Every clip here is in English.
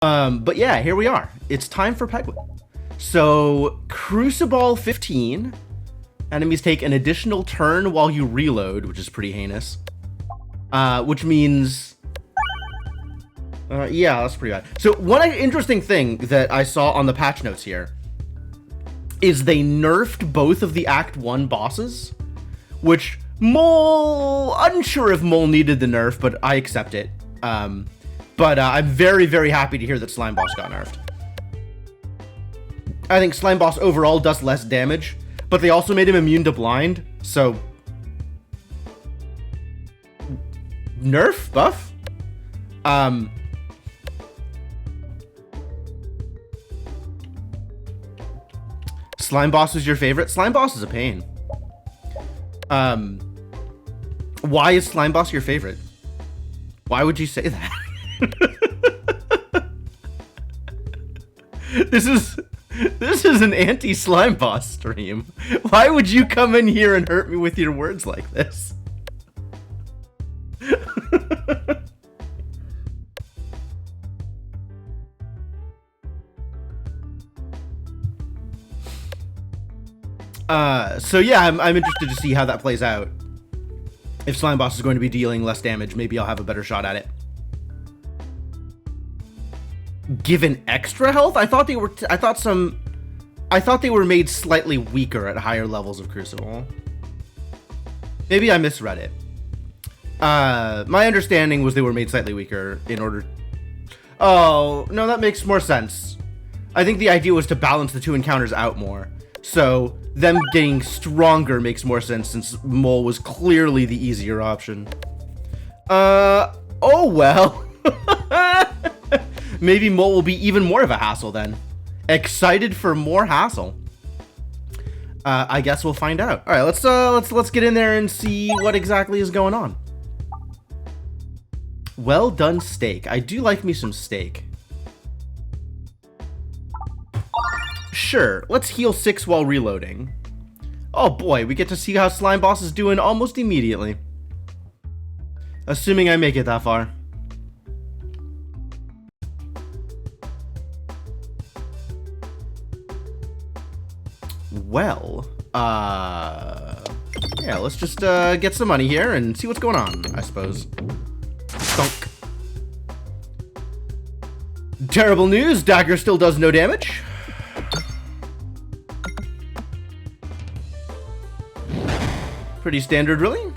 But yeah, here we are. It's time for Peglin. So, Crucible 15. Enemies take an additional turn while you reload, which is pretty heinous. Which means... yeah, that's pretty bad. So, one interesting thing that I saw on the patch notes here is they nerfed both of the Act 1 bosses, which Mole... unsure if Mole needed the nerf, but I accept it. But I'm very, very happy to hear that Slime Boss got nerfed. I think Slime Boss overall does less damage, but they also made him immune to blind, so... Nerf? Buff? Slime Boss is your favorite? Slime Boss is a pain. Why is Slime Boss your favorite? Why would you say that? This is an anti-Slime Boss stream. Why would you come in here and hurt me with your words like this? So yeah, I'm interested to see how that plays out. If Slime Boss is going to be dealing less damage, maybe I'll have a better shot at it. Given extra health? I thought they were made slightly weaker at higher levels of Crucible. Maybe I misread it. My understanding was they were made slightly weaker in order... Oh, no, that makes more sense. I think the idea was to balance the two encounters out more. So, them getting stronger makes more sense since Mole was clearly the easier option. Oh well. Maybe Mole will be even more of a hassle then. Excited for more hassle. I guess we'll find out. All right, let's get in there and see what exactly is going on. Well done steak. I do like me some steak. Sure, let's heal 6 while reloading. Oh boy, we get to see how Slime Boss is doing almost immediately. Assuming I make it that far. Well, yeah, let's just get some money here and see what's going on, I suppose. Thunk. Terrible news, Dagger still does no damage. Pretty standard, really.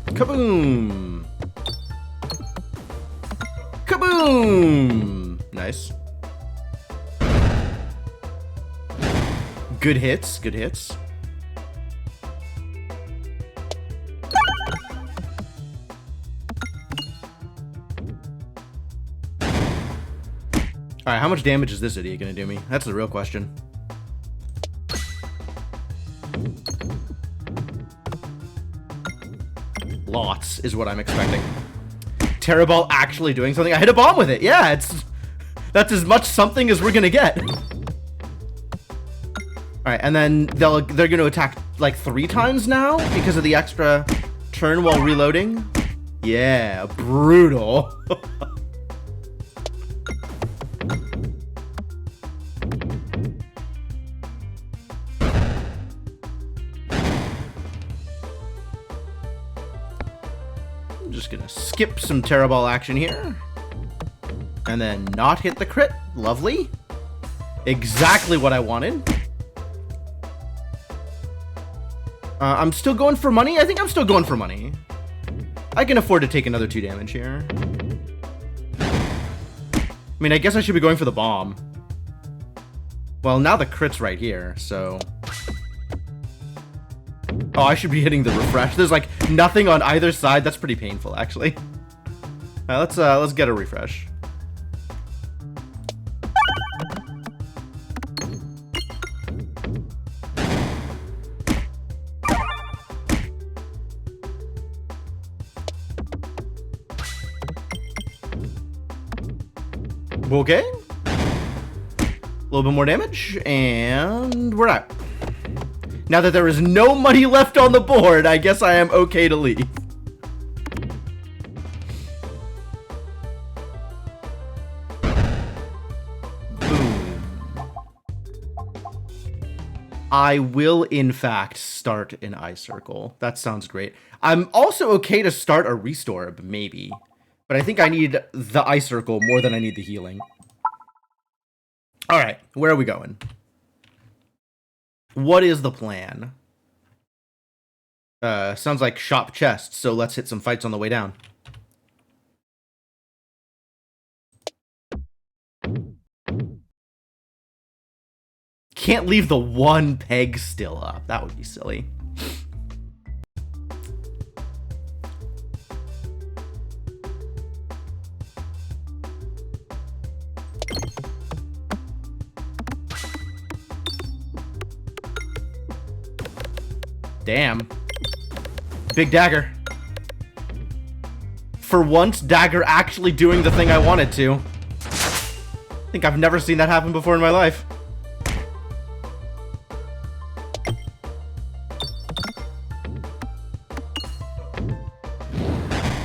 Kaboom! Kaboom! Nice. Good hits, good hits. Alright, how much damage is this idiot gonna do me? That's the real question. Lots is what I'm expecting. Terraball actually doing something. I hit a bomb with it. Yeah, that's as much something as we're gonna get. All right, and then they're gonna attack like 3 times now because of the extra turn while reloading. Yeah, brutal. Just gonna skip some Terraball action here. And then not hit the crit. Lovely. Exactly what I wanted. I'm still going for money? I think I'm still going for money. I can afford to take another 2 damage here. I mean, I guess I should be going for the bomb. Well, now the crit's right here, so... Oh, I should be hitting the refresh. There's like nothing on either side. That's pretty painful, actually. All right, let's get a refresh. Okay. A little bit more damage, and we're out. Now that there is no money left on the board, I guess I am okay to leave. I will, in fact, start an ice circle. That sounds great. I'm also okay to start a restorb, maybe. But I think I need the ice circle more than I need the healing. Alright, where are we going? What is the plan? Sounds like shop chests, so let's hit some fights on the way down. Can't leave the one peg still up. That would be silly. Damn. Big dagger. For once, dagger actually doing the thing I wanted to. I think I've never seen that happen before in my life.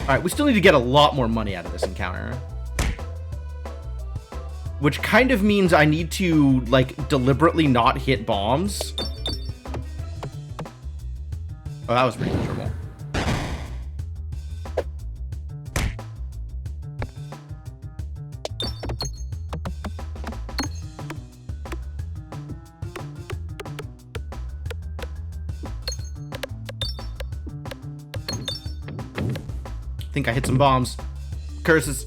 Alright, we still need to get a lot more money out of this encounter. Which kind of means I need to, like, deliberately not hit bombs. Oh, that was pretty miserable. I think I hit some bombs. Curses.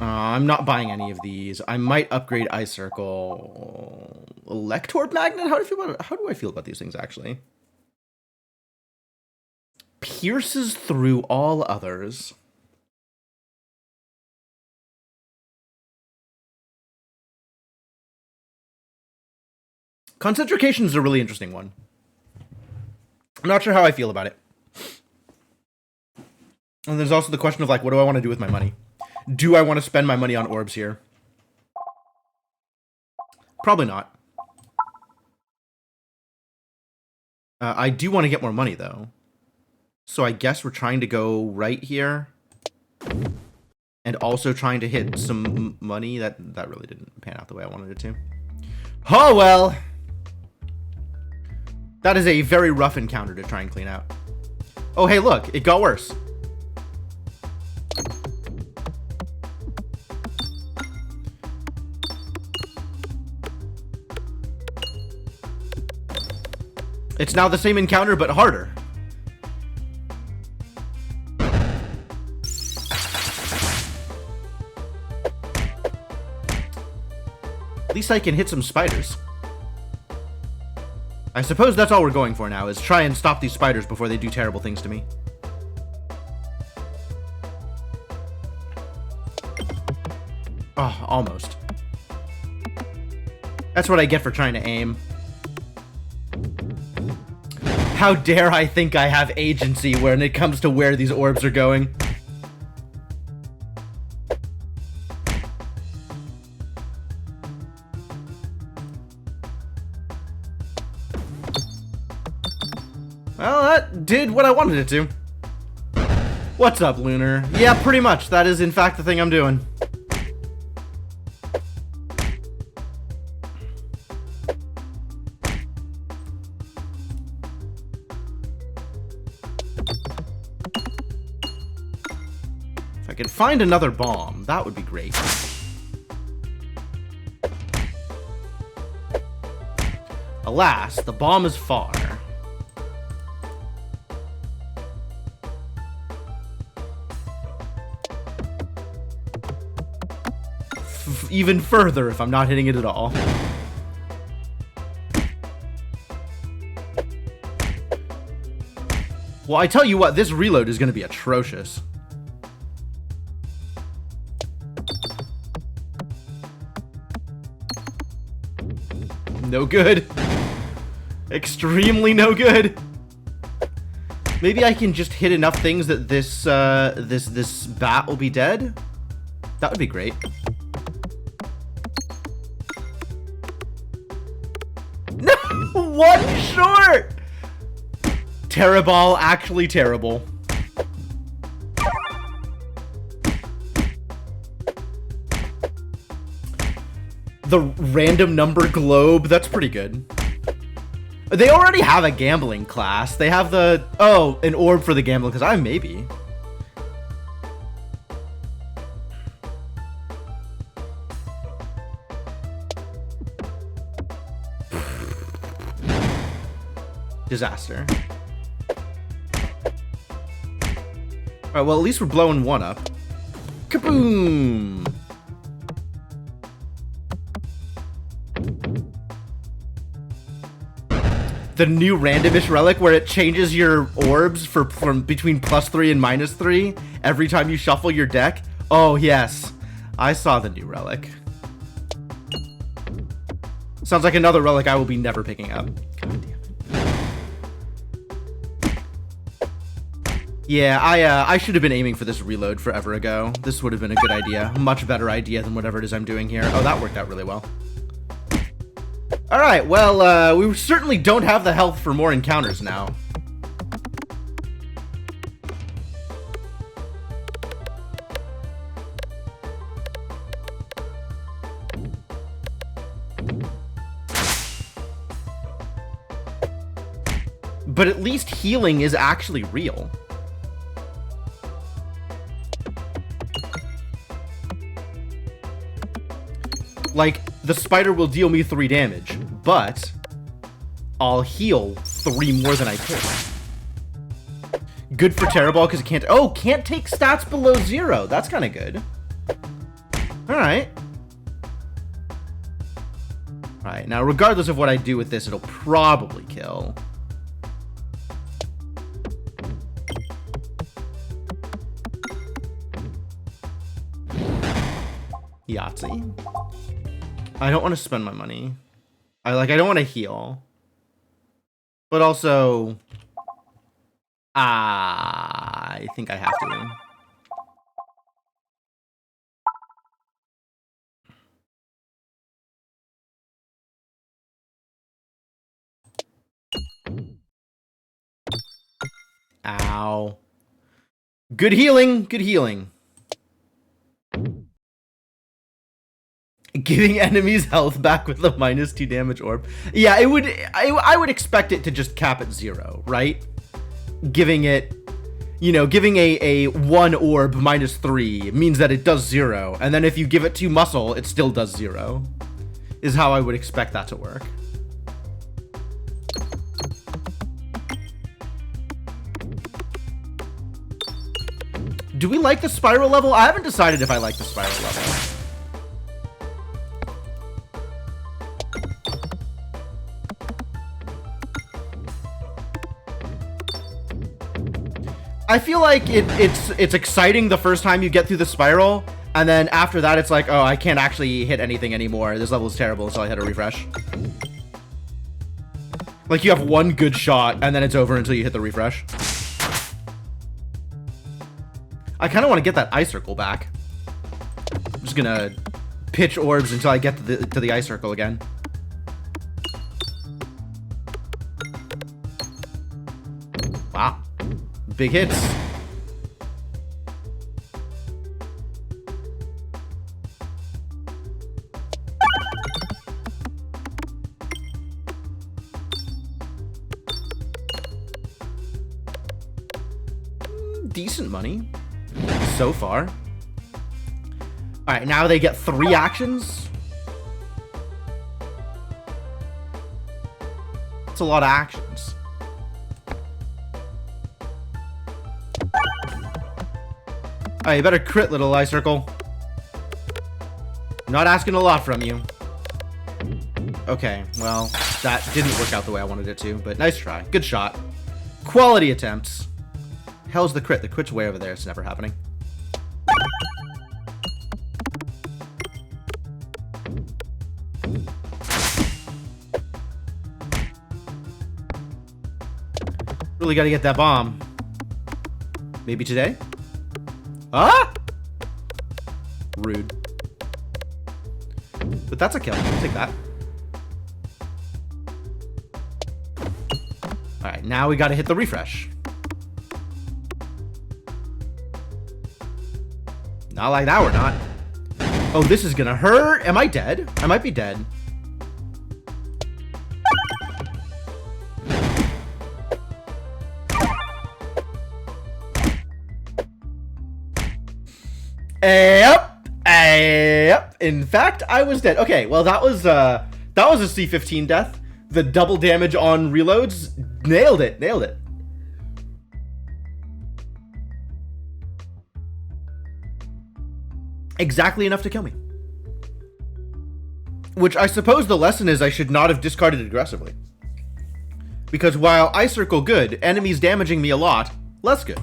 I'm not buying any of these. I might upgrade Ice Circle. Electorb Magnet? How do I feel about these things, actually? Pierces through all others. Concentrication is a really interesting one. I'm not sure how I feel about it. And there's also the question of, like, what do I want to do with my money? Do I want to spend my money on orbs here? Probably not. I do want to get more money, though. So I guess we're trying to go right here. And also trying to hit some money. That really didn't pan out the way I wanted it to. Oh, well. That is a very rough encounter to try and clean out. Oh, hey, look. It got worse. It's now the same encounter, but harder. At least I can hit some spiders. I suppose that's all we're going for now, is try and stop these spiders before they do terrible things to me. Oh, almost. That's what I get for trying to aim. How dare I think I have agency when it comes to where these orbs are going? Well, that did what I wanted it to. What's up, Lunar? Yeah, pretty much. That is, in fact, the thing I'm doing. If I could find another bomb, that would be great. Alas, the bomb is far. Even further if I'm not hitting it at all. Well, I tell you what, this reload is going to be atrocious. No good. Extremely no good. Maybe I can just hit enough things that this this bat will be dead. That would be great. No, one short. Teraball, actually terrible. The random number globe, that's pretty good. They already have a gambling class. They have the, oh, an orb for the gambling class. Maybe. Disaster. Alright, well, at least we're blowing one up. Kaboom! The new randomish relic where it changes your orbs from between +3 and -3 every time you shuffle your deck. Oh, yes. I saw the new relic. Sounds like another relic I will be never picking up. God damn it. Yeah, I should have been aiming for this reload forever ago. This would have been a good idea. A much better idea than whatever it is I'm doing here. Oh, that worked out really well. Alright, well, we certainly don't have the health for more encounters now. But at least healing is actually real. Like, the spider will deal me 3 damage, but I'll heal 3 more than I take. Good for Terrorball because it can't... Oh, can't take stats below 0. That's kind of good. Alright. Alright, now regardless of what I do with this, it'll probably kill. Yahtzee. I don't want to spend my money. I don't want to heal. But also... I think I have to. Ow. Good healing. Good healing. Giving enemies health back with a -2 damage orb. Yeah, it would. I would expect it to just cap at 0, right? Giving it, you know, giving a 1 orb -3 means that it does 0, and then if you give it 2 muscle, it still does 0. Is how I would expect that to work. Do we like the spiral level? I haven't decided if I like the spiral level. I feel like it's exciting the first time you get through the spiral, and then after that it's like, oh, I can't actually hit anything anymore. This level is terrible until I hit a refresh. Like, you have 1 good shot, and then it's over until you hit the refresh. I kind of want to get that ice circle back. I'm just gonna pitch orbs until I get to the ice circle again. Wow. Big hits. Decent money so far. All right, now they get 3 actions. That's a lot of actions. All right, you better crit, little eye circle. Not asking a lot from you. Okay, well, that didn't work out the way I wanted it to, but nice try. Good shot. Quality attempts. Hell's the crit? The crit's way over there. It's never happening. Really gotta get that bomb. Maybe today? Ah! Rude. But that's a kill. I'll take that. Alright, now we gotta hit the refresh. Not like that, we're not. Oh, this is gonna hurt. Am I dead? I might be dead. Yep. In fact, I was dead. Okay, well that was a C15 death. The double damage on reloads, nailed it. Exactly enough to kill me. Which I suppose the lesson is I should not have discarded aggressively. Because while I circle good, enemies damaging me a lot, less good.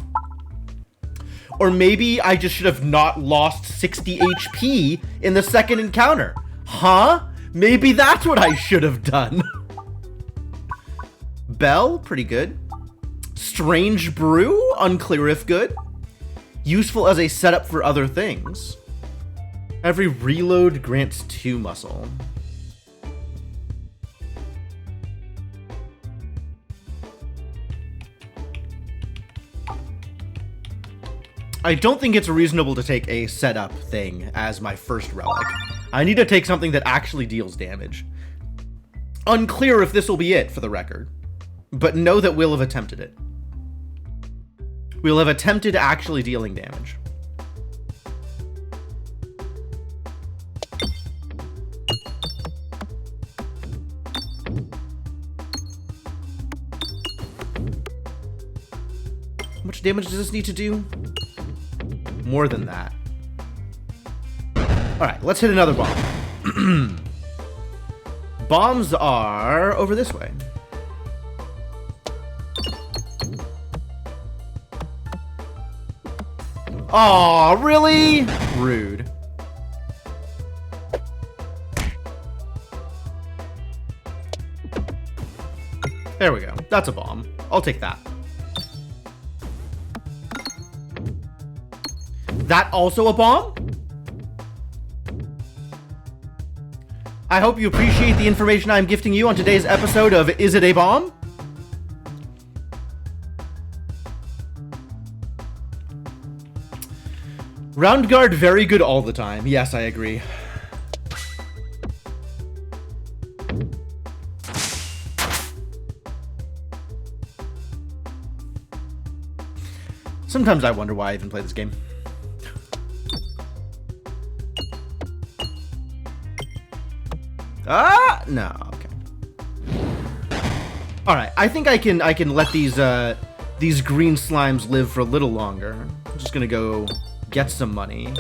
Or maybe I just should have not lost 60 HP in the second encounter. Huh? Maybe that's what I should have done. Bell, pretty good. Strange Brew, unclear if good. Useful as a setup for other things. Every reload grants 2 muscle. I don't think it's reasonable to take a setup thing as my first relic. I need to take something that actually deals damage. Unclear if this will be it, for the record. But know that we'll have attempted it. We'll have attempted actually dealing damage. How much damage does this need to do? More than that. Alright, let's hit another bomb. Bombs are over this way. Aw, really? Rude. There we go. That's a bomb. I'll take that. That also a bomb? I hope you appreciate the information I'm gifting you on today's episode of Is It a Bomb? Round guard, very good all the time. Yes, I agree. Sometimes I wonder why I even play this game. Ah, no, okay. All right, I think I can let these green slimes live for a little longer. I'm just gonna go get some money.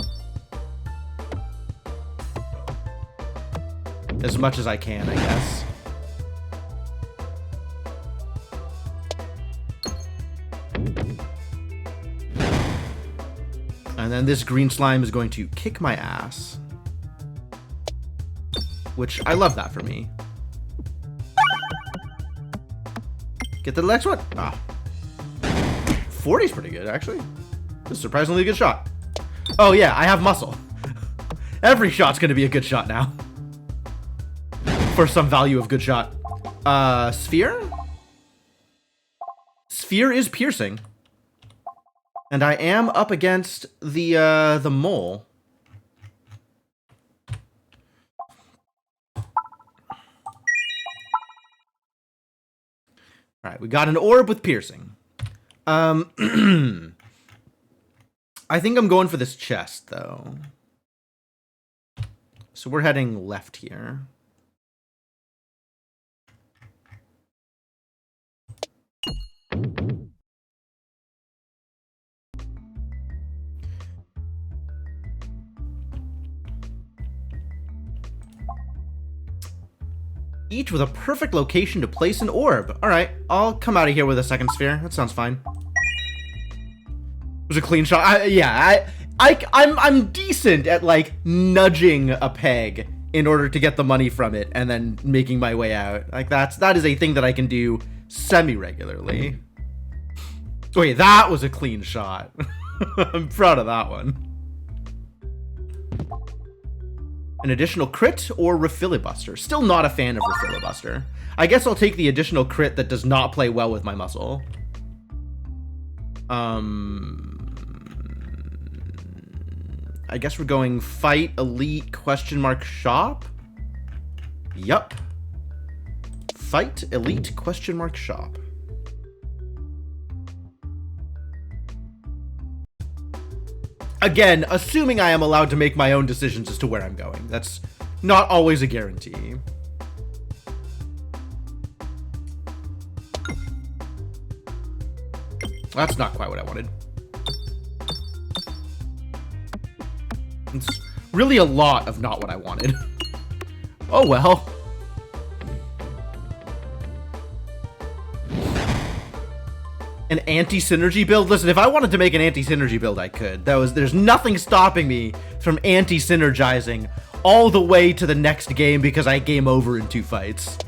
As much as I can, I guess. And then this green slime is going to kick my ass. Which, I love that for me. Get to the next one. Ah. 40's pretty good, actually. This is a surprisingly good shot. Oh yeah, I have muscle. Every shot's gonna be a good shot now. For some value of good shot. Sphere? Sphere is piercing. And I am up against the mole. All right, we got an orb with piercing. I think I'm going for this chest, though. So we're heading left here. Each with a perfect location to place an orb. All right, I'll come out of here with a second sphere. That sounds fine. It was a clean shot. I'm decent at like nudging a peg in order to get the money from it and then making my way out. Like that is a thing that I can do semi-regularly. Wait, that was a clean shot. I'm proud of that one. An additional crit or Refilibuster. Still not a fan of Refilibuster. I guess I'll take the additional crit that does not play well with my muscle. I guess we're going fight, elite, question mark, shop? Yup. Fight, elite, question mark, shop. Again, assuming I am allowed to make my own decisions as to where I'm going. That's not always a guarantee. That's not quite what I wanted. It's really a lot of not what I wanted. Oh well. An anti-synergy build? Listen, if I wanted to make an anti-synergy build, I could. There's nothing stopping me from anti-synergizing all the way to the next game because I game over in 2 fights.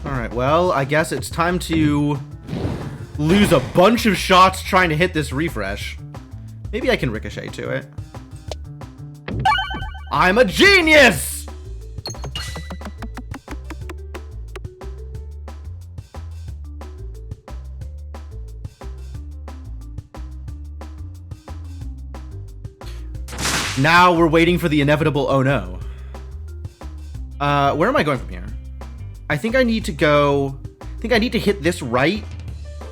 Alright, well, I guess it's time to lose a bunch of shots trying to hit this refresh. Maybe I can ricochet to it. I'm a genius! Now we're waiting for the inevitable oh no. Where am I going from here? I think I need to go... I think I need to hit this right,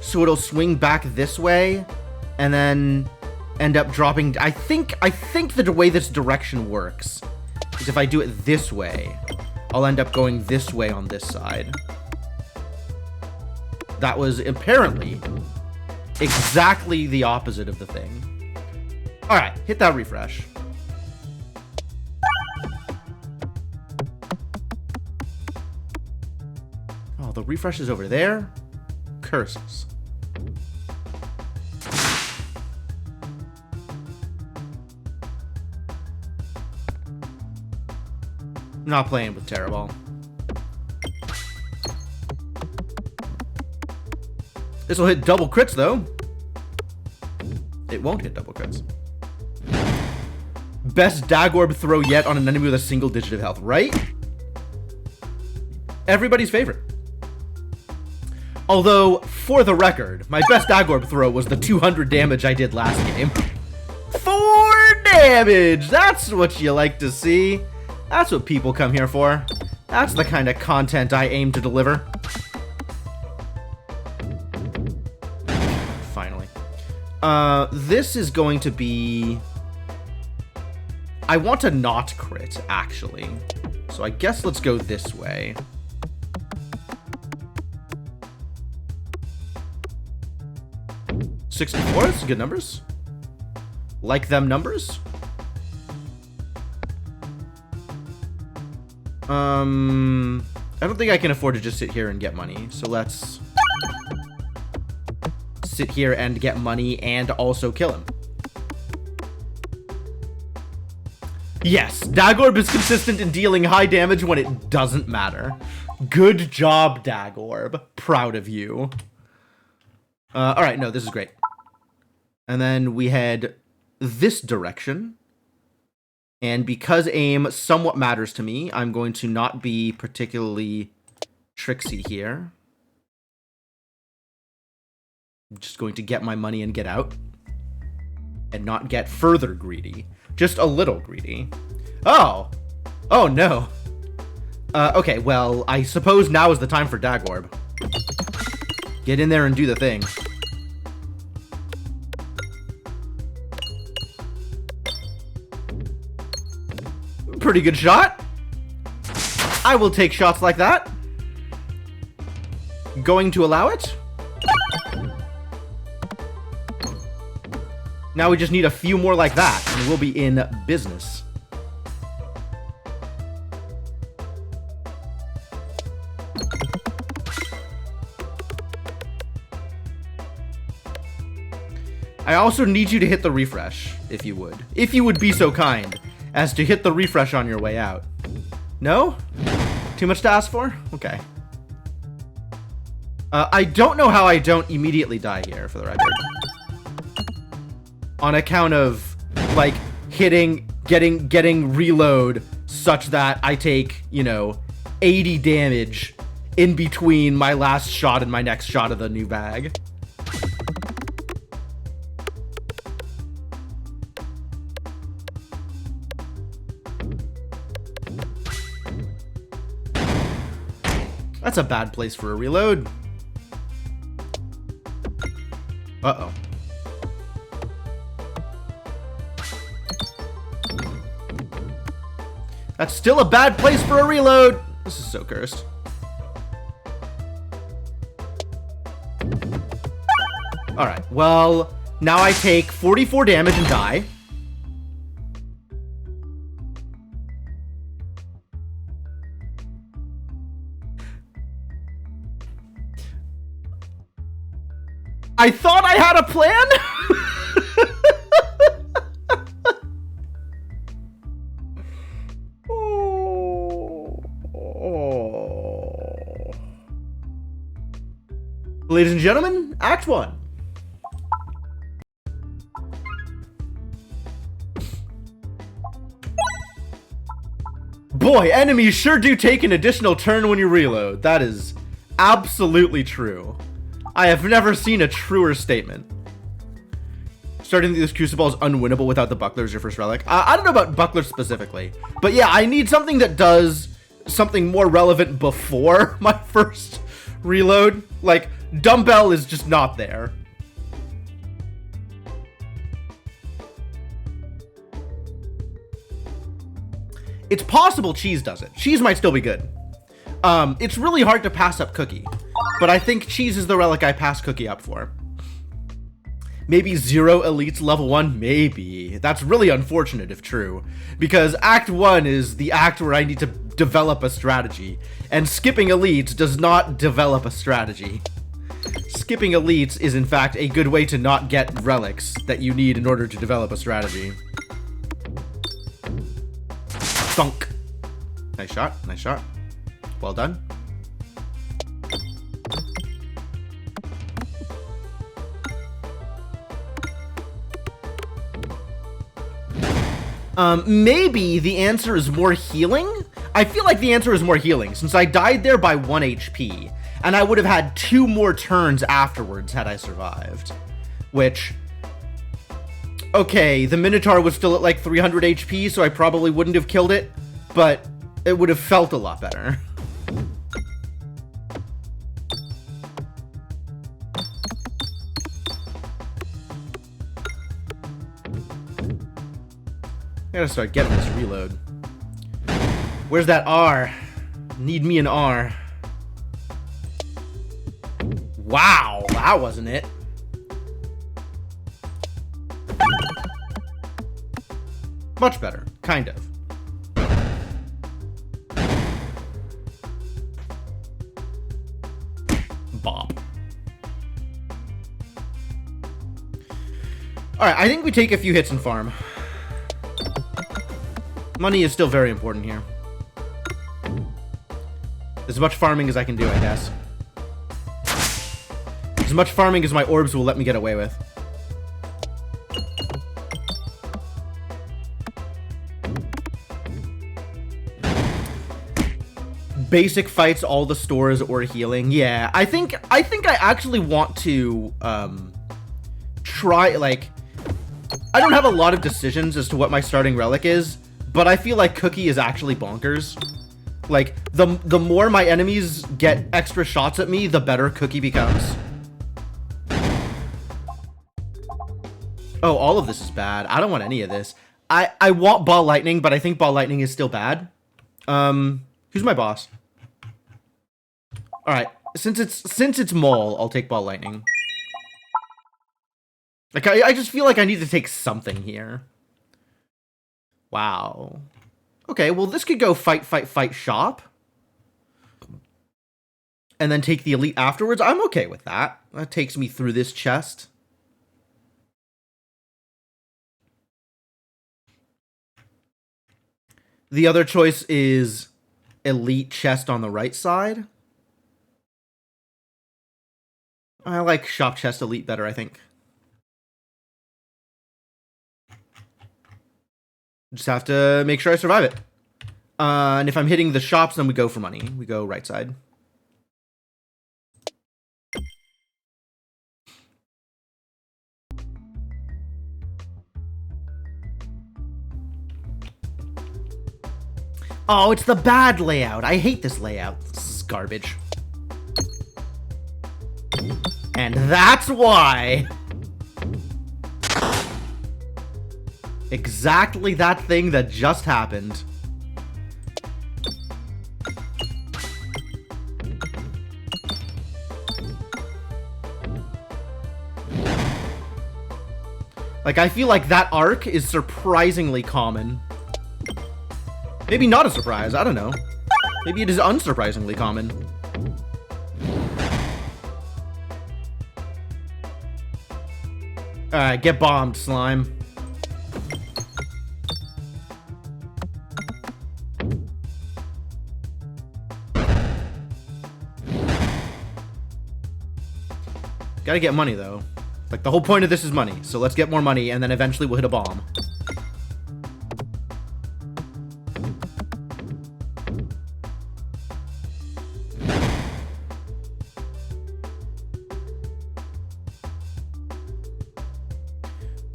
so it'll swing back this way, and then end up dropping... I think the way this direction works is if I do it this way, I'll end up going this way on this side. That was apparently exactly the opposite of the thing. Alright, hit that refresh. Oh, the refresh is over there? Curses. Not playing with Terraball. This will hit double crits, though. It won't hit double crits. Best Dagorb throw yet on an enemy with a single digit of health, right? Everybody's favorite. Although, for the record, my best Dagorb throw was the 200 damage I did last game. 4 damage! That's what you like to see. That's what people come here for. That's the kind of content I aim to deliver. Finally. This is going to be... I want to not crit, actually. So I guess let's go this way. $64, that's good numbers. Like them numbers. I don't think I can afford to just sit here and get money, so let's sit here and get money and also kill him. Yes, Dagorb is consistent in dealing high damage when it doesn't matter. Good job, Dagorb. Proud of you. Alright, no, this is great. And then we head this direction. And because aim somewhat matters to me, I'm going to not be particularly tricksy here. I'm just going to get my money and get out. And not get further greedy. Just a little greedy. Oh! Oh, no. Okay, well, I suppose now is the time for Dagorb. Get in there and do the thing. Pretty good shot. I will take shots like that. Going to allow it. Now we just need a few more like that, and we'll be in business. I also need you to hit the refresh, if you would. If you would be so kind as to hit the refresh on your way out. No? Too much to ask for? Okay. I don't know how I don't immediately die here, for the record. On account of, like, hitting getting reload such that I take, you know, 80 damage in between my last shot and my next shot of the new bag. That's a bad place for a reload. Uh-oh. That's still a bad place for a reload. This is so cursed. All right, well, now I take 44 damage and die. I thought I had a plan. Ladies and gentlemen, Act 1. Boy, enemies sure do take an additional turn when you reload. That is absolutely true. I have never seen a truer statement. Starting this Crucible is unwinnable without the Buckler as your first relic. I don't know about Buckler specifically, but yeah, I need something that does something more relevant before my first reload. Like, Dumbbell is just not there. It's possible Cheese does it. Cheese might still be good. It's really hard to pass up Cookie, but I think Cheese is the relic I pass Cookie up for. Maybe 0 elites level 1? Maybe. That's really unfortunate if true, because Act 1 is the act where I need to develop a strategy, and skipping elites does not develop a strategy. Skipping elites is in fact a good way to not get relics that you need in order to develop a strategy. Thunk. Nice shot, nice shot. Well done. Maybe the answer is more healing? I feel like the answer is more healing, since I died there by 1 HP, and I would have had 2 more turns afterwards had I survived. Which, okay, the Minotaur was still at like 300 HP, so I probably wouldn't have killed it, but it would have felt a lot better. I gotta start getting this reload. Where's that R? Need me an R. Wow, that wasn't it. Much better, kind of. Bop. Alright, I think we take a few hits and farm. Money is still very important here. As much farming as I can do, I guess. As much farming as my orbs will let me get away with. Basic fights, all the stores, or healing. Yeah, I think I actually want to try, like, I don't have a lot of decisions as to what my starting relic is, but I feel like Cookie is actually bonkers. Like, the more my enemies get extra shots at me, the better Cookie becomes. Oh, all of this is bad. I don't want any of this. I want Ball Lightning, but I think Ball Lightning is still bad. Who's my boss? Alright, since it's Mole, I'll take Ball Lightning. Like, I just feel like I need to take something here. Wow. Okay, well, this could go fight, shop. And then take the elite afterwards. I'm okay with that. That takes me through this chest. The other choice is elite chest on the right side. I like shop chest elite better, I think. Just have to make sure I survive it. And if I'm hitting the shops, then we go for money. We go right side. Oh, it's the bad layout. I hate this layout. This is garbage. And that's why. Exactly that thing that just happened. Like, I feel like that arc is surprisingly common. Maybe not a surprise, I don't know. Maybe it is unsurprisingly common. Alright, get bombed, slime. Gotta get money, though. Like, the whole point of this is money, so let's get more money, and then eventually we'll hit a bomb.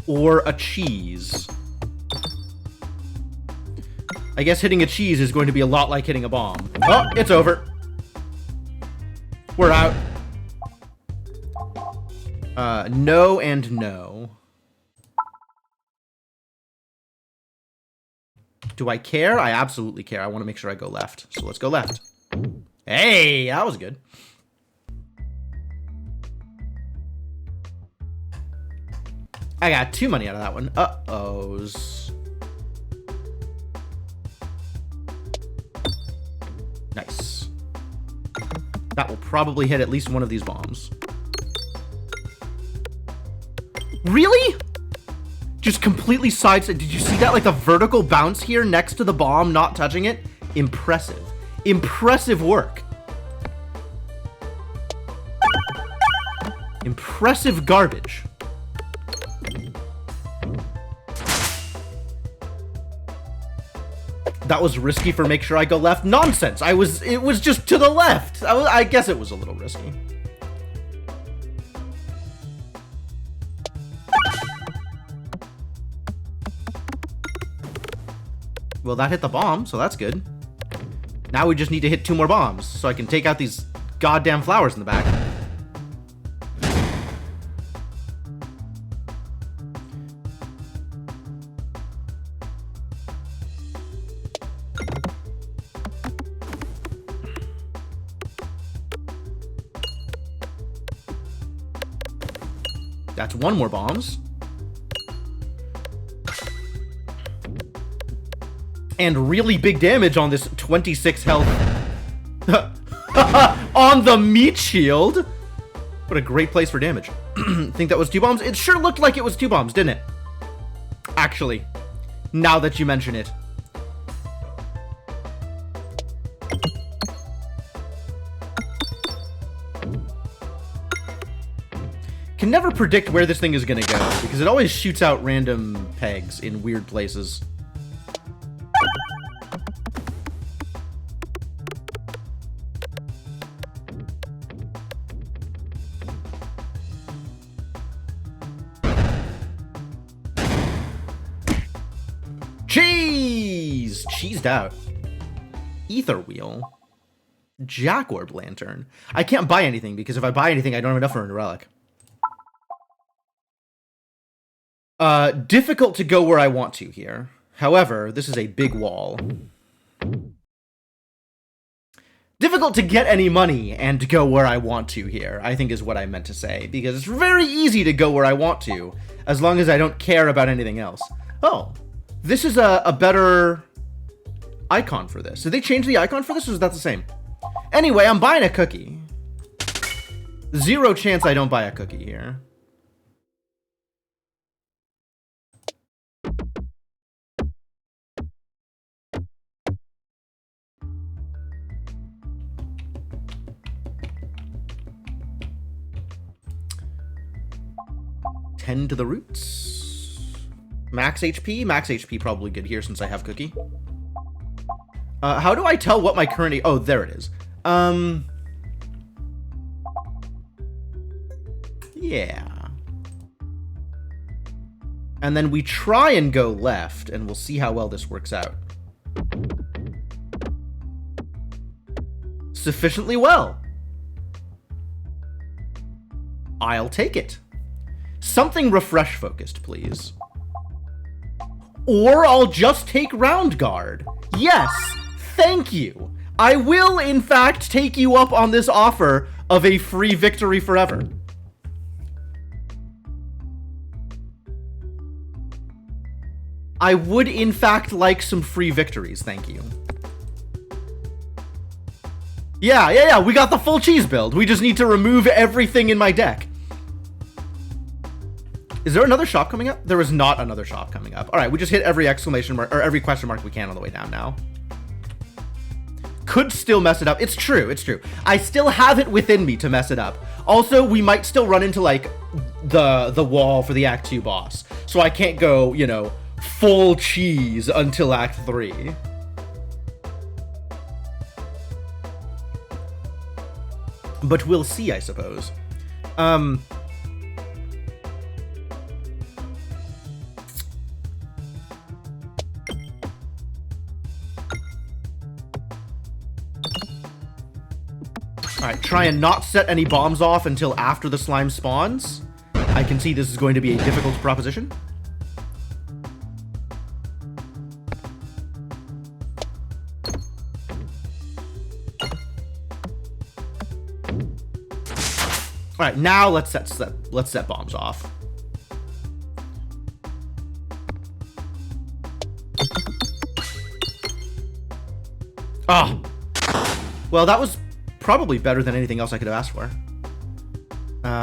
Or a cheese. I guess hitting a cheese is going to be a lot like hitting a bomb. Oh, it's over. We're out. No and no. Do I care? I absolutely care. I want to make sure I go left. So let's go left. Hey, that was good. I got 2 money out of that one. Uh-ohs. Nice. That will probably hit at least one of these bombs. Really? Just completely sidestep. Did you see that? Like the vertical bounce here next to the bomb, not touching it? Impressive. Impressive work. Impressive garbage. That was risky for make sure I go left. Nonsense. It was just to the left. I guess it was a little risky. Well, that hit the bomb, so that's good. Now we just need to hit 2 more bombs, so I can take out these goddamn flowers in the back. That's 1 more bombs. And really big damage on this 26 health. On the meat shield. What a great place for damage. Think that was 2 bombs? It sure looked like it was 2 bombs, didn't it? Actually, now that you mention it. Can never predict where this thing is gonna go, because it always shoots out random pegs in weird places. Cheese! Cheesed out. Ether wheel. Jack orb lantern. I can't buy anything, because if I buy anything, I don't have enough for a relic. Difficult to go where I want to here. However, this is a big wall. Difficult to get any money and go where I want to here, I think is what I meant to say. Because it's very easy to go where I want to, as long as I don't care about anything else. Oh, this is a better icon for this. Did they change the icon for this, or is that the same? Anyway, I'm buying a cookie. 0 chance I don't buy a cookie here. Tend to the roots. Max HP? Max HP probably good here since I have Cookie. How do I tell what my current... Oh, there it is. Yeah. And then we try and go left, and we'll see how well this works out. Sufficiently well. I'll take it. Something refresh focused, please. Or I'll just take round guard. Yes, thank you. I will, in fact, take you up on this offer of a free victory forever. I would, in fact, like some free victories, thank you. Yeah, we got the full cheese build. We just need to remove everything in my deck. Is there another shop coming up? There is not another shop coming up. All right, we just hit every exclamation mark, or every question mark we can on the way down now. Could still mess it up. It's true, it's true. I still have it within me to mess it up. Also, we might still run into, like, the wall for the Act 2 boss. So I can't go, you know, full cheese until Act 3. But we'll see, I suppose. Alright, try and not set any bombs off until after the slime spawns. I can see this is going to be a difficult proposition. Alright, now let's set bombs off. Oh. Well, that was probably better than anything else I could have asked for.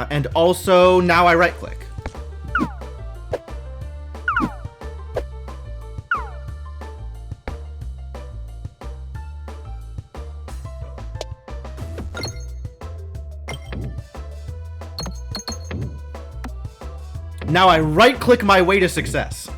And also, now I right-click. Now I right-click my way to success.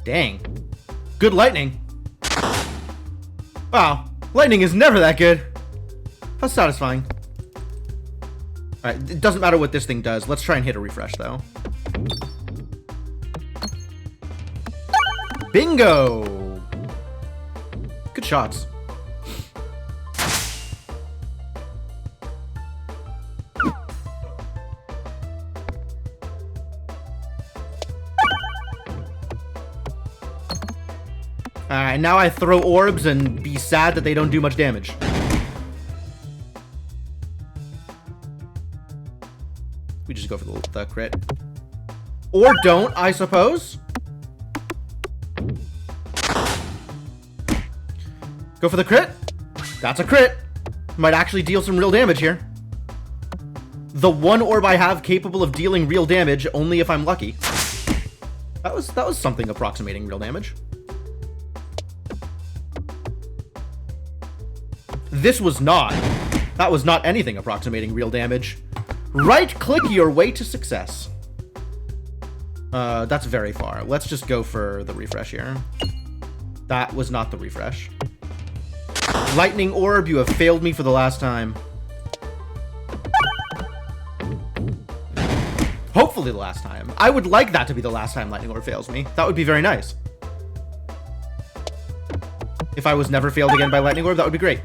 Dang. Good lightning. Wow. Lightning is never that good. How satisfying. Alright, it doesn't matter what this thing does. Let's try and hit a refresh, though. Bingo! Good shots. Alright, now I throw orbs and be sad that they don't do much damage. We just go for the crit. Or don't, I suppose. Go for the crit. That's a crit. Might actually deal some real damage here. The one orb I have capable of dealing real damage only if I'm lucky. That was something approximating real damage. This was not. That was not anything approximating real damage. Right-click your way to success. That's very far. Let's just go for the refresh here. That was not the refresh. Lightning orb, you have failed me for the last time. Hopefully the last time. I would like that to be the last time lightning orb fails me. That would be very nice. If I was never failed again by lightning orb, that would be great.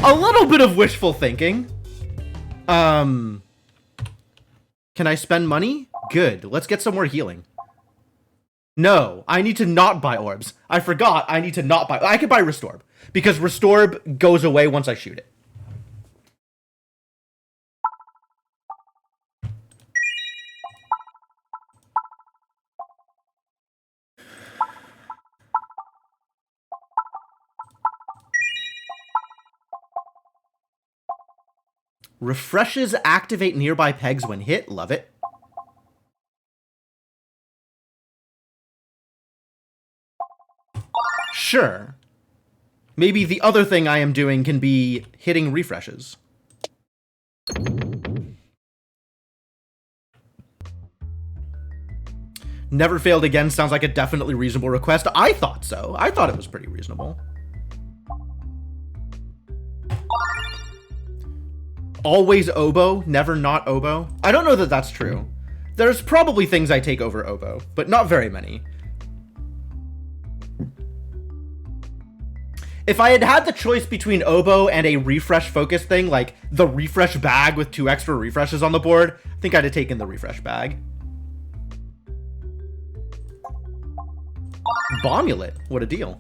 A little bit of wishful thinking. Can I spend money? Good. Let's get some more healing. No, I need to not buy orbs. I forgot I need to not buy... I could buy Restorb, because Restorb goes away once I shoot it. Refreshes activate nearby pegs when hit. Love it. Sure. Maybe the other thing I am doing can be hitting refreshes. Never failed again sounds like a definitely reasonable request. I thought so. I thought it was pretty reasonable. Always oboe, never not oboe. I don't know that that's true. There's probably things I take over oboe, but not very many. If I had had the choice between oboe and a refresh focus thing, like the refresh bag with 2 extra refreshes on the board, I think I'd have taken the refresh bag. Bombulet, what a deal.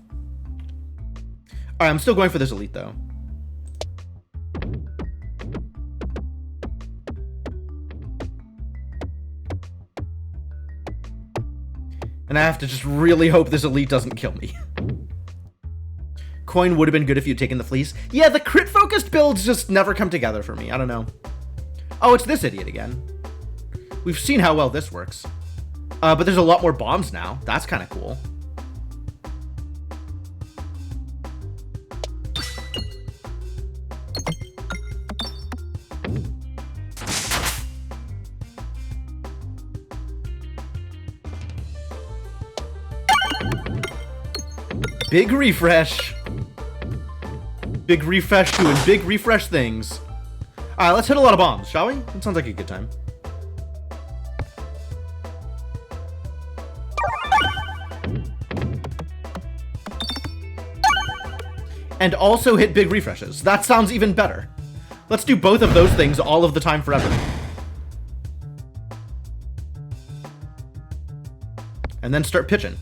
Alright, I'm still going for this elite though. And I have to just really hope this elite doesn't kill me. Coin would have been good if you'd taken the fleece. Yeah, the crit focused builds just never come together for me. I don't know. Oh, it's this idiot again. We've seen how well this works. But there's a lot more bombs now. That's kind of cool. Big refresh. Big refresh doing big refresh things. Alright, let's hit a lot of bombs, shall we? That sounds like a good time. And also hit big refreshes. That sounds even better. Let's do both of those things all of the time forever. And then start pitching.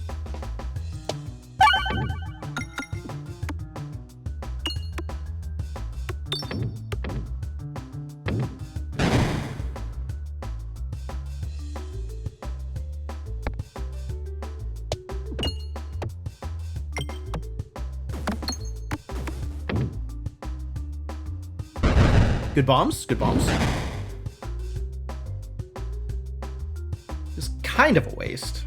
Good bombs, good bombs. It's kind of a waste.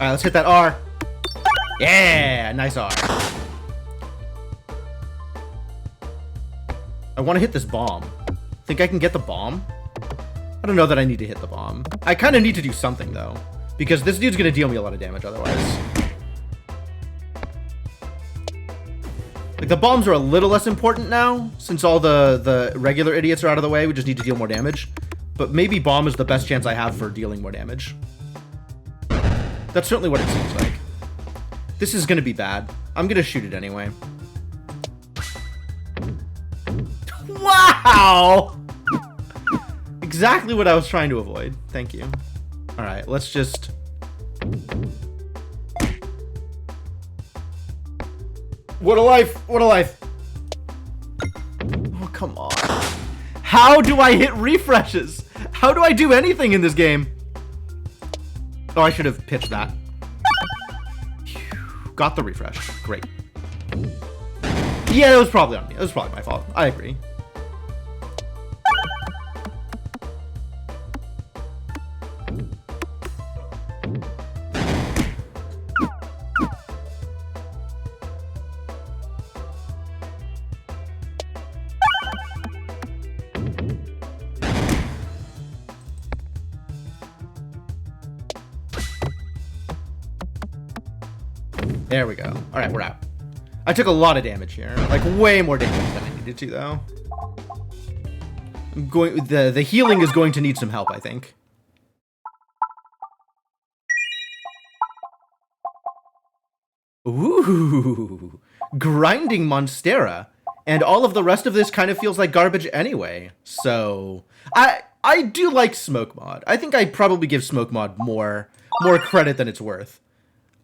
Alright, let's hit that R. Yeah, nice R. I want to hit this bomb. Think I can get the bomb? I don't know that I need to hit the bomb. I kind of need to do something, though. Because this dude's going to deal me a lot of damage otherwise. Like, the bombs are a little less important now, since all the regular idiots are out of the way. We just need to deal more damage. But maybe bomb is the best chance I have for dealing more damage. That's certainly what it seems like. This is going to be bad. I'm going to shoot it anyway. Wow! Exactly what I was trying to avoid. Thank you. Alright, let's just... What a life! What a life! Oh, come on. How do I hit refreshes? How do I do anything in this game? Oh, I should have pitched that. Got the refresh. Great. Yeah, that was probably on me. That was probably my fault. I agree. There we go. All right, we're out. I took a lot of damage here. Like, way more damage than I needed to, though. I'm going... The healing is going to need some help, I think. Ooh. Grinding Monstera. And all of the rest of this kind of feels like garbage anyway. So... I do like Smoke Mod. I think I'd probably give Smoke Mod more credit than it's worth.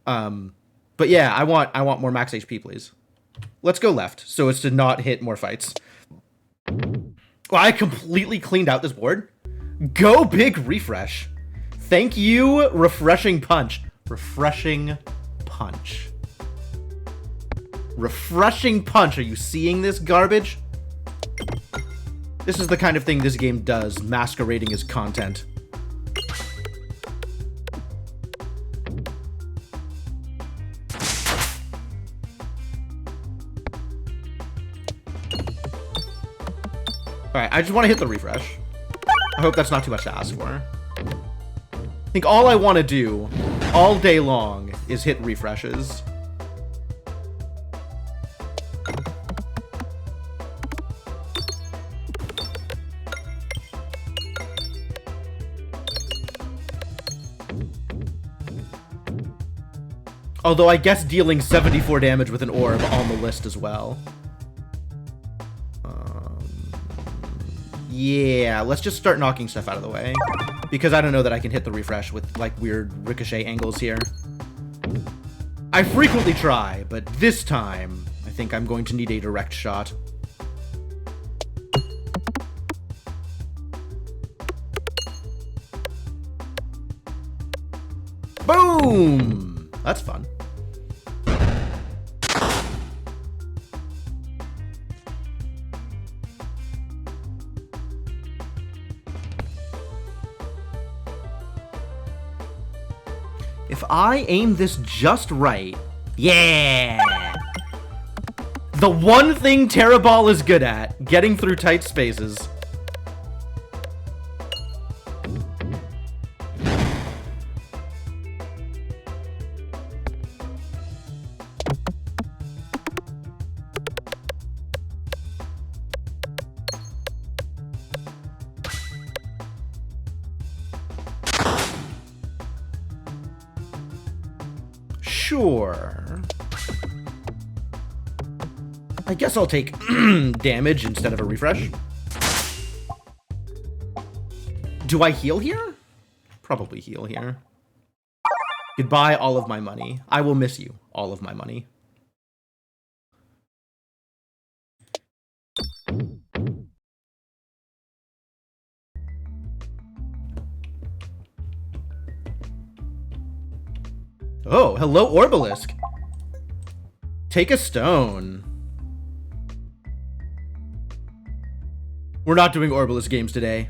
But yeah, I want more max HP, please. Let's go left, so as to not hit more fights. Well, I completely cleaned out this board. Go big refresh. Thank you, refreshing punch. Refreshing punch. Refreshing punch. Are you seeing this garbage? This is the kind of thing this game does, masquerading as content. Alright, I just want to hit the refresh. I hope that's not too much to ask for. I think all I want to do all day long is hit refreshes. Although I guess dealing 74 damage with an orb on the list as well. Yeah, let's just start knocking stuff out of the way. Because I don't know that I can hit the refresh with, like, weird ricochet angles here. I frequently try, but this time, I think I'm going to need a direct shot. Boom! That's fun. If I aim this just right... Yeah! The one thing Terra Ball is good at, getting through tight spaces. Sure. I guess I'll take damage instead of a refresh. Do I heal here? Probably heal here. Goodbye, all of my money. I will miss you, all of my money. Oh, hello, Orbalisk. Take a stone. We're not doing Orbalisk games today.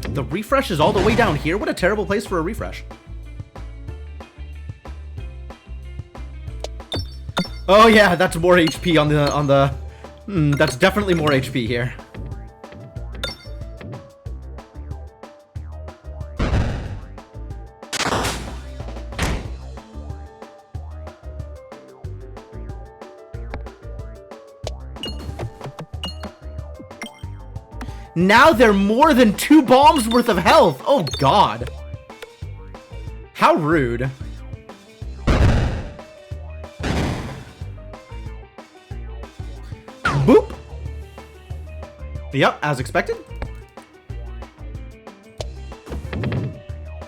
The refresh is all the way down here? What a terrible place for a refresh. Oh yeah, that's more HP on the... that's definitely more HP here. Now they're more than 2 bombs worth of health. Oh, God. How rude. Boop. Yep, as expected.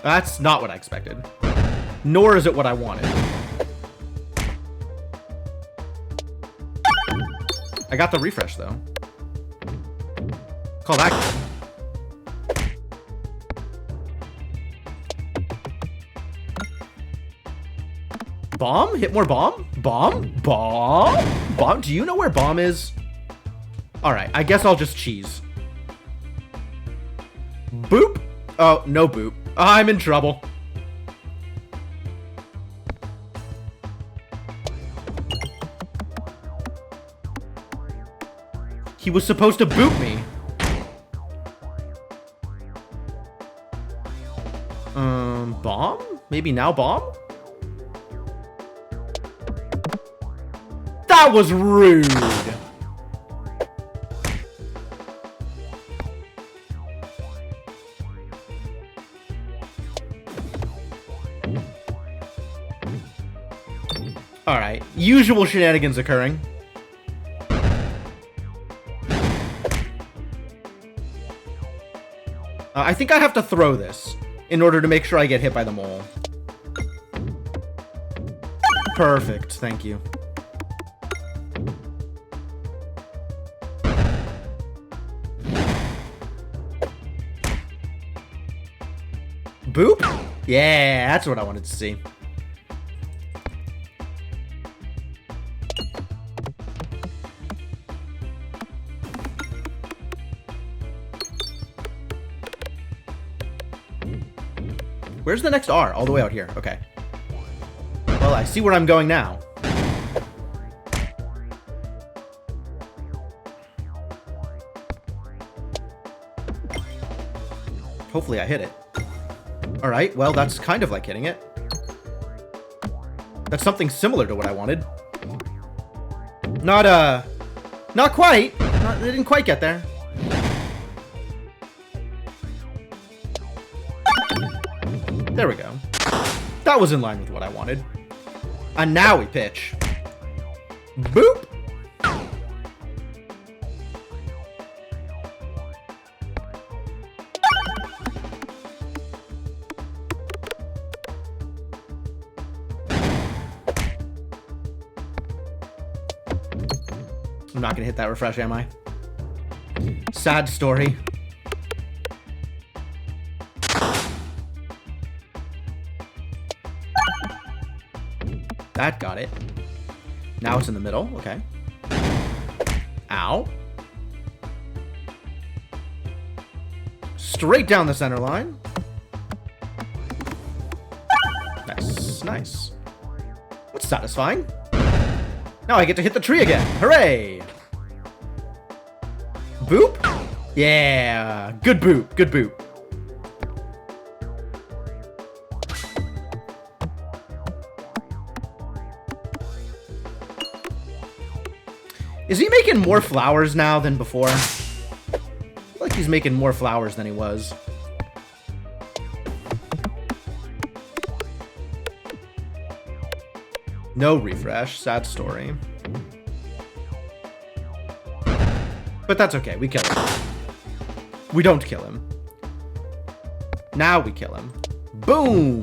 That's not what I expected. Nor is it what I wanted. I got the refresh, though. Call back. Bomb? Hit more bomb? Bomb? Bomb? Bomb? Do you know where bomb is? Alright, I guess I'll just cheese. Boop? Oh, no boop. I'm in trouble. He was supposed to boop me. Bomb? Maybe now bomb? That was rude. Alright, usual shenanigans occurring. I think I have to throw this in order to make sure I get hit by the mole. Perfect, thank you. Boop? Yeah, that's what I wanted to see. Where's the next R? All the way out here. Okay. Well, I see where I'm going now. Hopefully I hit it. Alright, well, that's kind of like hitting it. That's something similar to what I wanted. Not quite. They didn't quite get there. There we go. That was in line with what I wanted. And now we pitch. Boop! I'm not gonna hit that refresh, am I? Sad story. That got it. Now it's in the middle. Okay. Ow. Straight down the center line. Nice. Nice. That's satisfying. Now I get to hit the tree again. Hooray! Boop? Yeah. Good boop. Good boop. Is he making more flowers now than before? I feel like he's making more flowers than he was. No refresh. Sad story. But that's okay. We kill him. We don't kill him. Now we kill him. Boom!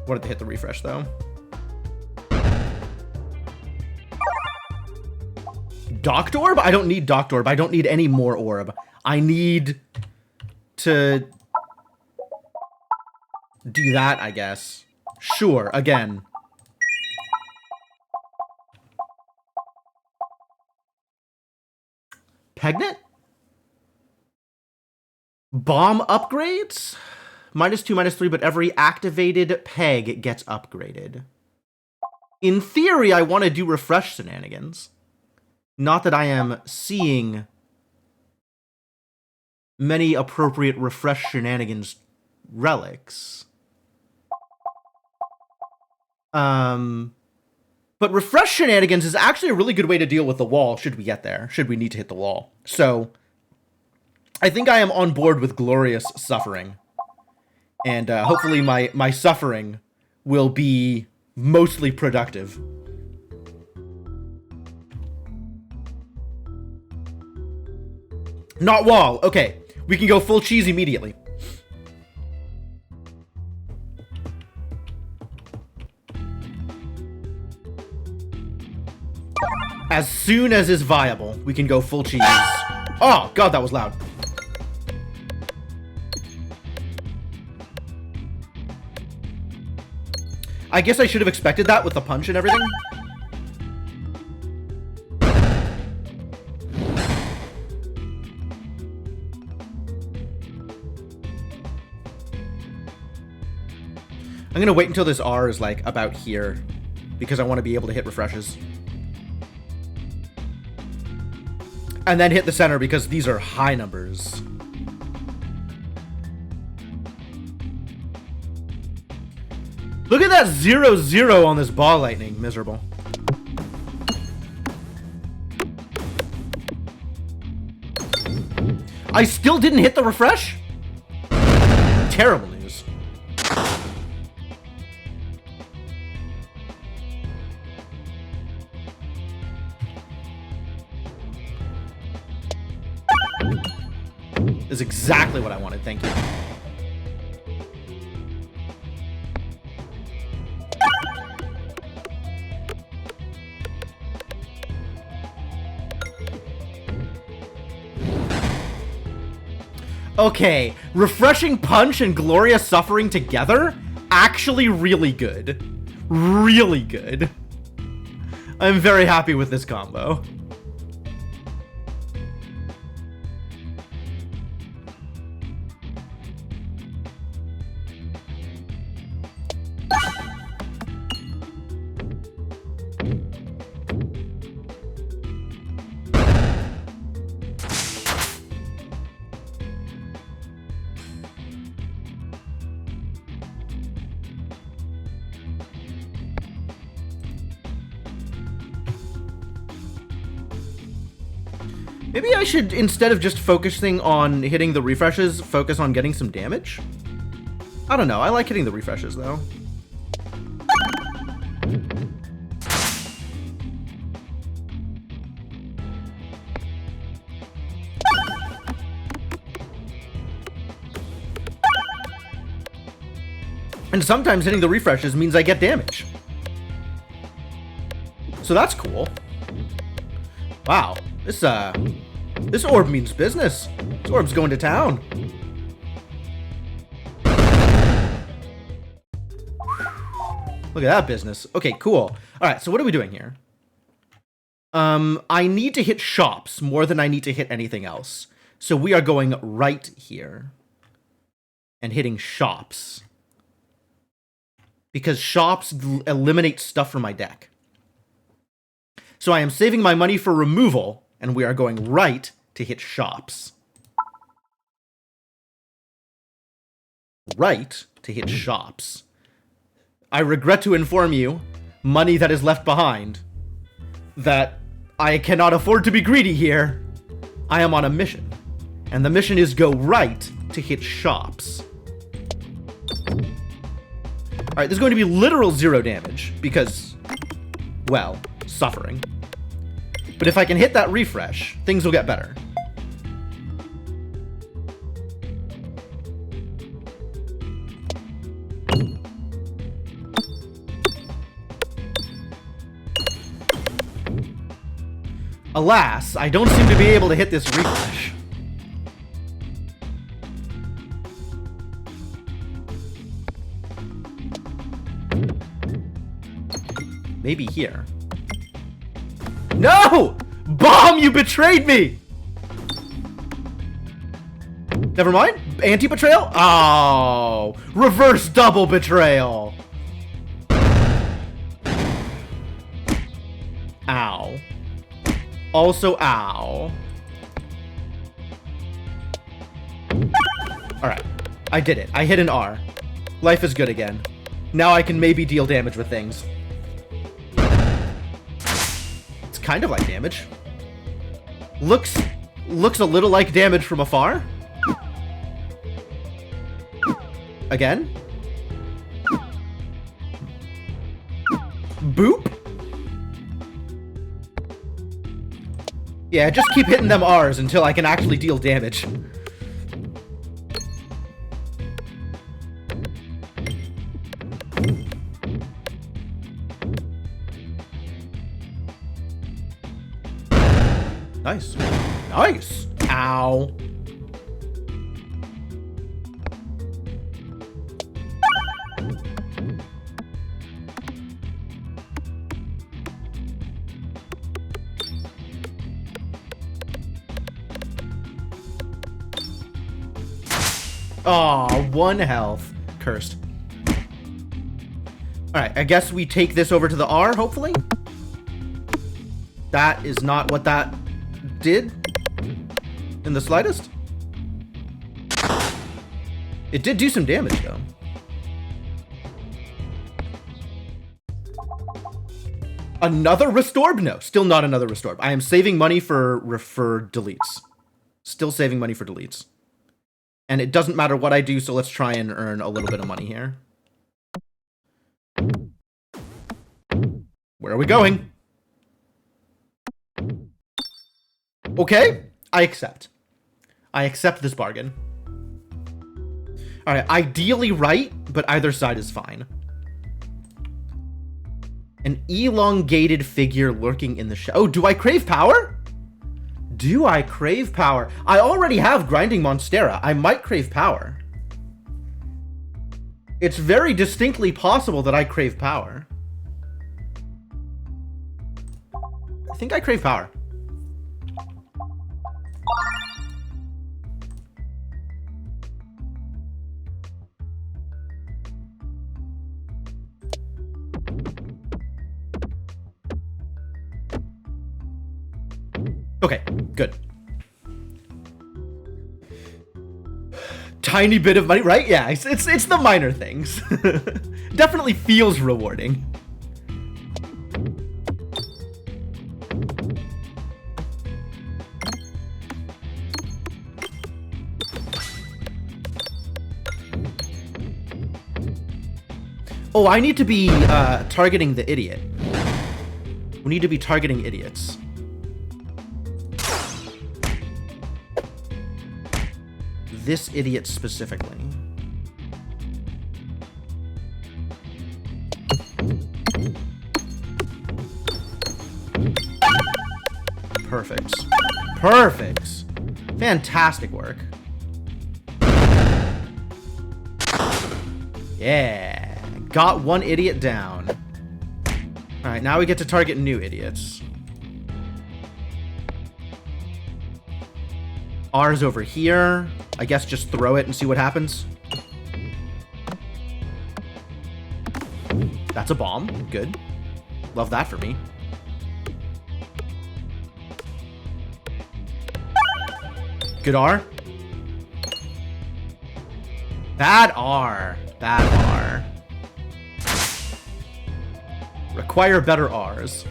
Wanted to hit the refresh, though. Docked orb? I don't need docked orb. I don't need any more orb. I need to do that, I guess. Sure, again. Peglin? Bomb upgrades? -2, -3, but every activated peg gets upgraded. In theory, I want to do refresh shenanigans. Not that I am seeing many appropriate refresh shenanigans relics. But refresh shenanigans is actually a really good way to deal with the wall should we get there, should we need to hit the wall. So, I think I am on board with glorious suffering. And hopefully my suffering will be mostly productive. Not wall. Okay, we can go full cheese immediately. As soon as is viable, we can go full cheese. Oh, God, that was loud. I guess I should have expected that with the punch and everything. I'm gonna wait until this R is, like, about here, because I want to be able to hit refreshes. And then hit the center, because these are high numbers. Look at that 0-0 on this ball lightning. Miserable. I still didn't hit the refresh? Terrible news. Is exactly what I wanted, thank you. Okay, refreshing punch and glorious suffering together? Actually really good. Really good. I'm very happy with this combo. Maybe I should, instead of just focusing on hitting the refreshes, focus on getting some damage? I don't know. I like hitting the refreshes, though. And sometimes hitting the refreshes means I get damage. So that's cool. Wow. This orb means business. This orb's going to town. Look at that business. Okay, cool. All right, so what are we doing here? I need to hit shops more than I need to hit anything else. So we are going right here and hitting shops. Because shops eliminate stuff from my deck. So I am saving my money for removal, and we are going right to hit shops. Right to hit shops. I regret to inform you, money that is left behind, that I cannot afford to be greedy here. I am on a mission, and the mission is go right to hit shops. Alright, there's going to be literal 0 damage, because, well, suffering. But if I can hit that refresh, things will get better. Alas, I don't seem to be able to hit this refresh. Maybe here. No! Bomb, you betrayed me! Never mind. Anti-betrayal? Oh, reverse double betrayal. Ow. Also, ow. Alright. I did it. I hit an R. Life is good again. Now I can maybe deal damage with things. It's kind of like damage. Looks a little like damage from afar. Again. Boop. Yeah, just keep hitting them R's until I can actually deal damage. Nice. Nice. Ow. Aw, 1 health. Cursed. Alright, I guess we take this over to the R, hopefully? That is not what that did in the slightest. It did do some damage, though. Another Restorb? No, still not another Restorb. I am saving money for deletes. Still saving money for deletes. And it doesn't matter what I do, so let's try and earn a little bit of money here. Where are we going? Okay, I accept. I accept this bargain. Alright, ideally right, but either side is fine. An elongated figure lurking in the shadow. Oh, do I crave power? Do I crave power? I already have Grinding Monstera. I might crave power. It's very distinctly possible that I crave power. I think I crave power. Okay, good. Tiny bit of money, right? Yeah, it's the minor things. Definitely feels rewarding. Oh, I need to be targeting the idiot. We need to be targeting idiots. This idiot specifically. Perfect. Perfect. Fantastic work. Yeah. Got one idiot down. Alright, now we get to target new idiots. R's over here. I guess just throw it and see what happens. That's a bomb. Good. Love that for me. Good R. Bad R. Bad R. Require better R's.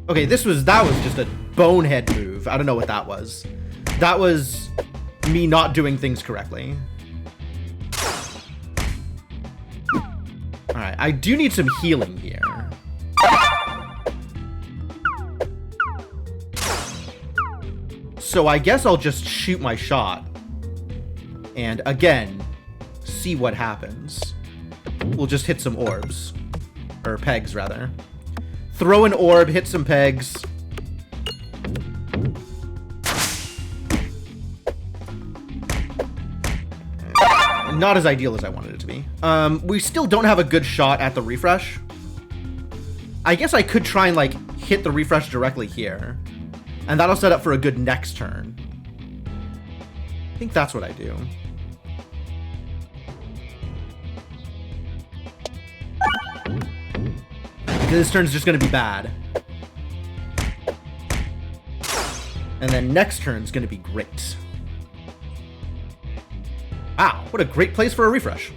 Okay, that was just a bonehead move. I don't know what that was. That was me not doing things correctly. Alright, I do need some healing here. So I guess I'll just shoot my shot. And again, see what happens. We'll just hit some orbs. Or pegs, rather. Throw an orb, hit some pegs. Not as ideal as I wanted it to be. We still don't have a good shot at the refresh. I guess I could try and, like, hit the refresh directly here. And that'll set up for a good next turn. I think that's what I do. This turn's just going to be bad. And then next turn's going to be great. Wow, what a great place for a refresh.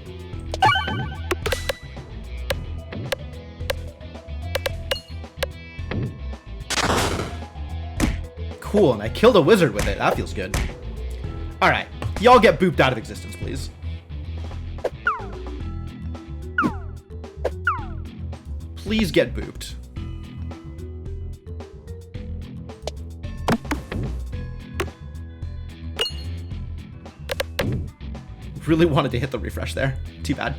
Cool, and I killed a wizard with it. That feels good. Alright, y'all get booped out of existence, please. Please get booped. Really wanted to hit the refresh there. Too bad.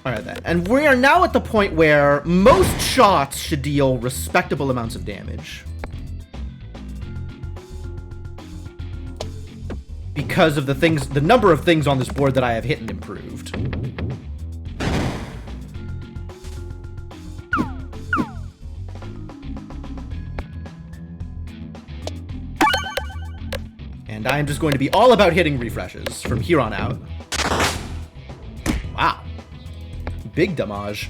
Alright then. And we are now at the point where most shots should deal respectable amounts of damage. Because of the number of things on this board that I have hit and improved. And I am just going to be all about hitting refreshes from here on out. big damage.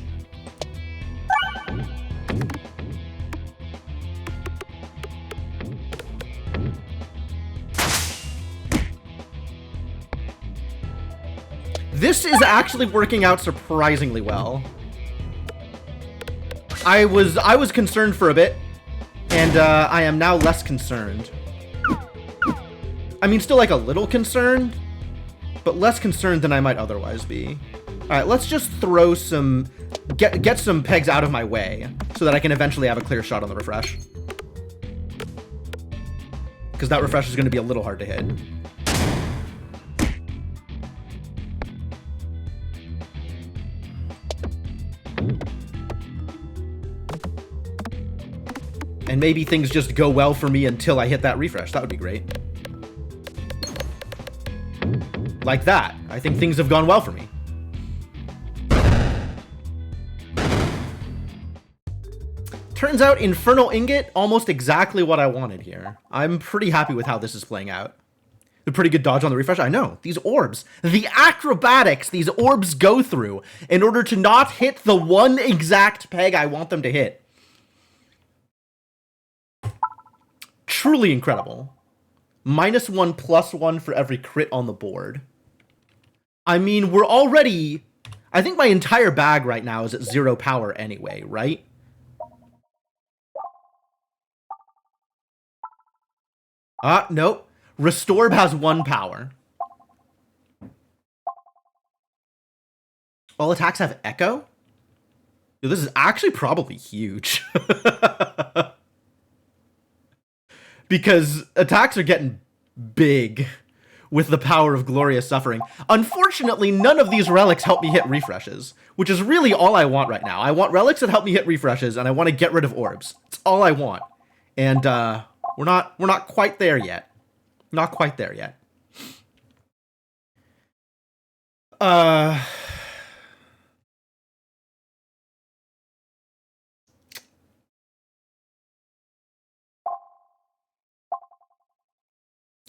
This is actually working out surprisingly well. I was concerned for a bit, and I am now less concerned. I mean, still like a little concerned, but less concerned than I might otherwise be. All right, let's just throw some, get some pegs out of my way so that I can eventually have a clear shot on the refresh. Because that refresh is going to be a little hard to hit. And maybe things just go well for me until I hit that refresh. That would be great. Like that. I think things have gone well for me. Turns out Infernal Ingot, almost exactly what I wanted here. I'm pretty happy with how this is playing out. A pretty good dodge on the refresh. I know. These orbs. The acrobatics these orbs go through in order to not hit the one exact peg I want them to hit. Truly incredible. -1, +1 for every crit on the board. I mean, we're already... I think my entire bag right now is at 0 power anyway, right? Nope. Restorb has 1 power. All attacks have Echo? Yo, this is actually probably huge. Because attacks are getting big with the power of Glorious Suffering. Unfortunately, none of these relics help me hit refreshes, which is really all I want right now. I want relics that help me hit refreshes, and I want to get rid of orbs. That's all I want. And we're not quite there yet. Not quite there yet.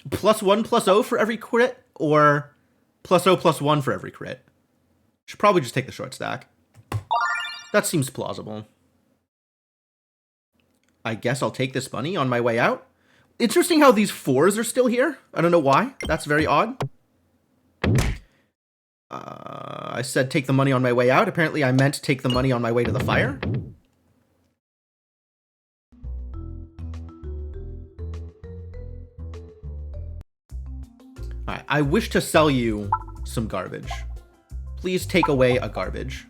+1 +0 for every crit, or +0 +1 for every crit? Should probably just take the short stack. That seems plausible. I guess I'll take this money on my way out. Interesting how these 4s are still here. I don't know why. That's very odd. I said take the money on my way out. Apparently I meant take the money on my way to the fire. Alright, I wish to sell you some garbage. Please take away a garbage.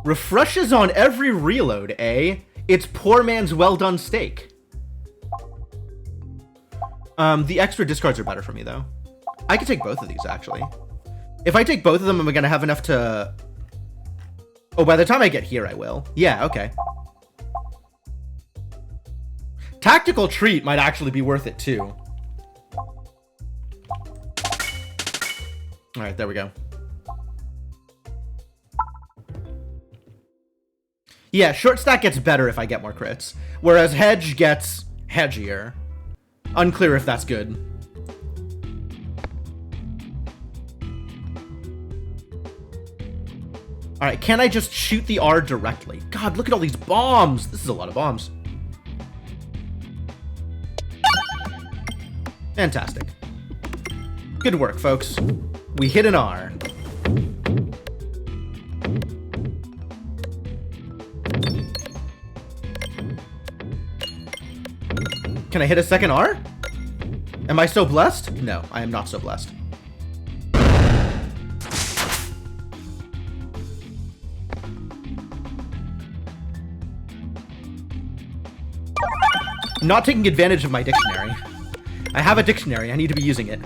Refreshes on every reload, eh? It's poor man's well done steak. The extra discards are better for me, though. I could take both of these, actually. If I take both of them, am I gonna have enough to... Oh, by the time I get here, I will. Yeah, okay. Tactical Treat might actually be worth it, too. Alright, there we go. Yeah, short stack gets better if I get more crits, whereas hedge gets hedgier. Unclear if that's good. Alright, can I just shoot the R directly? God, look at all these bombs! This is a lot of bombs. Fantastic. Good work, folks. We hit an R. Can I hit a second R? Am I so blessed? No, I am not so blessed. I'm not taking advantage of my dictionary. I have a dictionary, I need to be using it.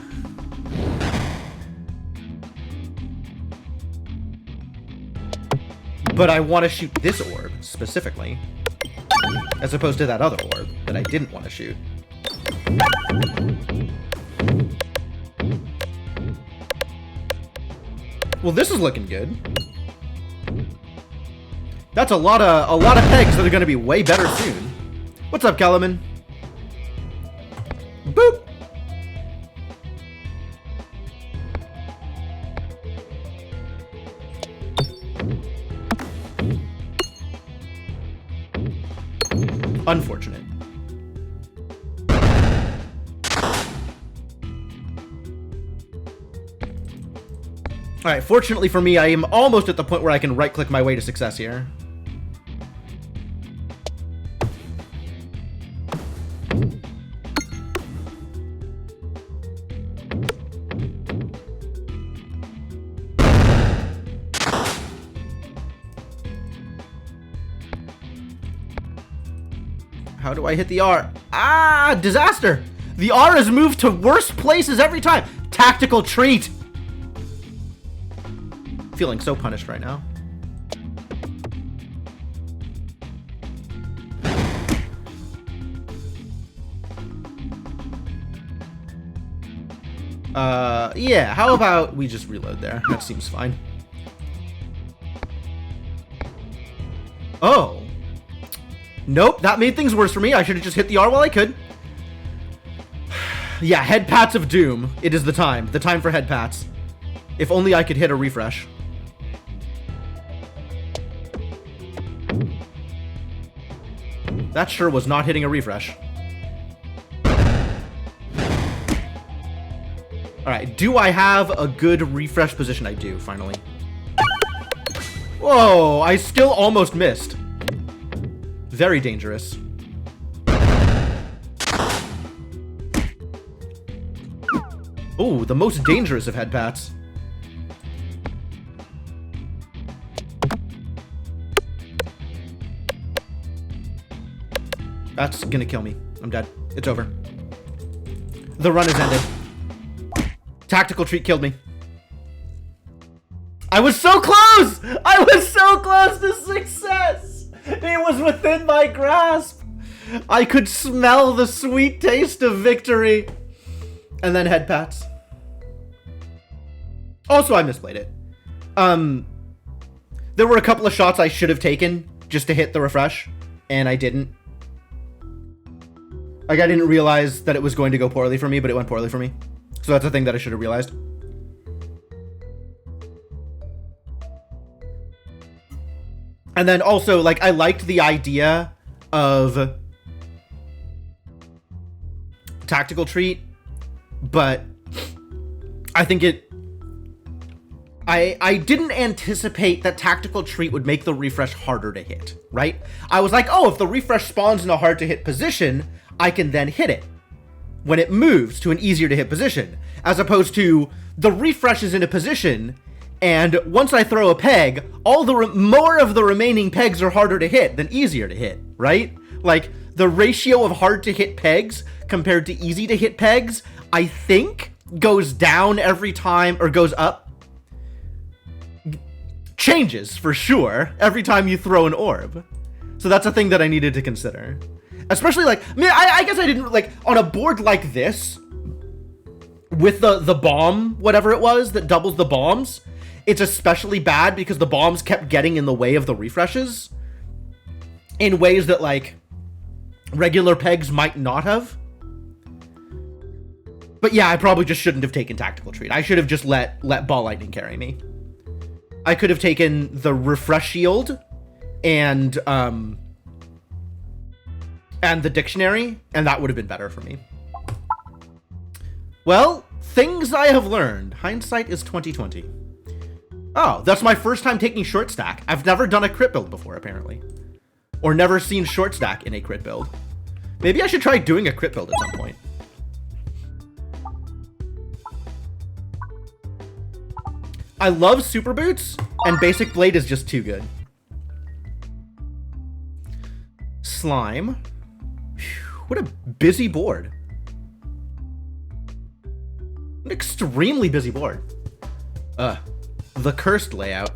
But I want to shoot this orb, specifically. As opposed to that other orb that I didn't want to shoot. Well, this is looking good. That's a lot of pegs that are going to be way better soon. What's up, Kellerman? Boop! Unfortunate. All right, fortunately for me, I am almost at the point where I can right-click my way to success here. How do I hit the R? Ah, disaster! The R has moved to worse places every time. Tactical treat. Feeling so punished right now. Yeah, how about we just reload there? That seems fine. Oh. Nope, that made things worse for me. I should have just hit the R while I could. Yeah, head pats of doom. It is the time. The time for head pats. If only I could hit a refresh. That sure was not hitting a refresh. Alright, do I have a good refresh position? I do, finally. Whoa, I still almost missed. Very dangerous. Oh, the most dangerous of head pats. That's gonna kill me. I'm dead. It's over. The run has ended. Tactical treat killed me. I was so close! I was so close to success! It was within my grasp! I could smell the sweet taste of victory. And then head pats. Also, I misplayed it. There were a couple of shots I should have taken just to hit the refresh, and I didn't. Like, I didn't realize that it was going to go poorly for me, but it went poorly for me. So that's a thing that I should have realized. And then also, like, I liked the idea of tactical treat, but I think I didn't anticipate that tactical treat would make the refresh harder to hit, right? I was like, oh, if the refresh spawns in a hard to hit position, I can then hit it when it moves to an easier to hit position, as opposed to the refresh is in a position, and once I throw a peg, all the more of the remaining pegs are harder to hit than easier to hit, right? Like, the ratio of hard to hit pegs compared to easy to hit pegs, I think, goes down every time, or goes up. Changes, for sure, every time you throw an orb. So that's a thing that I needed to consider. Especially, like, I mean, I guess I didn't, like, on a board like this, with the bomb, whatever it was, that doubles the bombs, it's especially bad because the bombs kept getting in the way of the refreshes in ways that, like, regular pegs might not have. But yeah, I probably just shouldn't have taken tactical treat. I should have just let ball lightning carry me. I could have taken the refresh shield and the dictionary, and that would have been better for me. Well, things I have learned. Hindsight is 2020. Oh, that's my first time taking short stack. I've never done a crit build before, apparently. Or never seen short stack in a crit build. Maybe I should try doing a crit build at some point. I love super boots, and basic blade is just too good. Slime. Whew, what a busy board. An extremely busy board. The cursed layout.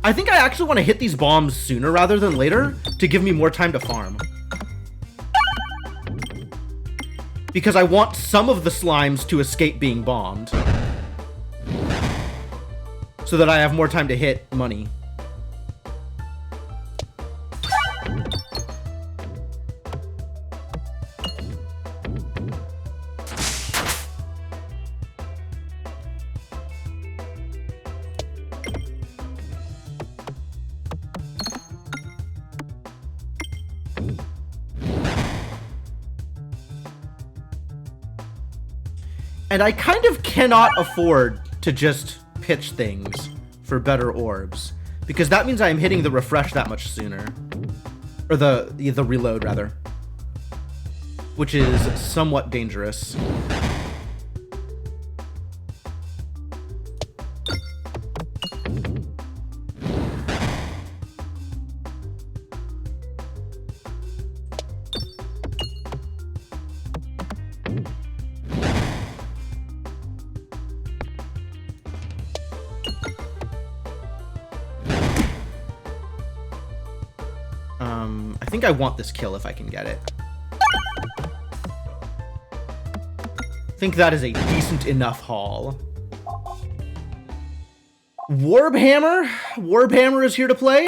I think I actually want to hit these bombs sooner rather than later to give me more time to farm. Because I want some of the slimes to escape being bombed. So that I have more time to hit money. And I kind of cannot afford to just pitch things for better orbs, because that means I'm hitting the refresh that much sooner. Or the reload, rather. Which is somewhat dangerous. I think I want this kill if I can get it. I think that is a decent enough haul. Warbhammer? Warbhammer is here to play.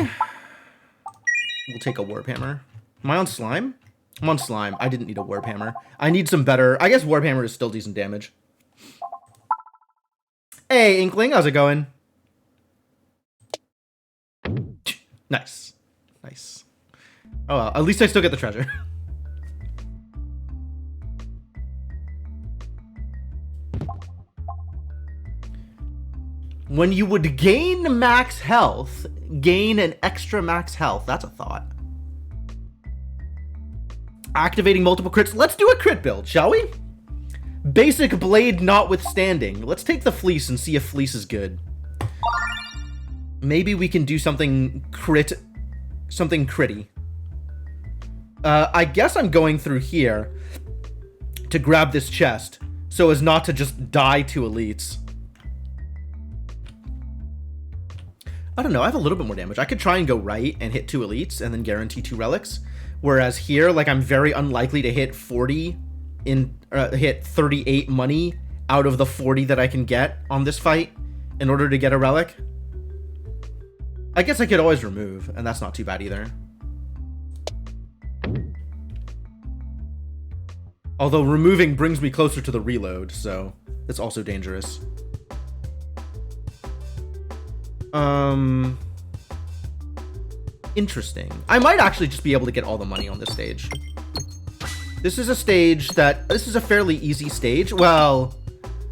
We'll take a Warbhammer. Am I on slime? I'm on slime. I didn't need a Warbhammer. I need some better... I guess Warbhammer is still decent damage. Hey, Inkling. How's it going? Nice. Nice. Oh, well, at least I still get the treasure. When you would gain max health, gain an extra max health. That's a thought. Activating multiple crits. Let's do a crit build, shall we? Basic blade notwithstanding. Let's take the fleece and see if fleece is good. Maybe we can do something critty. I guess I'm going through here to grab this chest so as not to just die to elites. I don't know, I have a little bit more damage. I could try and go right and hit 2 elites and then guarantee 2 relics. Whereas here, like, I'm very unlikely to hit 40 in, hit 38 money out of the 40 that I can get on this fight in order to get a relic. I guess I could always remove, and that's not too bad either. Although removing brings me closer to the reload, so it's also dangerous. Interesting. I might actually just be able to get all the money on this stage. This is a stage that... This is a fairly easy stage. Well,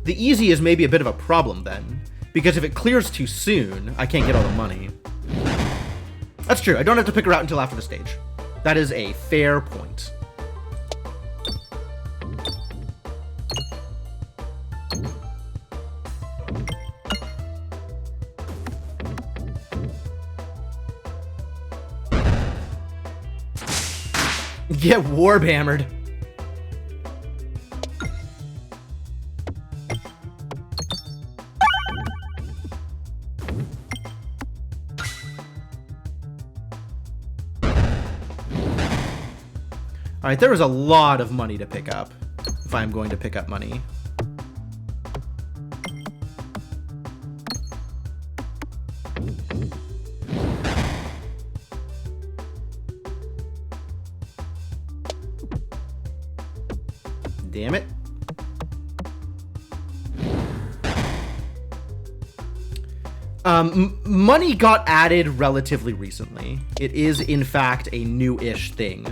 the easy is maybe a bit of a problem then. Because if it clears too soon, I can't get all the money. That's true. I don't have to pick her out until after the stage. That is a fair point. Get warbhammered. Alright, there is a lot of money to pick up, if I'm going to pick up money. Damn it. Money got added relatively recently. It is, in fact, a new-ish thing.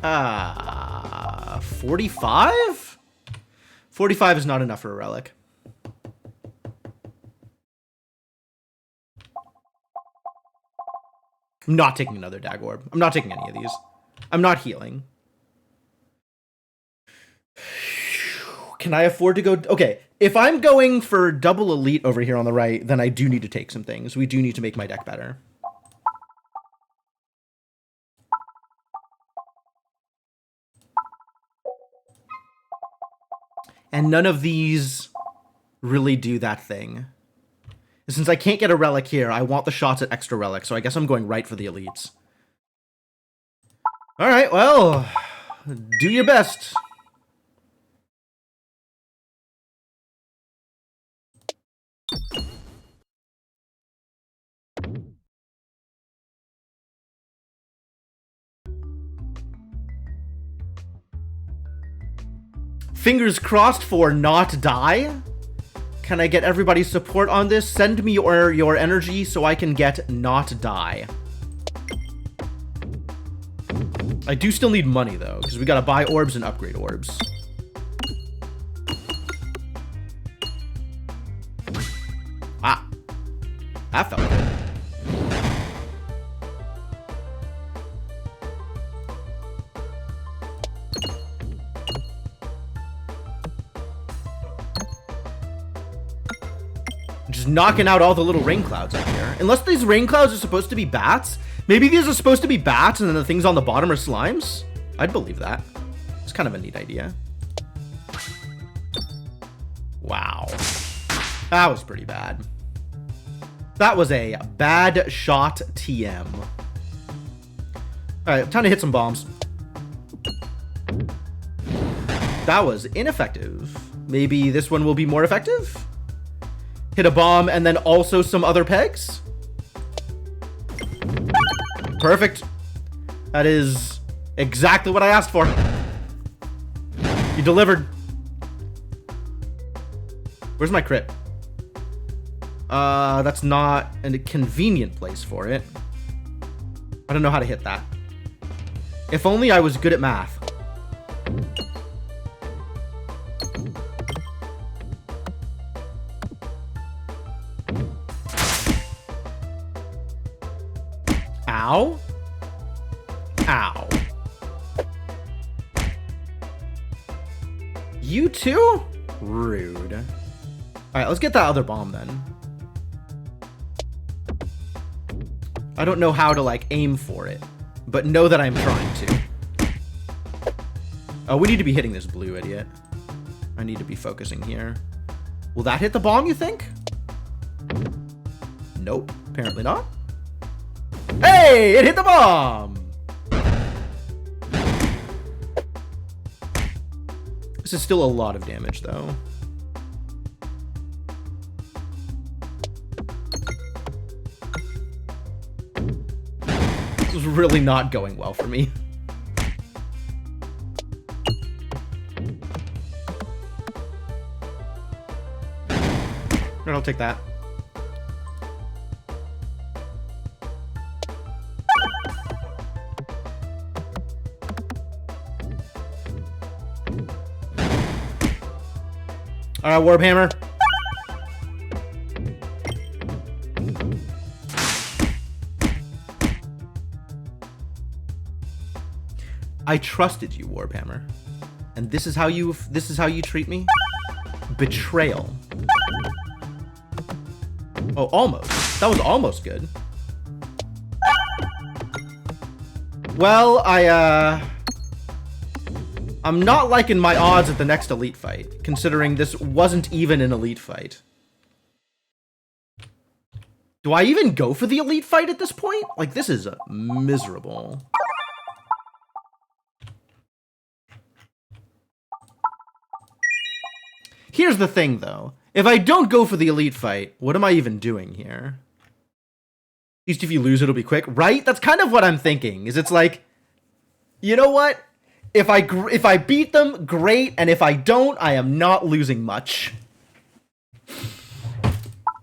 Ah, 45? 45 is not enough for a relic. I'm not taking another dag orb. I'm not taking any of these. I'm not healing. Can I afford to go? Okay, if I'm going for double elite over here on the right, then I do need to take some things. We do need to make my deck better. And none of these really do that thing. Since I can't get a relic here, I want the shots at extra relics, so I guess I'm going right for the elites. All right, well, do your best. Fingers crossed for not die. Can I get everybody's support on this? Send me your energy so I can get not die. I do still need money, though, because we gotta buy orbs and upgrade orbs. Ah. That felt good. Just knocking out all the little rain clouds up here. Unless these rain clouds are supposed to be bats. Maybe these are supposed to be bats and then the things on the bottom are slimes? I'd believe that. It's kind of a neat idea. Wow. That was pretty bad. That was a bad shot TM. Alright, time to hit some bombs. That was ineffective. Maybe this one will be more effective? Hit a bomb and then also some other pegs? Perfect. That is exactly what I asked for. You delivered. Where's my crit? That's not a convenient place for it. I don't know how to hit that. If only I was good at math. Ow. Ow. You too? Rude. Alright, let's get that other bomb then. I don't know how to, like, aim for it, but know that I'm trying to. Oh, we need to be hitting this blue idiot. I need to be focusing here. Will that hit the bomb, you think? Nope, apparently not. Hey, it hit the bomb! This is still a lot of damage, though. This is really not going well for me. Alright, I'll take that. Alright, Warhammer. I trusted you, Warhammer. And this is how you treat me? Betrayal. Oh, almost. That was almost good. Well, I'm not liking my odds at the next elite fight, considering this wasn't even an elite fight. Do I even go for the elite fight at this point? Like, this is miserable. Here's the thing, though. If I don't go for the elite fight, what am I even doing here? At least if you lose, it'll be quick, right? That's kind of what I'm thinking, is it's like, you know what? If I beat them, great, and if I don't, I am not losing much.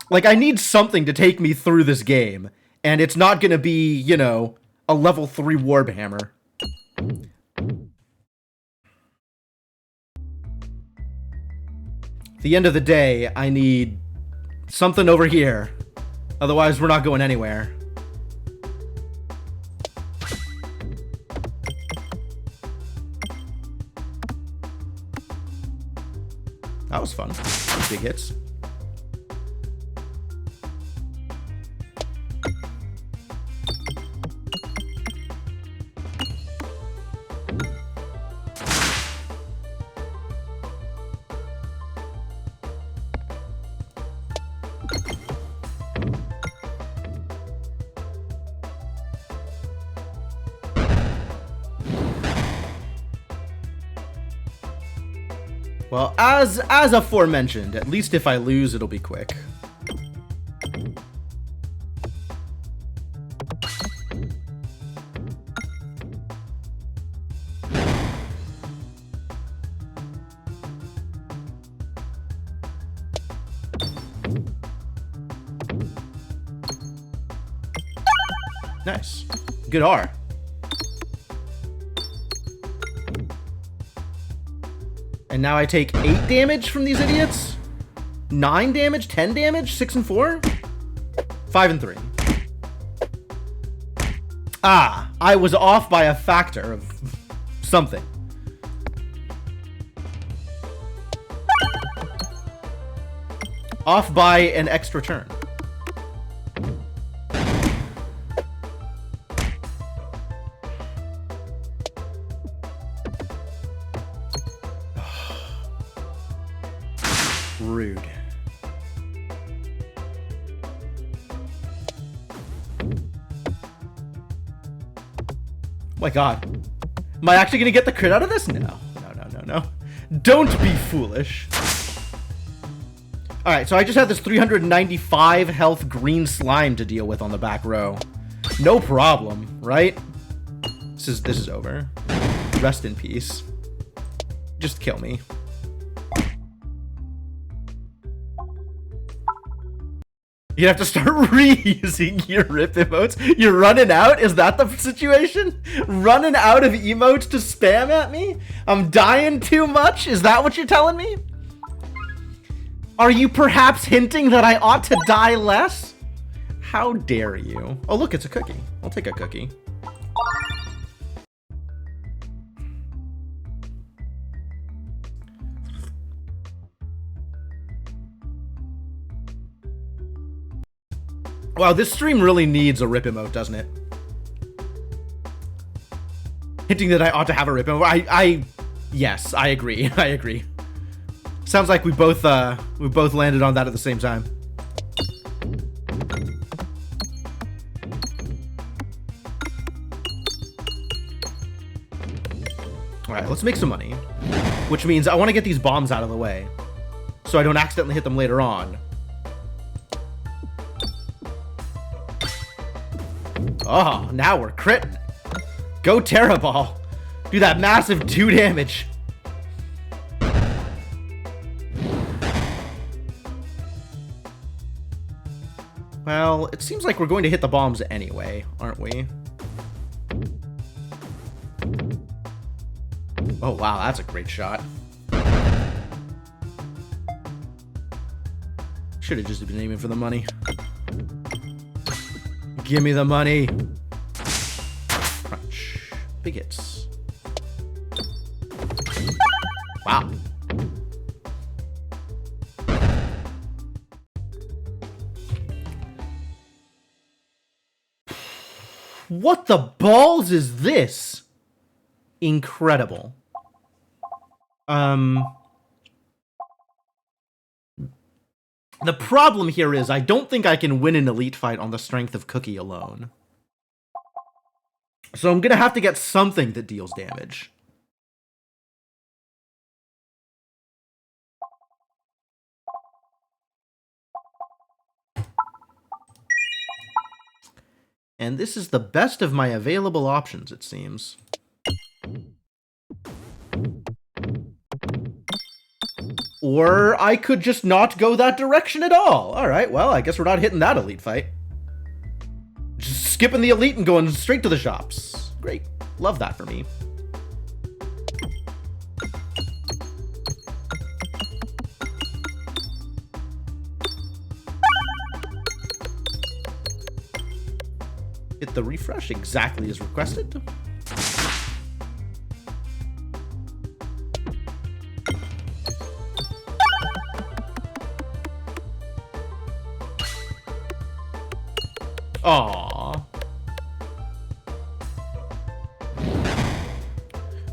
Like, I need something to take me through this game, and it's not gonna be, you know, a level 3 Warhammer. At the end of the day, I need something over here. Otherwise, we're not going anywhere. That was fun. Big hits. Well, as aforementioned, at least if I lose, it'll be quick. Nice. Good R. And now I take 8 damage from these idiots? 9 damage? 10 damage? 6 and 4? 5 and 3. Ah, I was off by a factor of something. Off by an extra turn. Rude. My god. Am I actually gonna get the crit out of this? No. No. Don't be foolish. Alright, so I just have this 395 health green slime to deal with on the back row. No problem, right? This is over. Rest in peace. Just kill me. You have to start reusing your rip emotes. You're running out? Is that the situation? Running out of emotes to spam at me? I'm dying too much? Is that what you're telling me? Are you perhaps hinting that I ought to die less? How dare you? Oh, look, it's a cookie. I'll take a cookie. Wow, this stream really needs a rip emote, doesn't it? Hinting that I ought to have a rip emote. Yes, I agree. I agree. Sounds like we both landed on that at the same time. All right, let's make some money, which means I want to get these bombs out of the way so I don't accidentally hit them later on. Oh, now we're critting. Go Terraball. Do that massive 2 damage. Well, it seems like we're going to hit the bombs anyway, aren't we? Oh, wow, that's a great shot. Should have just been aiming for the money. Give me the money. Crunch. Big hits. Wow. What the balls is this? Incredible. The problem here is I don't think I can win an elite fight on the strength of Cookie alone. So I'm gonna have to get something that deals damage. And this is the best of my available options, it seems. Or I could just not go that direction at all. Alright, well, I guess we're not hitting that elite fight. Just skipping the elite and going straight to the shops. Great. Love that for me. Hit the refresh exactly as requested. Aww.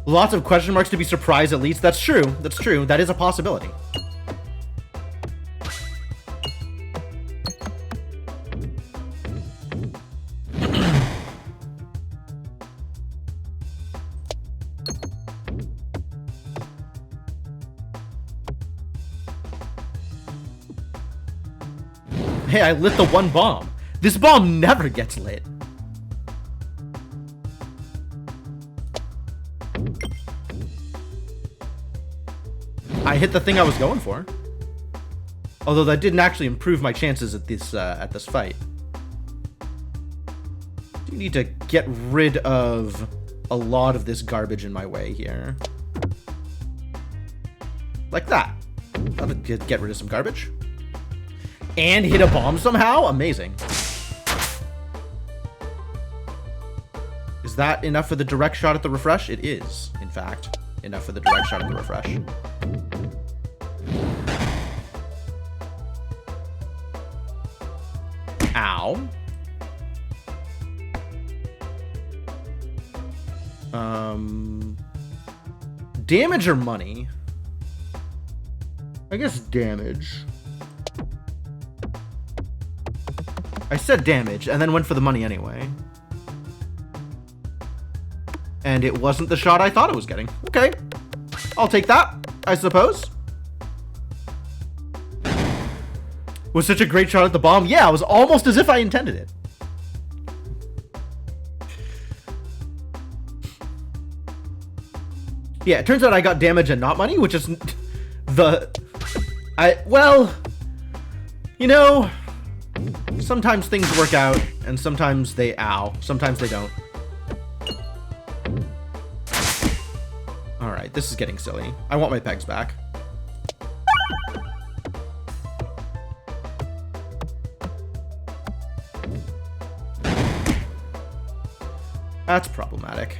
Lots of question marks to be surprised at least. That's true. That's true. That is a possibility. Hey, I lit the one bomb. This bomb never gets lit. I hit the thing I was going for. Although that didn't actually improve my chances at this fight. Do need to get rid of a lot of this garbage in my way here. Like that. That'll get rid of some garbage. And hit a bomb somehow? Amazing. Is that enough for the direct shot at the refresh? It is, in fact, enough for the direct shot at the refresh. Ow. Damage or money? I guess damage. I said damage, and then went for the money anyway. And it wasn't the shot I thought it was getting. Okay. I'll take that, I suppose. Was such a great shot at the bomb. Yeah, it was almost as if I intended it. Yeah, it turns out I got damage and not money, which is well, you know, sometimes things work out, and sometimes they sometimes they don't. Alright, this is getting silly. I want my pegs back. That's problematic.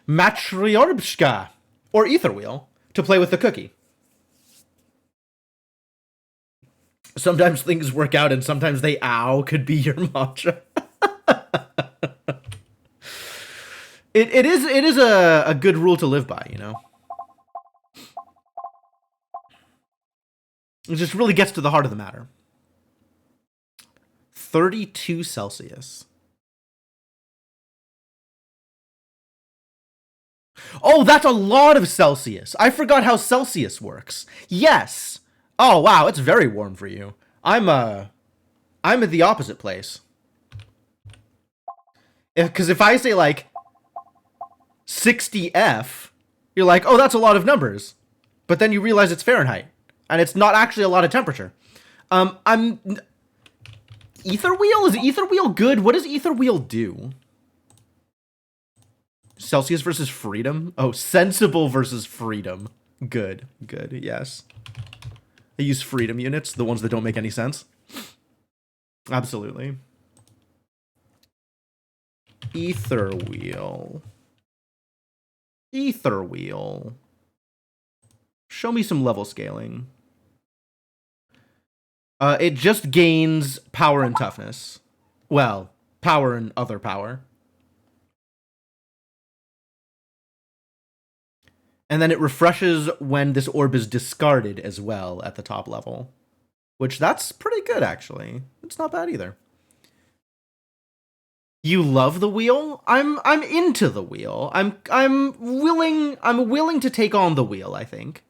Matryorbshka, or ether wheel, to play with the cookie. Sometimes things work out and sometimes they could be your mantra. It is a good rule to live by, you know. It just really gets to the heart of the matter. 32 Celsius. Oh, that's a lot of Celsius. I forgot how Celsius works. Yes. Oh, wow, it's very warm for you. I'm at the opposite place. Because if I say, like, 60F, you're like, oh, that's a lot of numbers. But then you realize it's Fahrenheit, and it's not actually a lot of temperature. Ether wheel? Is ether wheel good? What does ether wheel do? Celsius versus freedom? Oh, sensible versus freedom. Good, yes. I use freedom units, the ones that don't make any sense. Absolutely. Ether wheel. Ether wheel. Show me some level scaling. It just gains power and toughness. Well, power and other power. And then it refreshes when this orb is discarded as well at the top level. Which, that's pretty good, actually. It's not bad either. You love the wheel? I'm into the wheel. I'm willing to take on the wheel, I think.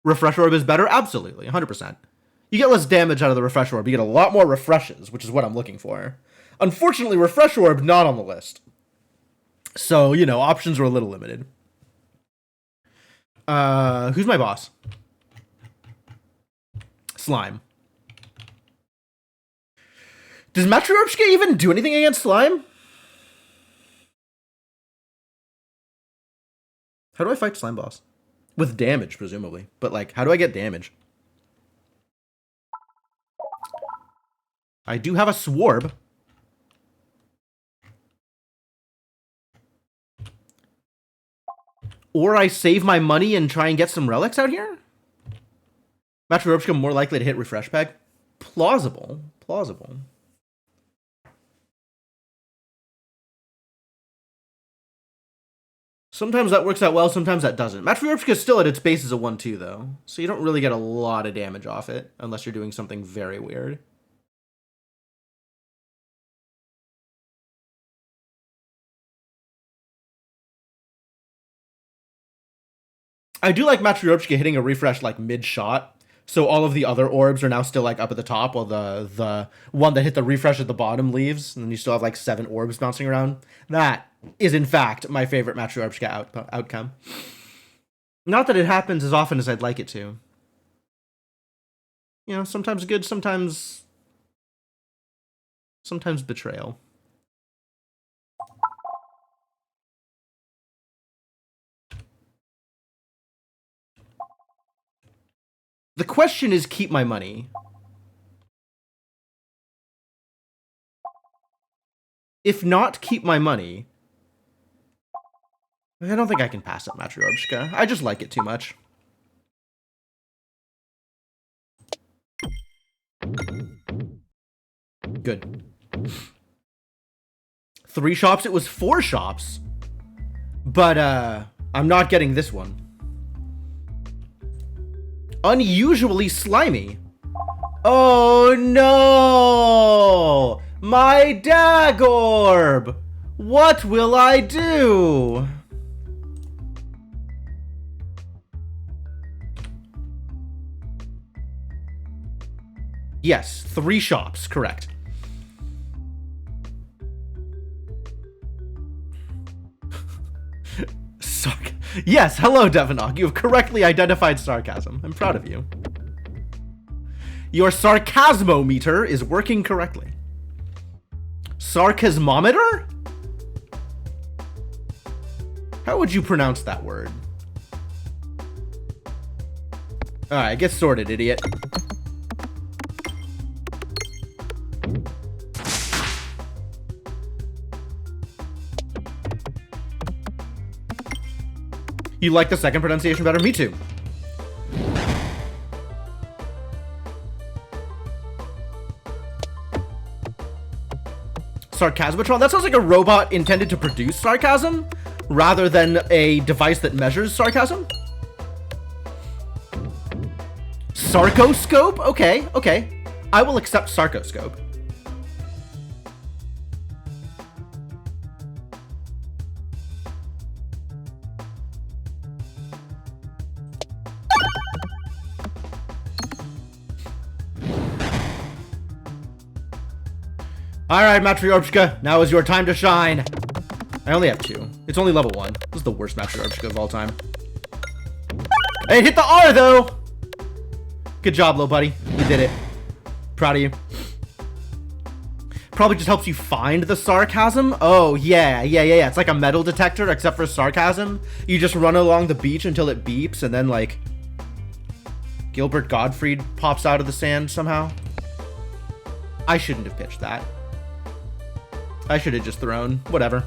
Refresh orb is better? Absolutely, 100%. You get less damage out of the refresh orb. You get a lot more refreshes, which is what I'm looking for. Unfortunately, refresh orb not on the list. So, you know, options are a little limited. Who's my boss? Slime. Does Matryorbshka even do anything against slime? How do I fight slime boss? With damage, presumably. But, like, how do I get damage? I do have a swarb. Or I save my money and try and get some relics out here? Matryorbshka more likely to hit refresh peg? Plausible. Plausible. Sometimes that works out well, sometimes that doesn't. Matryorbshka is still at its base as a 1-2, though. So you don't really get a lot of damage off it, unless you're doing something very weird. I do like Matryoshka hitting a refresh like mid-shot, so all of the other orbs are now still like up at the top, while the one that hit the refresh at the bottom leaves, and then you still have like 7 orbs bouncing around. That is, in fact, my favorite Matryoshka outcome. Not that it happens as often as I'd like it to. You know, sometimes good, sometimes betrayal. The question is, keep my money. If not, keep my money. I don't think I can pass up Matryoshka. I just like it too much. Good. 3 shops? It was 4 shops. But, I'm not getting this one. Unusually slimy. Oh, no! My Dagorb! What will I do? Yes, 3 shops, correct. Yes, hello, Devanok. You have correctly identified sarcasm. I'm proud of you. Your sarcasmometer is working correctly. Sarcasmometer? How would you pronounce that word? Alright, get sorted, idiot. You like the second pronunciation better? Me too. Sarcasmatron? That sounds like a robot intended to produce sarcasm, rather than a device that measures sarcasm. Sarcoscope? Okay, okay. I will accept Sarcoscope. Alright, Matryoshka, now is your time to shine. I only have 2. It's only level 1. This is the worst Matryoshka of all time. Hey, hit the R, though! Good job, little buddy. You did it. Proud of you. Probably just helps you find the sarcasm. Oh, yeah. It's like a metal detector, except for sarcasm. You just run along the beach until it beeps, and then, like, Gilbert Gottfried pops out of the sand somehow. I shouldn't have pitched that. I should have just thrown. Whatever.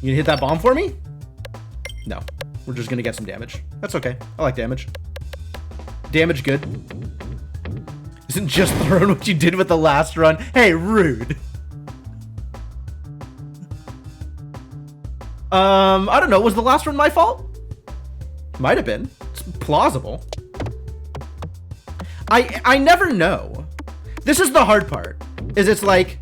You gonna hit that bomb for me? No. We're just gonna get some damage. That's okay. I like damage. Damage good. Isn't just thrown what you did with the last run? Hey, rude. I don't know. Was the last run my fault? Might have been. It's plausible. I never know. This is the hard part. Is it's like,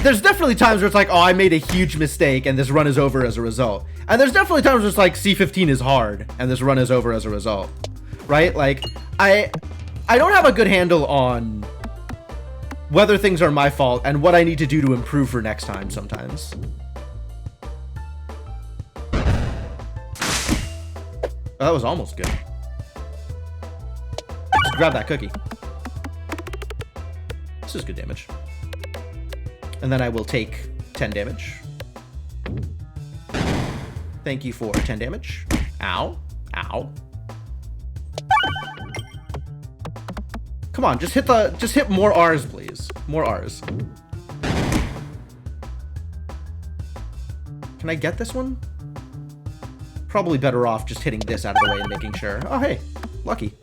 there's definitely times where it's like, oh, I made a huge mistake and this run is over as a result. And there's definitely times where it's like, C15 is hard and this run is over as a result. Right? Like, I don't have a good handle on whether things are my fault and what I need to do to improve for next time sometimes. Oh, that was almost good. Just grab that cookie. This is good damage. And then I will take 10 damage. Thank you for 10 damage. Ow. Ow. Come on, just hit more R's, please. More R's. Can I get this one? Probably better off just hitting this out of the way and making sure. Oh, hey. Lucky.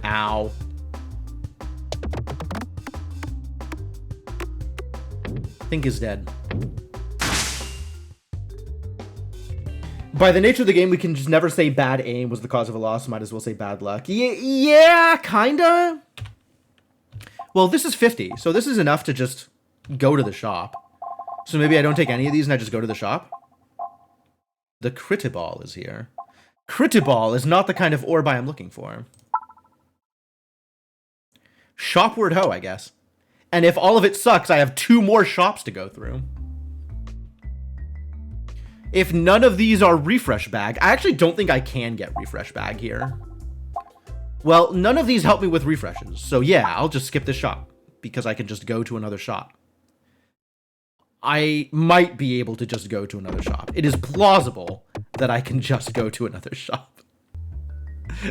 Ow. think is dead. By the nature of the game, we can just never say bad aim was the cause of a loss. Might as well say bad luck. Yeah, kinda. Well, this is 50, so this is enough to just go to the shop. So maybe I don't take any of these and I just go to the shop. The Critiball is here. Critiball is not the kind of orb I am looking for. Shopward Ho, I guess. And if all of it sucks, I have 2 more shops to go through. If none of these are refresh bag, I actually don't think I can get refresh bag here. Well, none of these help me with refreshes. So yeah, I'll just skip this shop because I can just go to another shop. I might be able to just go to another shop. It is plausible that I can just go to another shop.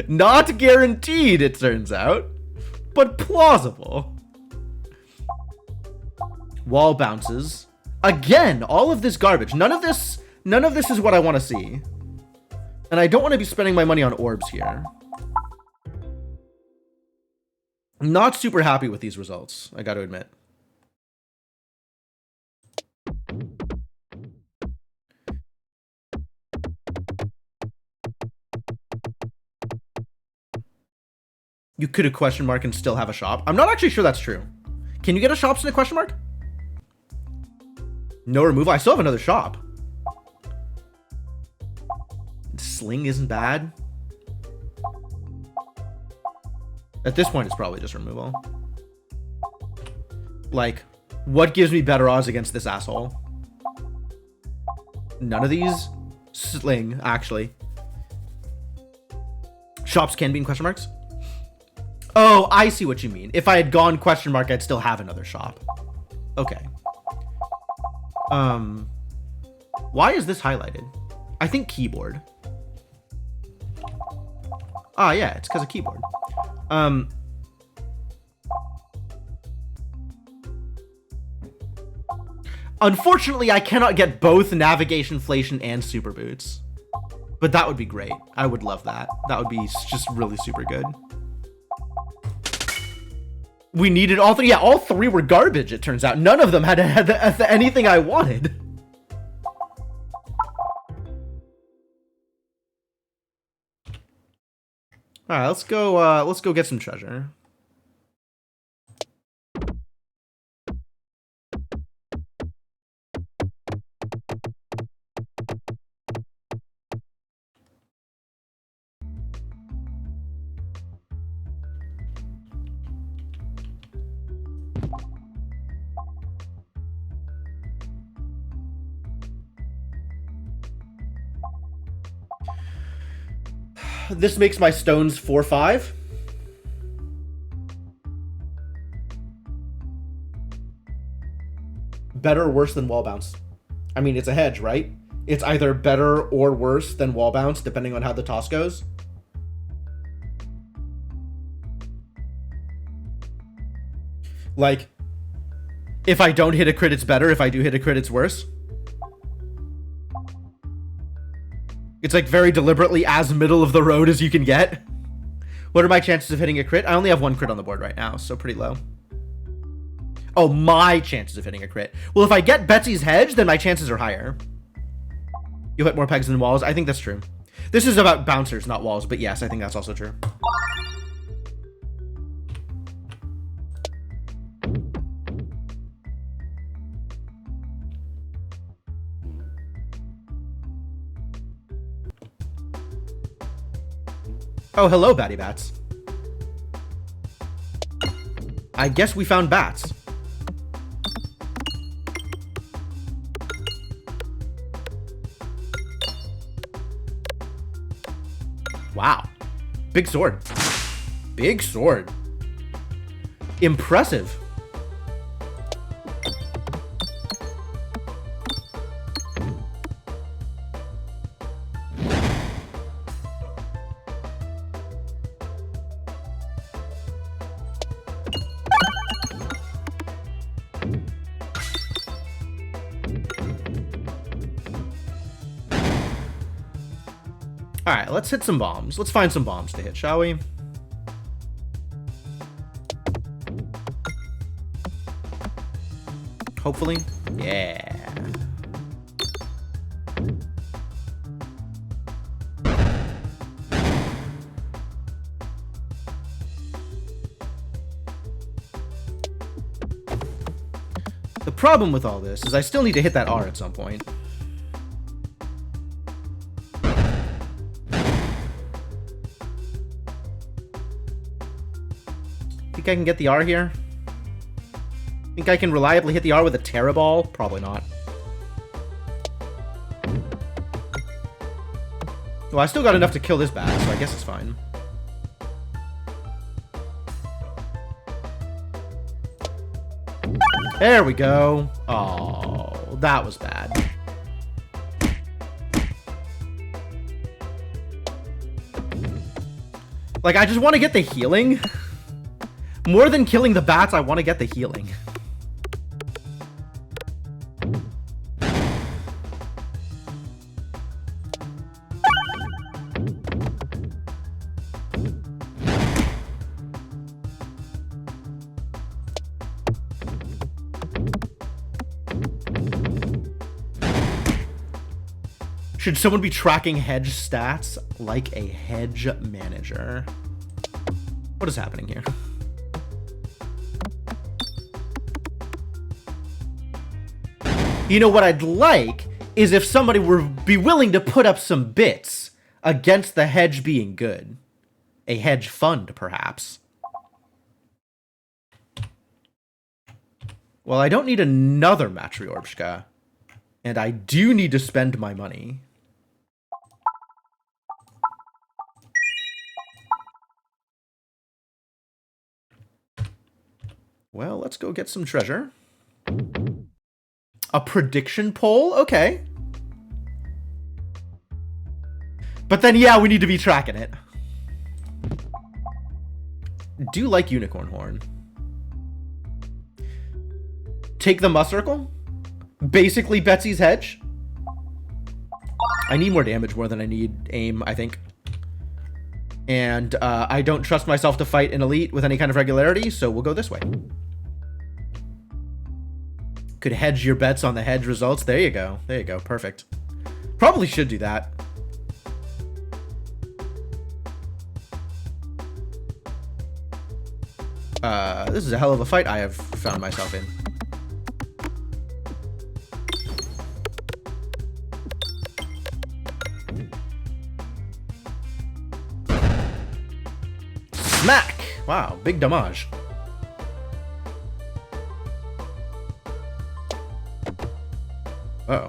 Not guaranteed, it turns out, but plausible. Wall bounces. Again, all of this garbage. None of this is what I want to see. And I don't want to be spending my money on orbs here. Not super happy with these results, I got to admit. You could a question mark and still have a shop. I'm not actually sure that's true. Can you get a shops in a question mark? No removal. I still have another shop. Sling isn't bad. At this point, it's probably just removal. Like, what gives me better odds against this asshole? None of these? Sling, actually. Shops can be in question marks? Oh, I see what you mean. If I had gone question mark, I'd still have another shop. Okay. Why is this highlighted? I think keyboard. Ah, yeah, it's because of keyboard. Unfortunately, I cannot get both navigation, inflation, and super boots. But that would be great. I would love that. That would be just really super good. We needed all 3. Yeah, all 3 were garbage, it turns out. None of them had anything I wanted. All right, let's go get some treasure. This makes my stones 4-5. Better or worse than wall bounce? I mean, it's a hedge, right? It's either better or worse than wall bounce, depending on how the toss goes. Like, if I don't hit a crit, it's better. If I do hit a crit, it's worse. It's like very deliberately as middle of the road as you can get. What are my chances of hitting a crit? I only have 1 crit on the board right now, so pretty low. Oh, my chances of hitting a crit. Well, if I get Betsy's hedge, then my chances are higher. You'll hit more pegs than walls. I think that's true. This is about bouncers, not walls, but yes, I think that's also true. Oh, hello, Batty Bats. I guess we found bats. Wow. Big sword. Big sword. Impressive. All right, let's hit some bombs. Let's find some bombs to hit, shall we? Hopefully. Yeah. The problem with all this is I still need to hit that R at some point. Think I can get the R here? Think I can reliably hit the R with a Terra Ball? Probably not. Well, I still got enough to kill this bat, so I guess it's fine. There we go. Oh, that was bad. Like, I just want to get the healing. More than killing the bats, I want to get the healing. Should someone be tracking hedge stats like a hedge manager? What is happening here? You know, what I'd like is if somebody would be willing to put up some bits against the hedge being good. A hedge fund, perhaps. Well, I don't need another Matryoshka. And I do need to spend my money. Well, let's go get some treasure. A prediction poll? Okay. But then, yeah, we need to be tracking it. Do like Unicorn Horn. Take the Must Circle? Basically Betsy's Hedge? I need more damage more than I need aim, I think. And I don't trust myself to fight an elite with any kind of regularity, so we'll go this way. Could hedge your bets on the hedge results. There you go. There you go. Perfect. Probably should do that. This is a hell of a fight I have found myself in. Smack! Wow, big damage. Uh-oh.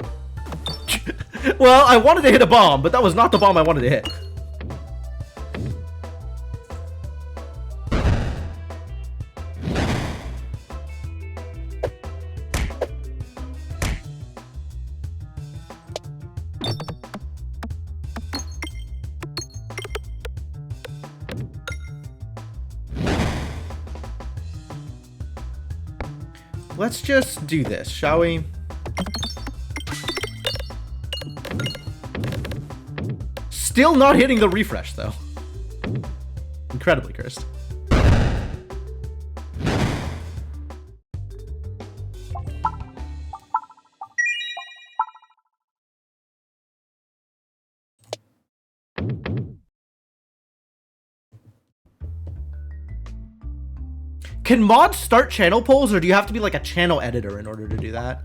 Well, I wanted to hit a bomb, but that was not the bomb I wanted to hit. Let's just do this, shall we? Still not hitting the refresh, though. Incredibly cursed. Can mods start channel polls, or do you have to be like a channel editor in order to do that?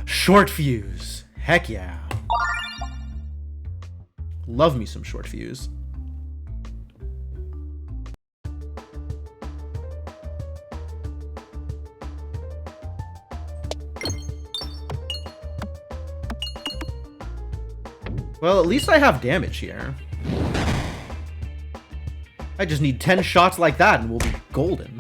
Short fuse. Heck yeah. Love me some short fuse. Well, at least I have damage here. I just need 10 shots like that and we'll be golden.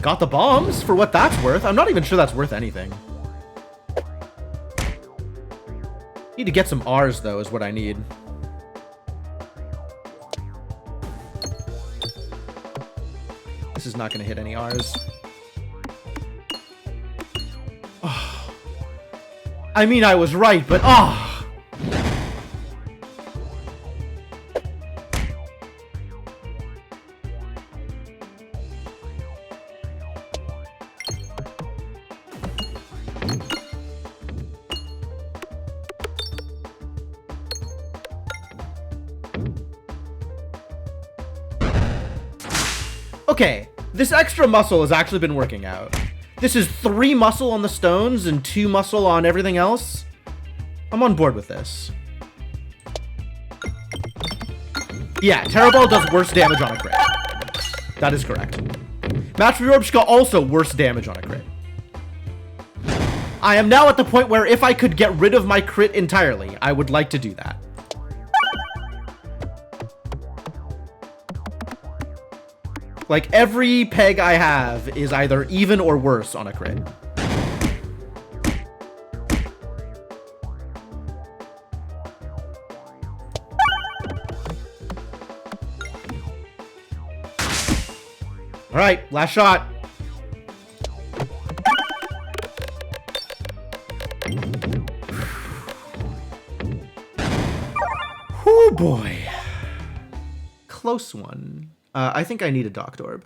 Got the bombs for what that's worth. I'm not even sure that's worth anything. Need to get some R's though, is what I need. this is not going to hit any R's. Oh. I mean, I was right, but oh. Okay, this extra muscle has actually been working out. This is 3 muscle on the stones and 2 muscle on everything else. I'm on board with this. Yeah, Terror Ball does worse damage on a crit. That is correct. Match for Yorbshka also worse damage on a crit. I am now at the point where if I could get rid of my crit entirely, I would like to do that. Like, every peg I have is either even or worse on a crit. All right, last shot. Oh boy. Close one. I think I need a Doctor Orb.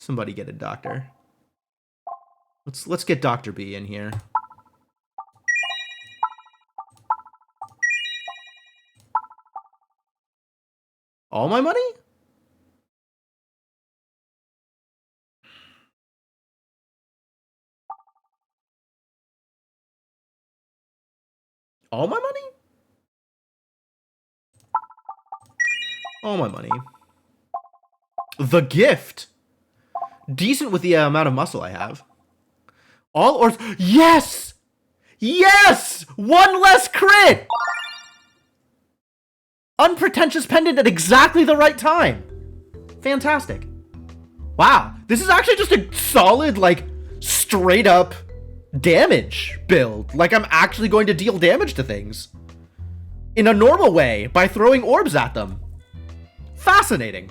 Somebody get a doctor. Let's get Dr. B in here. All my money? All my money? All my money. The gift. Decent with the amount of muscle I have. All or yes! Yes! 1 less crit! Unpretentious pendant at exactly the right time. Fantastic. Wow. This is actually just a solid, like, straight up damage build. Like, I'm actually going to deal damage to things. In a normal way, by throwing orbs at them. Fascinating.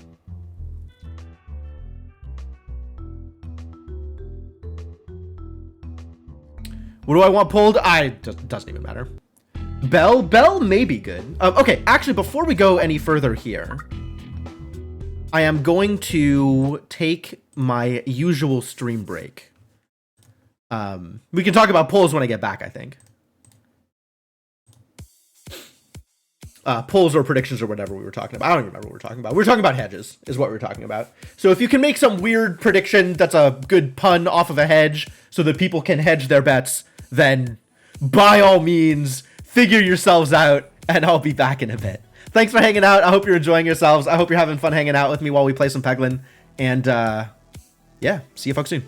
What do I want pulled? Doesn't even matter. Bell may be good. Okay, actually, before we go any further here, I am going to take my usual stream break. We can talk about pulls when I get back, I think. Pulls or predictions or whatever we were talking about. I don't even remember what we were talking about. We were talking about hedges, is what we were talking about. So if you can make some weird prediction that's a good pun off of a hedge so that people can hedge their bets, then by all means, figure yourselves out, and I'll be back in a bit. Thanks for hanging out. I hope you're enjoying yourselves. I hope you're having fun hanging out with me while we play some Peglin. And, yeah, see you folks soon.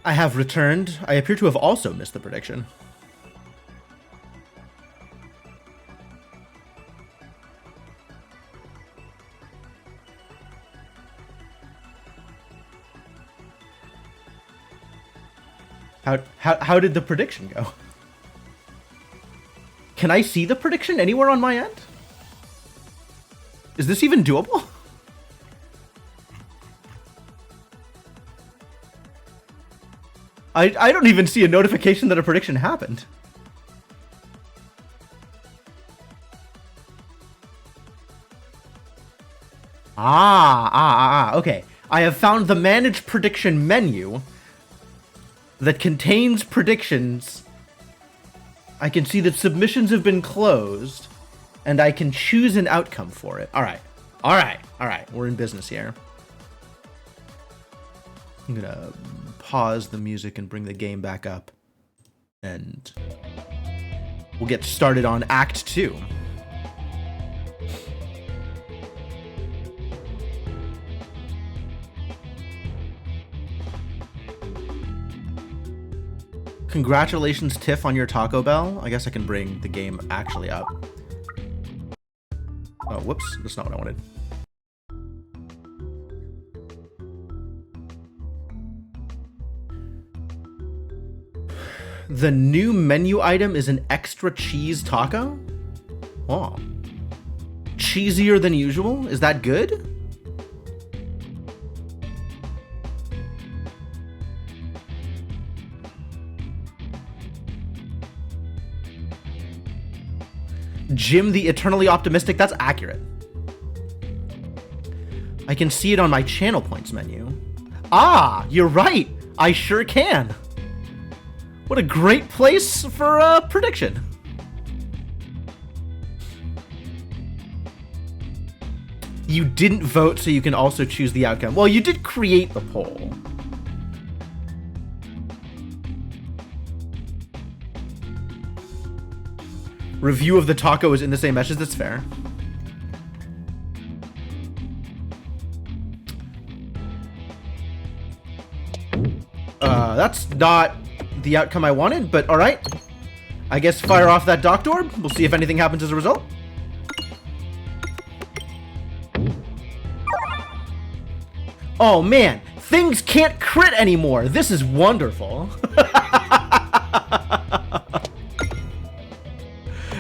I have returned. I appear to have also missed the prediction. How did the prediction go? Can I see the prediction anywhere on my end? Is this even doable? I don't even see a notification that a prediction happened. Okay. I have found the Manage Prediction menu that contains predictions. I can see that submissions have been closed, and I can choose an outcome for it. All right. We're in business here. I'm gonna pause the music and bring the game back up, and we'll get started on Act 2. Congratulations, Tiff, on your Taco Bell. I guess I can bring the game actually up. Oh, whoops. That's not what I wanted. The new menu item is an extra cheese taco? Oh. Cheesier than usual? Is that good? Jim the Eternally Optimistic, that's accurate. I can see it on my channel points menu. Ah, you're right. I sure can. What a great place for a prediction. You didn't vote, so you can also choose the outcome. Well, you did create the poll. Review of the taco is in the same message. That's fair. That's not the outcome I wanted, but all right. I guess fire off that Docked Orb. We'll see if anything happens as a result. Oh man, things can't crit anymore. This is wonderful.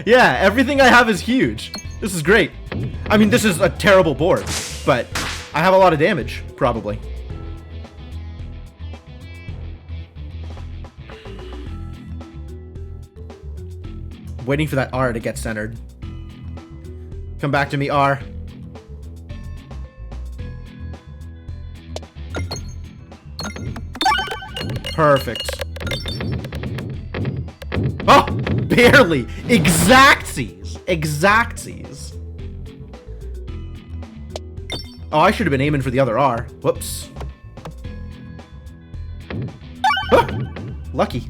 Yeah, everything I have is huge. This is great. I mean, this is a terrible board, but I have a lot of damage, probably. Waiting for that R to get centered. Come back to me, R. Perfect. Oh, barely. Exactsies. Exactsies. Oh, I should have been aiming for the other R. Whoops. Ah, lucky.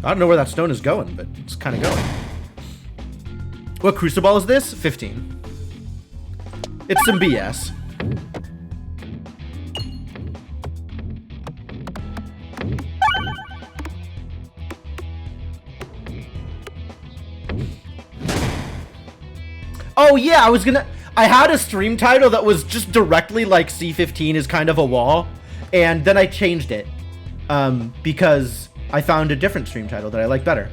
I don't know where that stone is going, but it's kind of going. What crucible is this? 15. It's some BS. Oh yeah, I had a stream title that was just directly like C15 is kind of a wall, and then I changed it because I found a different stream title that I like better.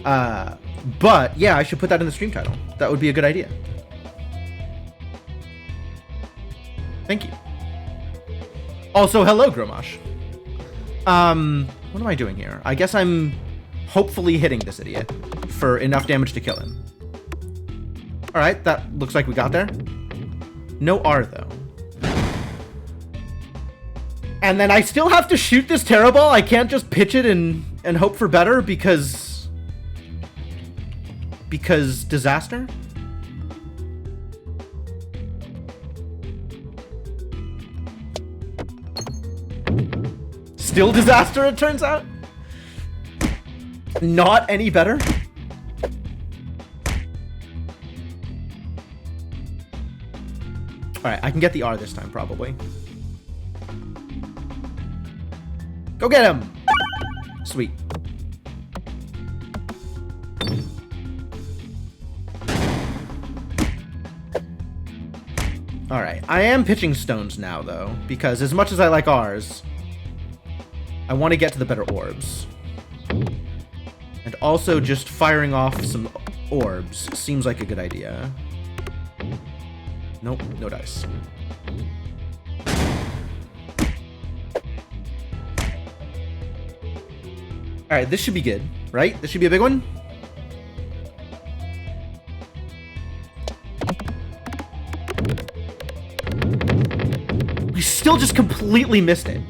But yeah, I should put that in the stream title. That would be a good idea. Thank you. Also, hello, Gromash. What am I doing here? I guess I'm hopefully hitting this idiot for enough damage to kill him. All right, that looks like we got there. No R, though. And then I still have to shoot this Terra Ball. I can't just pitch it and hope for better because disaster. Still disaster, it turns out. Not any better. Alright, I can get the R this time, probably. Go get him! Sweet. Alright, I am pitching stones now, though, because as much as I like R's, I want to get to the better orbs. And also just firing off some orbs seems like a good idea. Nope, no dice. Alright, this should be good, right? This should be a big one? We still just completely missed it.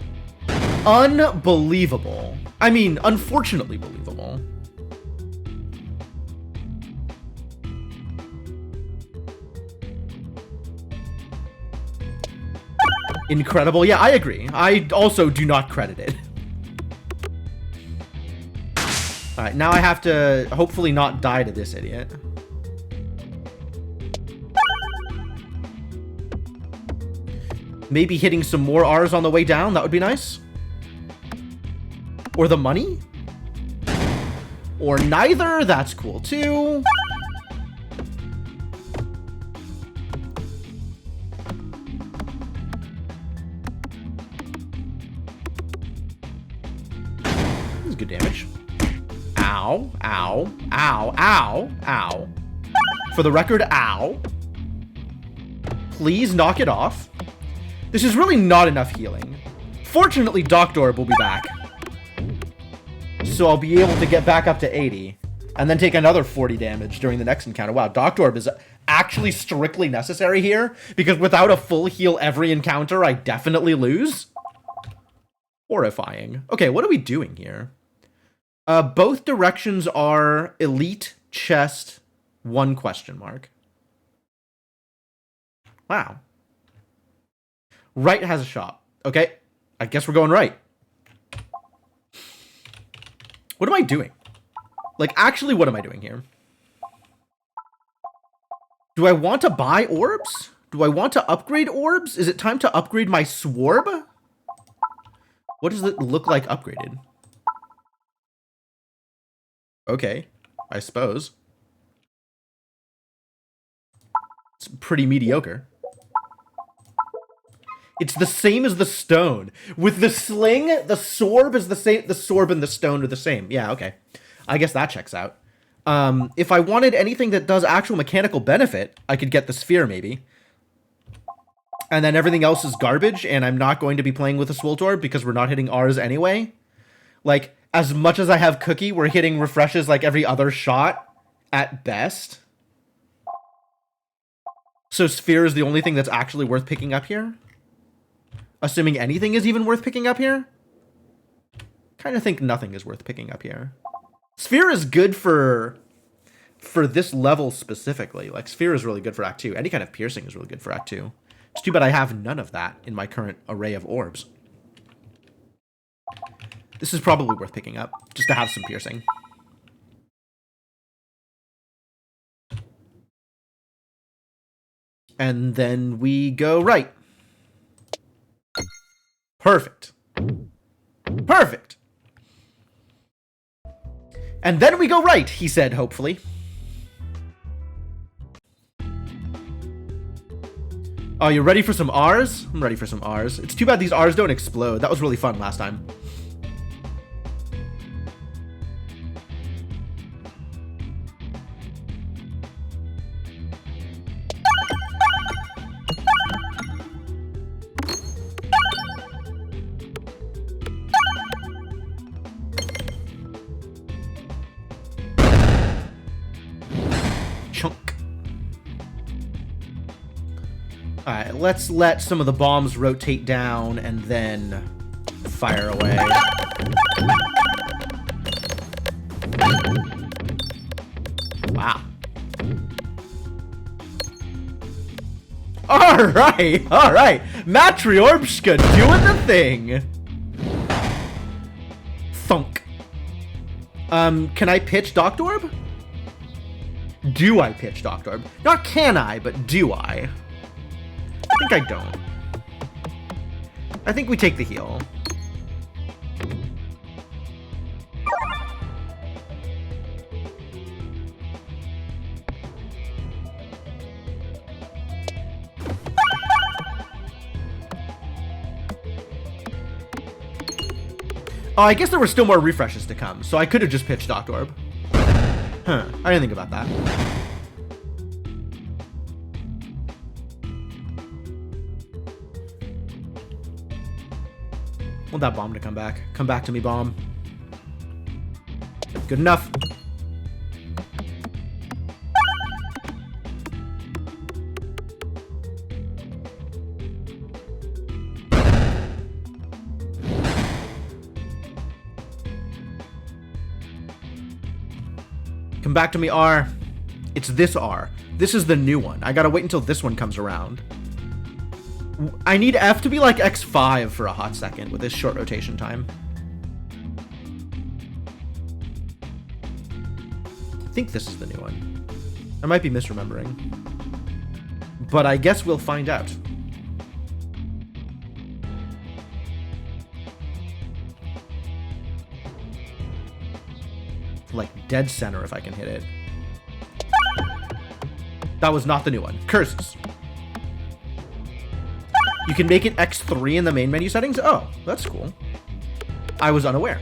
Unbelievable. I mean, unfortunately believable. Incredible. Yeah, I agree. I also do not credit it. Alright, now I have to hopefully not die to this idiot. Maybe hitting some more R's on the way down, that would be nice. Or the money? Or neither, that's cool too. This is good damage. Ow, ow, ow, ow, ow. For the record, ow. Please knock it off. This is really not enough healing. Fortunately, Doctor Orb will be back. So I'll be able to get back up to 80. And then take another 40 damage during the next encounter. Wow, Doctor Orb is actually strictly necessary here. Because without a full heal every encounter, I definitely lose. Horrifying. Okay, what are we doing here? Both directions are elite, chest, 1 question mark. Wow. Right has a shop. Okay, I guess we're going right. What am I doing? Like, actually, what am I doing here? Do I want to buy orbs? Do I want to upgrade orbs? Is it time to upgrade my Swarb? What does it look like upgraded? Okay, I suppose. It's pretty mediocre. It's the same as the stone. With the sling, the Sorb is the same. The Sorb and the stone are the same. Yeah, okay. I guess that checks out. If I wanted anything that does actual mechanical benefit, I could get the sphere, maybe. And then everything else is garbage, and I'm not going to be playing with a Swoltorb because we're not hitting R's anyway. Like, as much as I have Cookie, we're hitting refreshes like every other shot at best. So sphere is the only thing that's actually worth picking up here? Assuming anything is even worth picking up here? Kind of think nothing is worth picking up here. Sphere is good for this level specifically. Like, Sphere is really good for Act 2. Any kind of piercing is really good for Act 2. It's too bad I have none of that in my current array of orbs. This is probably worth picking up, just to have some piercing. And then we go right. Perfect. Perfect. And then we go right, he said, hopefully. Oh, you ready for some R's? I'm ready for some R's. It's too bad these R's don't explode. That was really fun last time. Alright, let's let some of the bombs rotate down and then fire away. Wow. Alright, alright. Matryorbshka doing the thing. Thunk. Can I pitch Doctor Orb? Do I pitch Doctor Orb? Not can I, but do I? I think I don't. I think we take the heal. Oh, I guess there were still more refreshes to come, so I could have just pitched Octorb. Huh, I didn't think about that. Want that bomb to come back. Come back to me, bomb. Good enough. Come back to me, R. It's this R. This is the new one. I gotta wait until this one comes around. I need F to be like X5 for a hot second with this short rotation time. I think this is the new one. I might be misremembering. But I guess we'll find out. Like dead center if I can hit it. That was not the new one. Curses. You can make it X3 in the main menu settings? Oh, that's cool. I was unaware.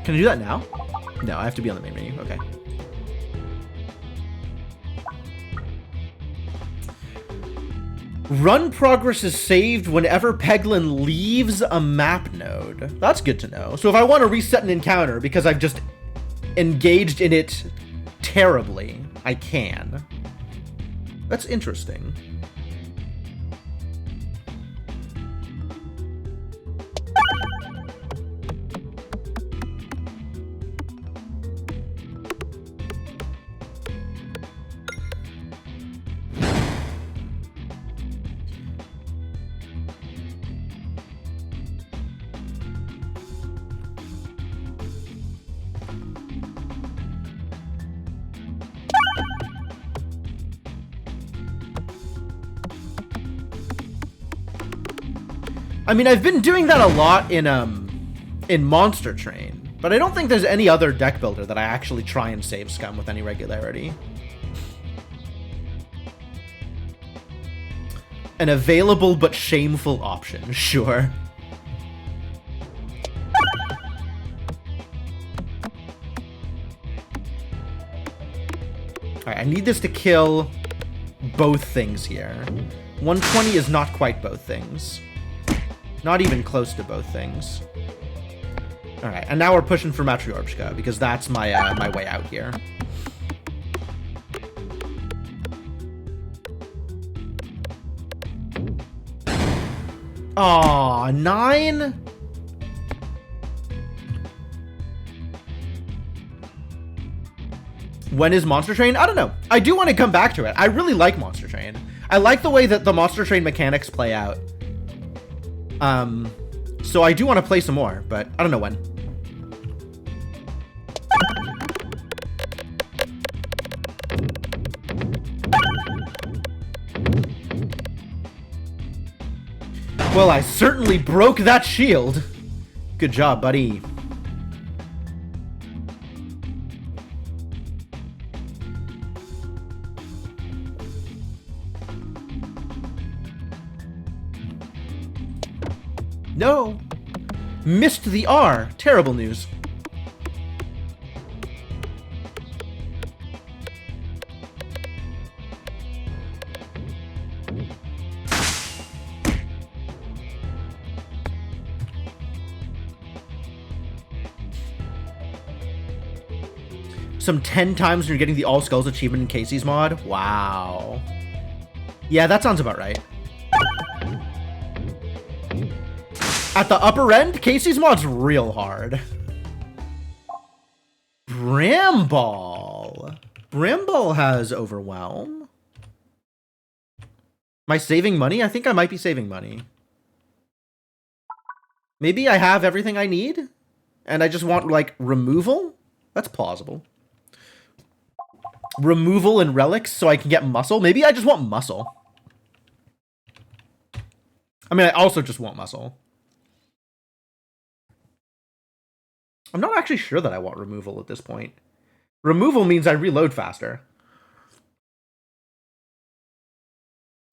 Can I do that now? No, I have to be on the main menu. Okay. Run progress is saved whenever Peglin leaves a map node. That's good to know. So if I want to reset an encounter because I've just engaged in it terribly, I can. That's interesting. I mean, I've been doing that a lot in Monster Train, but I don't think there's any other deck builder that I actually try and save scum with any regularity. An available but shameful option, sure. Alright, I need this to kill both things here. 120 is not quite both things. Not even close to both things. Alright, and now we're pushing for Matryoshka, because that's my my way out here. Aw, 9? When is Monster Train? I don't know. I do want to come back to it. I really like Monster Train. I like the way that the Monster Train mechanics play out. So I do want to play some more, but I don't know when. Well, I certainly broke that shield. Good job, buddy. No! Missed the R. Terrible news. Some 10 times when you're getting the All Skulls achievement in Casey's mod? Wow. Yeah, that sounds about right. At the upper end, Casey's mod's real hard. Bramble. Bramble has Overwhelm. Am I saving money? I think I might be saving money. Maybe I have everything I need? and I just want, like, removal? That's plausible. Removal and relics so I can get muscle? Maybe I just want muscle. I mean, I also just want muscle. I'm not actually sure that I want removal at this point. Removal means I reload faster.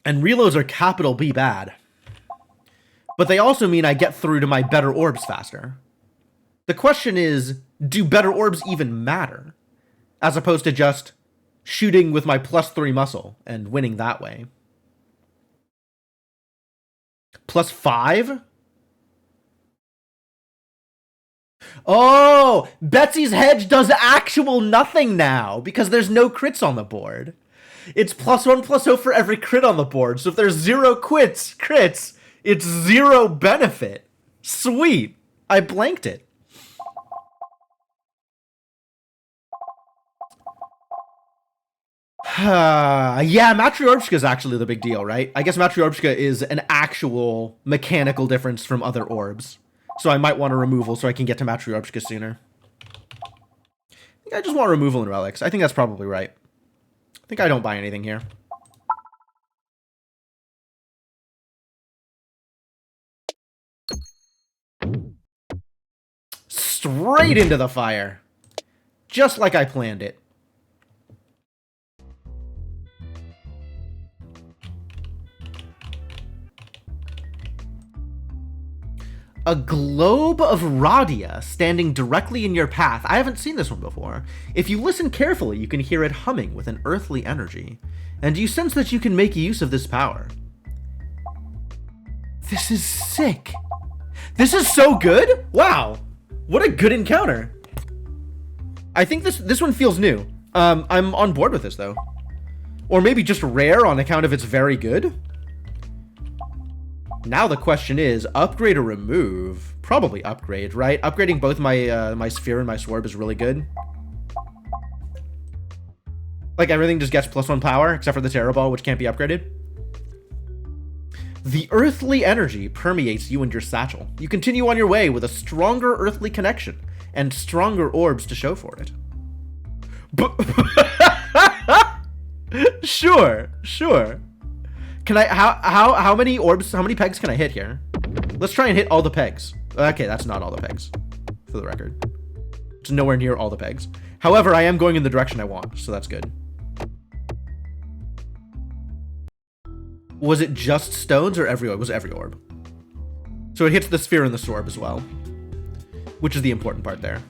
And reloads are capital B bad. But they also mean I get through to my better orbs faster. The question is, do better orbs even matter? As opposed to just shooting with my +3 muscle and winning that way. +5? Oh, Betsy's hedge does actual nothing now because there's no crits on the board. It's +1/+0 for every crit on the board. So if there's 0 crits, it's 0 benefit. Sweet. I blanked it. Yeah, Matryoshka is actually the big deal, right? I guess Matryoshka is an actual mechanical difference from other orbs. So I might want a removal so I can get to Matryoshka sooner. I think I just want removal and relics. I think that's probably right. I think I don't buy anything here. Straight into the fire. Just like I planned it. A globe of Radia standing directly in your path. I haven't seen this one before. If you listen carefully, you can hear it humming with an earthly energy, and you sense that you can make use of this power. This is sick. This is so good. Wow. What a good encounter. I think this one feels new. I'm on board with this, though. Or maybe just rare on account of it's very good. Now the question is, upgrade or remove? Probably upgrade, right? Upgrading both my my sphere and my swarb is really good. Like, everything just gets +1 power, except for the Terror Ball, which can't be upgraded. The earthly energy permeates you and your satchel. You continue on your way with a stronger earthly connection and stronger orbs to show for it. Sure. Can I, how many orbs, how many pegs can I hit here? Let's try and hit all the pegs. Okay, that's not all the pegs, for the record. It's nowhere near all the pegs. However, I am going in the direction I want, so that's good. Was it just stones or every orb? It was every orb. So it hits the sphere and the swarb as well, which is the important part there.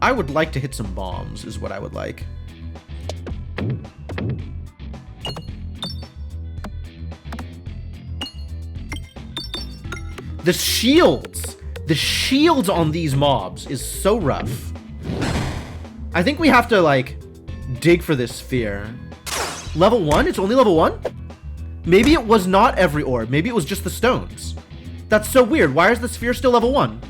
I would like to hit some bombs, is what I would like. The shields on these mobs is so rough. I think we have to, like, dig for this sphere. Level 1? It's only level 1? Maybe it was not every orb. Maybe it was just the stones. That's so weird. Why is the sphere still level 1?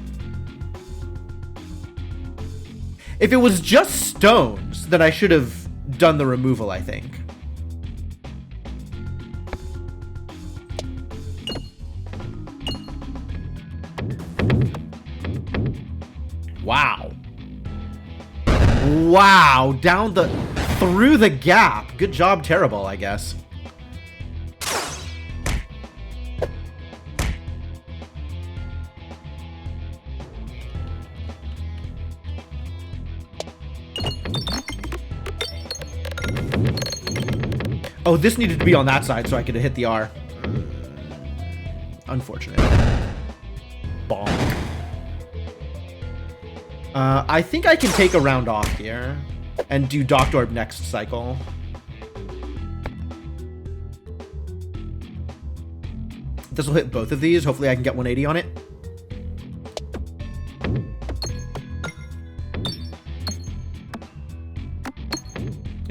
If it was just stones, then I should have done the removal, I think. Wow. Wow, through the gap. Good job, Terrible, I guess. Oh, this needed to be on that side so I could hit the R. Unfortunate. Bonk. I think I can take a round off here and do Doctor Orb next cycle. This will hit both of these. Hopefully I can get 180 on it.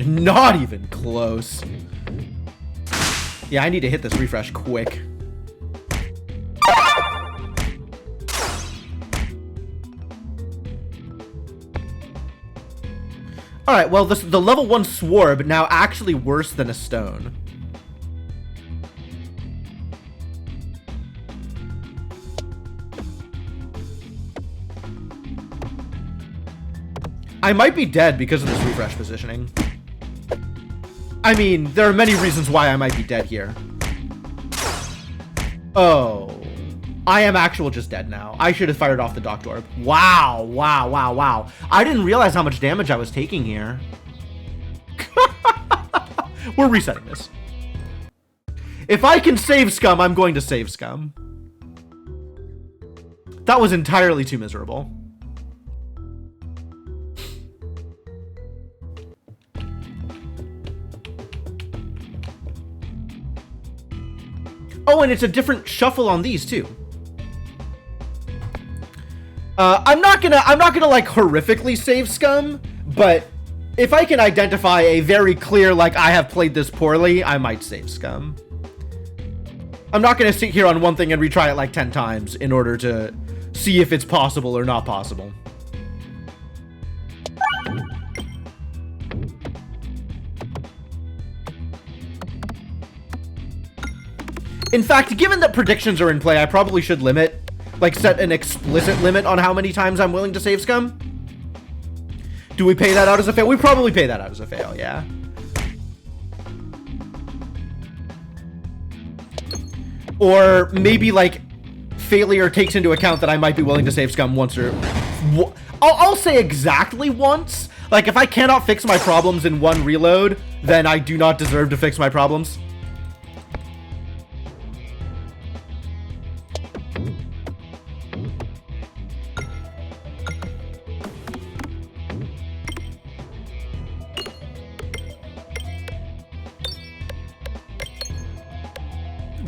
Not even close. Yeah, I need to hit this refresh quick. Alright, well, the level 1 Swarb now actually worse than a stone. I might be dead because of this refresh positioning. I mean, there are many reasons why I might be dead here. Oh. I am just dead now. I should have fired off the Doctor Orb. Wow, wow, wow, wow. I didn't realize how much damage I was taking here. We're resetting this. If I can save Scum, I'm going to save Scum. That was entirely too miserable. Oh, and it's a different shuffle on these too. I'm not gonna like horrifically save Scum, but if I can identify a very clear, like, I have played this poorly, I might save Scum. I'm not gonna sit here on one thing and retry it like 10 times in order to see if it's possible or not possible. In fact, given that predictions are in play, I probably should set an explicit limit on how many times I'm willing to save Scum. Do we pay that out as a fail? We probably pay that out as a fail, yeah. Or maybe, like, failure takes into account that I might be willing to save Scum once or... I'll say exactly once. Like, if I cannot fix my problems in one reload, then I do not deserve to fix my problems.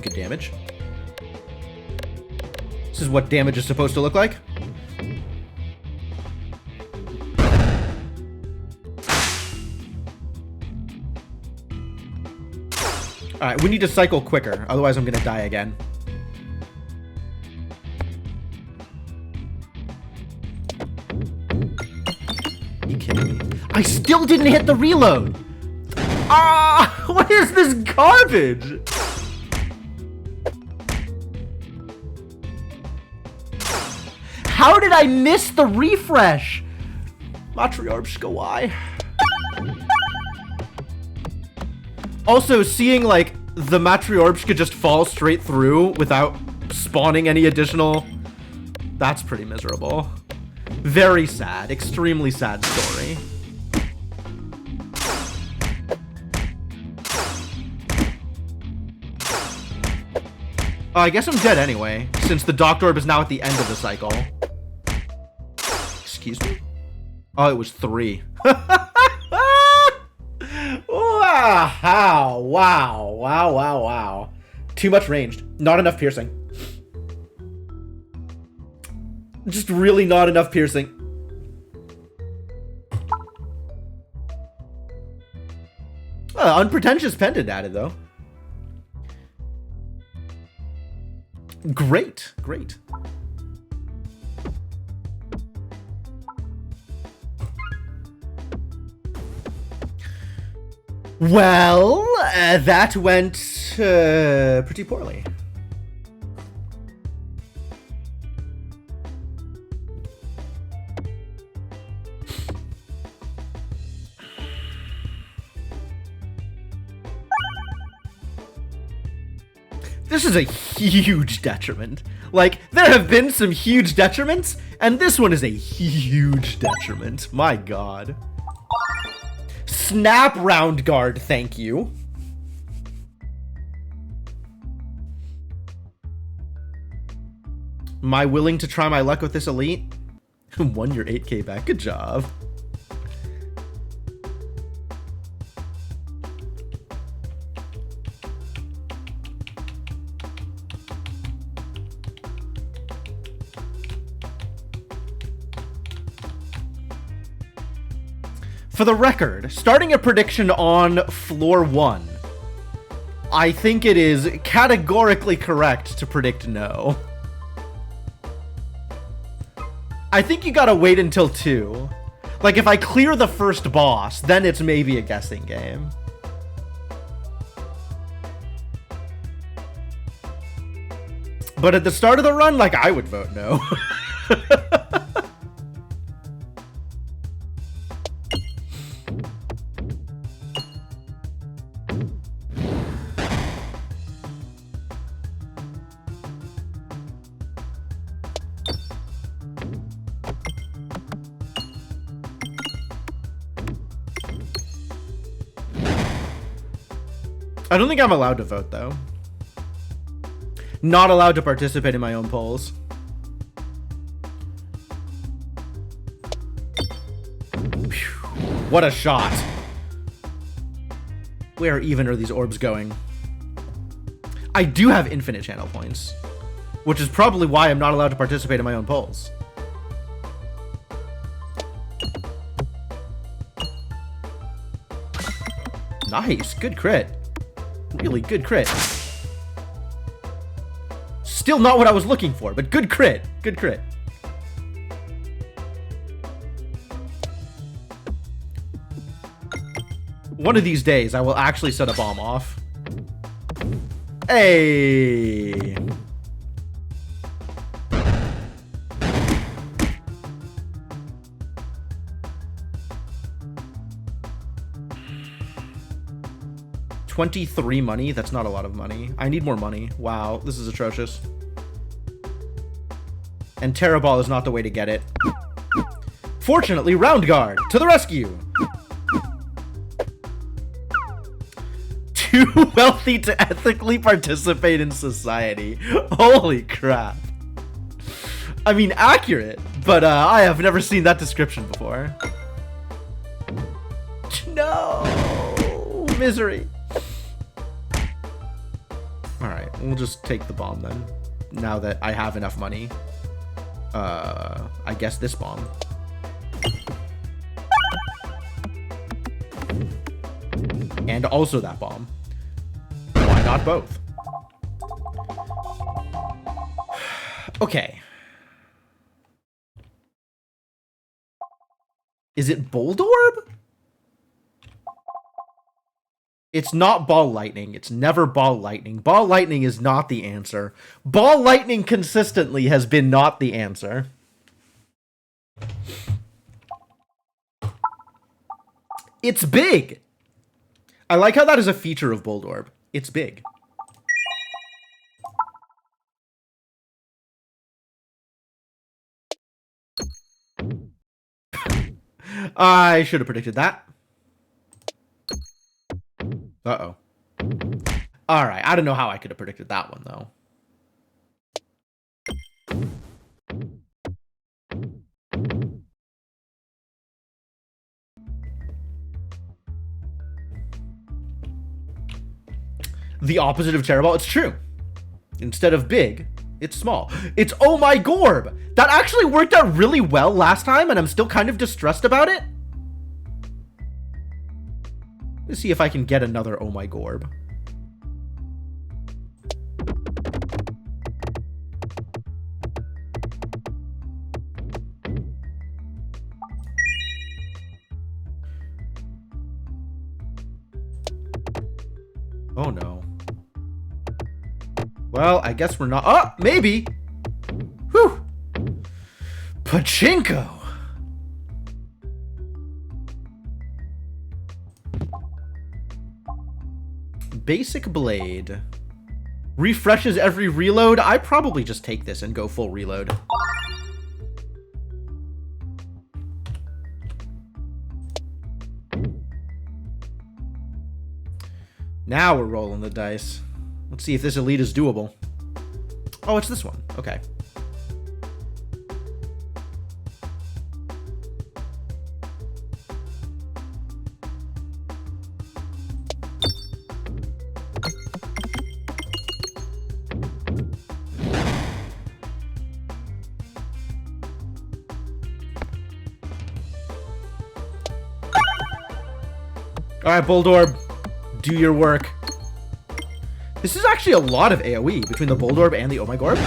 Good damage. This is what damage is supposed to look like. Alright, we need to cycle quicker, otherwise I'm gonna die again. Are you kidding me? I still didn't hit the reload! Ah! What is this garbage? How did I miss the refresh? Matryoshka, why? Also, seeing, like, the Matryoshka just fall straight through without spawning any additional... That's pretty miserable. Very sad. Extremely sad story. Oh, I guess I'm dead anyway, since the Doctor Orb is now at the end of the cycle. Excuse me? Oh, it was 3. Wow, wow, wow, wow, wow. Too much ranged. Not enough piercing. Just really not enough piercing. Unpretentious pendant added, though. Great, great. Well, that went pretty poorly. This is a huge detriment. Like, there have been some huge detriments, and this one is a huge detriment. My god. Snap round guard, thank you. Am I willing to try my luck with this elite? Won your 8k back, good job. For the record, starting a prediction on floor 1, I think it is categorically correct to predict no. I think you gotta wait until 2. Like, if I clear the first boss, then it's maybe a guessing game. But at the start of the run, like, I would vote no. I don't think I'm allowed to vote, though. Not allowed to participate in my own polls. Whew. What a shot. Where even are these orbs going? I do have infinite channel points, which is probably why I'm not allowed to participate in my own polls. Nice, good crit. Really good crit. Still not what I was looking for, but good crit. Good crit. One of these days, I will actually set a bomb off. Hey! $23 money? That's not a lot of money. I need more money. Wow, this is atrocious. And Terra Ball is not the way to get it. Fortunately, Round Guard, to the rescue! Too wealthy to ethically participate in society. Holy crap. I mean, accurate, but I have never seen that description before. No! Misery. Alright, we'll just take the bomb then. Now that I have enough money. I guess this bomb. And also that bomb. Why not both? Okay. Is it Bold Orb? It's not Ball Lightning. It's never Ball Lightning. Ball Lightning is not the answer. Ball Lightning consistently has been not the answer. It's big. I like how that is a feature of Bold Orb. It's big. I should have predicted that. Uh-oh. Alright, I don't know how I could have predicted that one, though. The opposite of terrible. It's true. Instead of big, it's small. It's Oh My Gorb! That actually worked out really well last time, and I'm still kind of distressed about it. Let's see if I can get another Oh My Gorb. Oh no. Well, I guess we're not. Oh, maybe. Whew. Pachinko. Basic Blade. Refreshes every reload. I probably just take this and go full reload. Now we're rolling the dice. Let's see if this elite is doable. Oh, it's this one. Okay. All right, Boldorb, do your work. This is actually a lot of AoE between the Boldorb and the Oh My Gorb.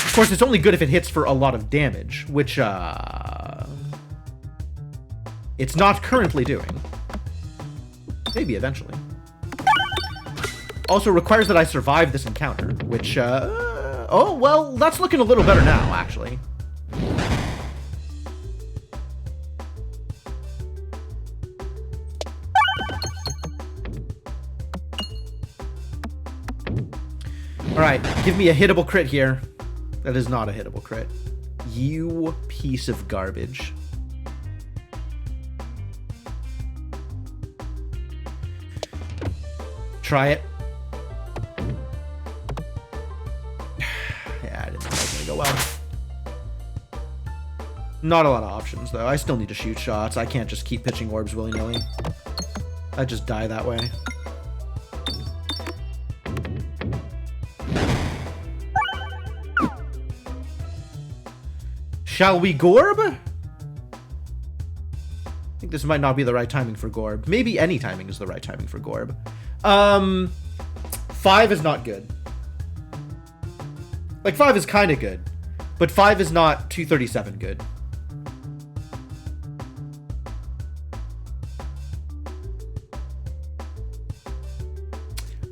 Of course, it's only good if it hits for a lot of damage, which, it's not currently doing. Maybe eventually. Also requires that I survive this encounter, which, oh, well, that's looking a little better now, actually. Alright, give me a hittable crit here. That is not a hittable crit. You piece of garbage. Try it. Yeah, I didn't think that was gonna go well. Not a lot of options, though. I still need to shoot shots. I can't just keep pitching orbs willy-nilly. I just die that way. Shall we Gorb? I think this might not be the right timing for Gorb. Maybe any timing is the right timing for Gorb. 5 is not good. Like, 5 is kind of good. But 5 is not 237 good.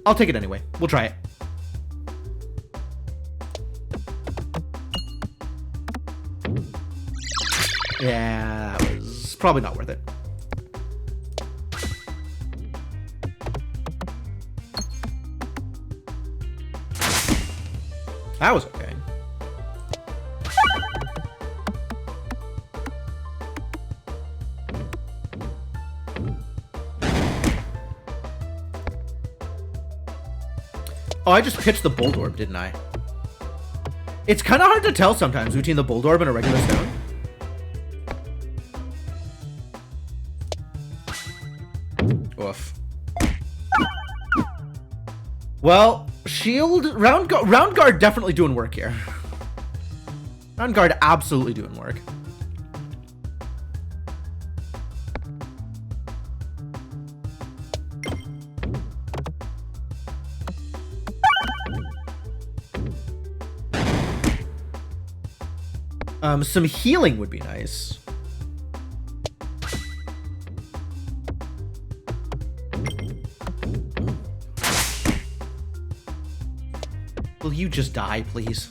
I'll take it anyway. We'll try it. Yeah, that was probably not worth it. That was okay. Oh, I just pitched the Bolt Orb, didn't I? It's kind of hard to tell sometimes between the Bolt Orb and a regular stone. Oof. Well, shield, round guard definitely doing work here. Round guard absolutely doing work. Some healing would be nice. Will you just die, please?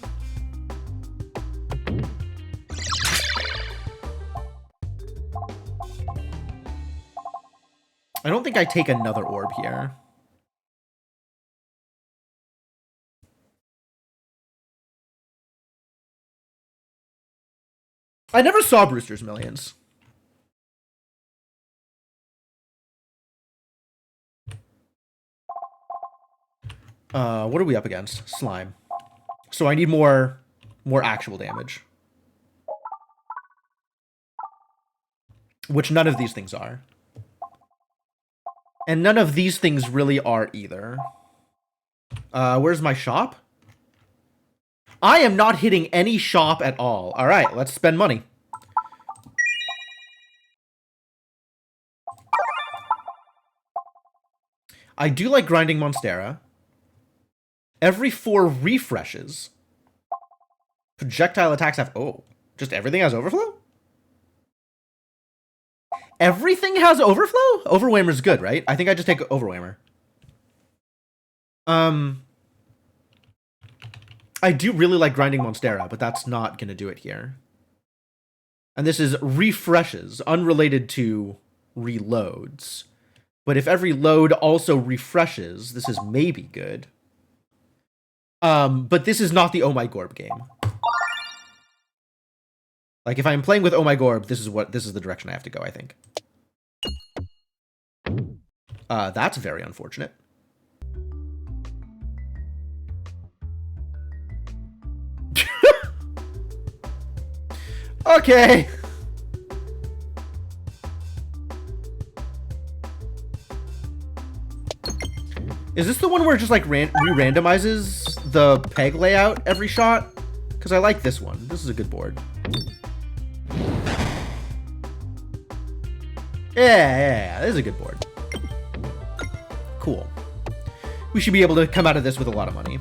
I don't think I take another orb here. I never saw Brewster's Millions. What are we up against? Slime. So I need more actual damage. Which none of these things are. And none of these things really are either. Where's my shop? I am not hitting any shop at all. All right, let's spend money. I do like grinding Monstera. Every 4 refreshes. Projectile attacks have... Oh, just everything has overflow? Everything has overflow? Overwhammer's good, right? I think I just take Overwhammer. I do really like grinding Monstera, but that's not going to do it here. And this is refreshes, unrelated to reloads. But if every load also refreshes, this is maybe good. But this is not the Oh My Gorb game. Like, if I'm playing with Oh My Gorb, this is the direction I have to go, I think. That's very unfortunate. Okay. Is this the one where it just like re-randomizes the peg layout every shot? Because I like this one. This is a good board. Yeah, this is a good board. Cool. We should be able to come out of this with a lot of money.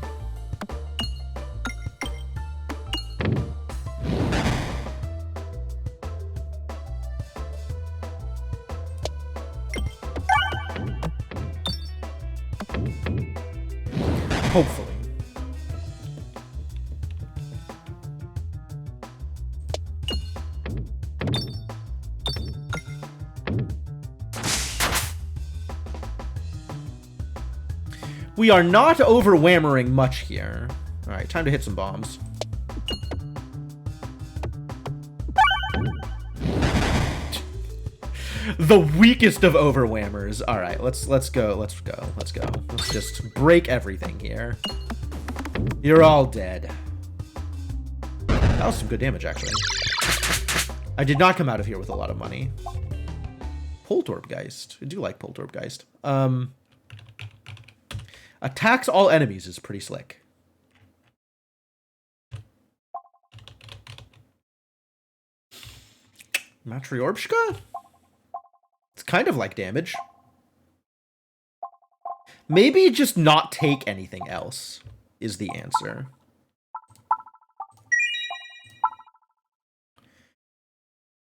Hopefully. We are not overwhammering much here. All right, time to hit some bombs. The weakest of overwhammers. All right, let's go. Let's just break everything here. You're all dead. That was some good damage, actually. I did not come out of here with a lot of money. Poltergeist. I do like Poltergeist. Attacks all enemies is pretty slick. Matryoshka? It's kind of like damage. Maybe just not take anything else is the answer.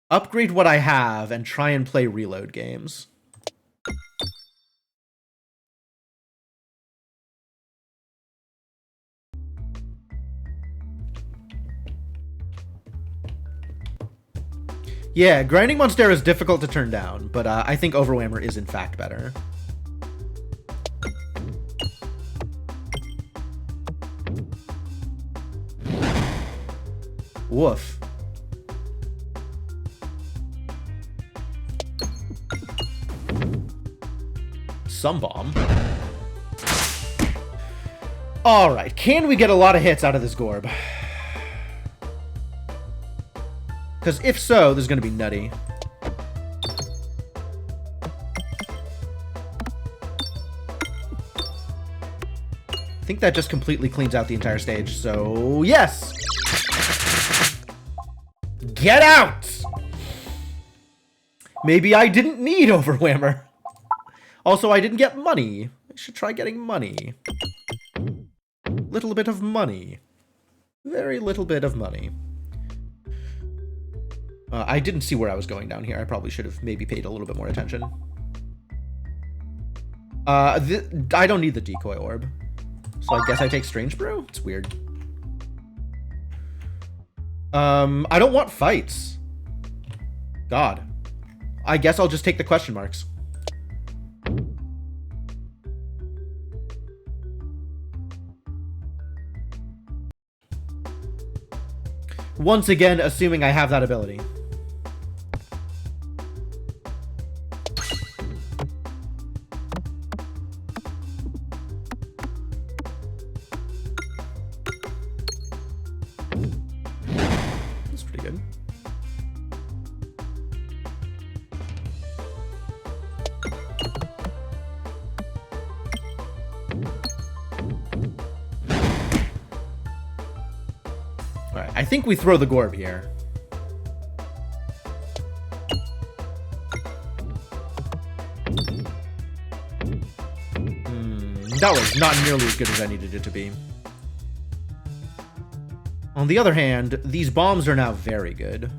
Upgrade what I have and try and play reload games. Yeah, Grinding Monster is difficult to turn down, but I think Overwhammer is in fact better. Woof. Some bomb. Alright, can we get a lot of hits out of this Gorb? Because if so, this is going to be nutty. I think that just completely cleans out the entire stage, so yes! Get out! Maybe I didn't need Overwhammer. Also, I didn't get money. I should try getting money. Little bit of money. Very little bit of money. I didn't see where I was going down here. I probably should have maybe paid a little bit more attention. I don't need the decoy orb. So I guess I take Strange Brew? It's weird. I don't want fights. God. I guess I'll just take the question marks. Once again, assuming I have that ability. That's pretty good. Alright, I think we throw the Gorb here. That was not nearly as good as I needed it to be. On the other hand, these bombs are now very good.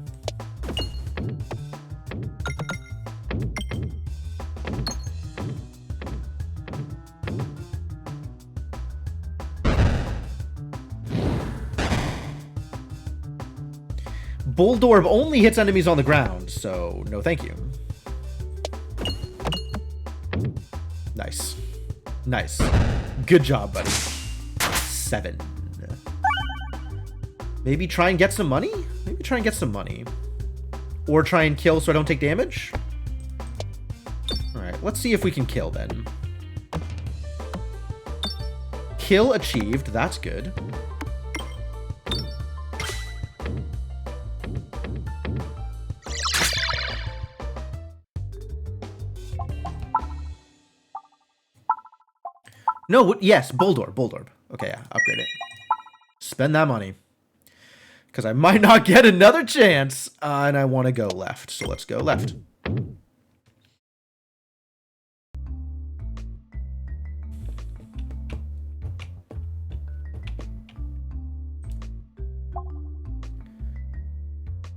Bulldorb only hits enemies on the ground, so no thank you. Nice. Nice. Good job, buddy. 7. Maybe try and get some money? Maybe try and get some money. Or try and kill so I don't take damage? Alright, let's see if we can kill then. Kill achieved, that's good. No, yes, Bulldorb. Okay, yeah, upgrade it. Spend that money. Because I might not get another chance, and I want to go left. So let's go left.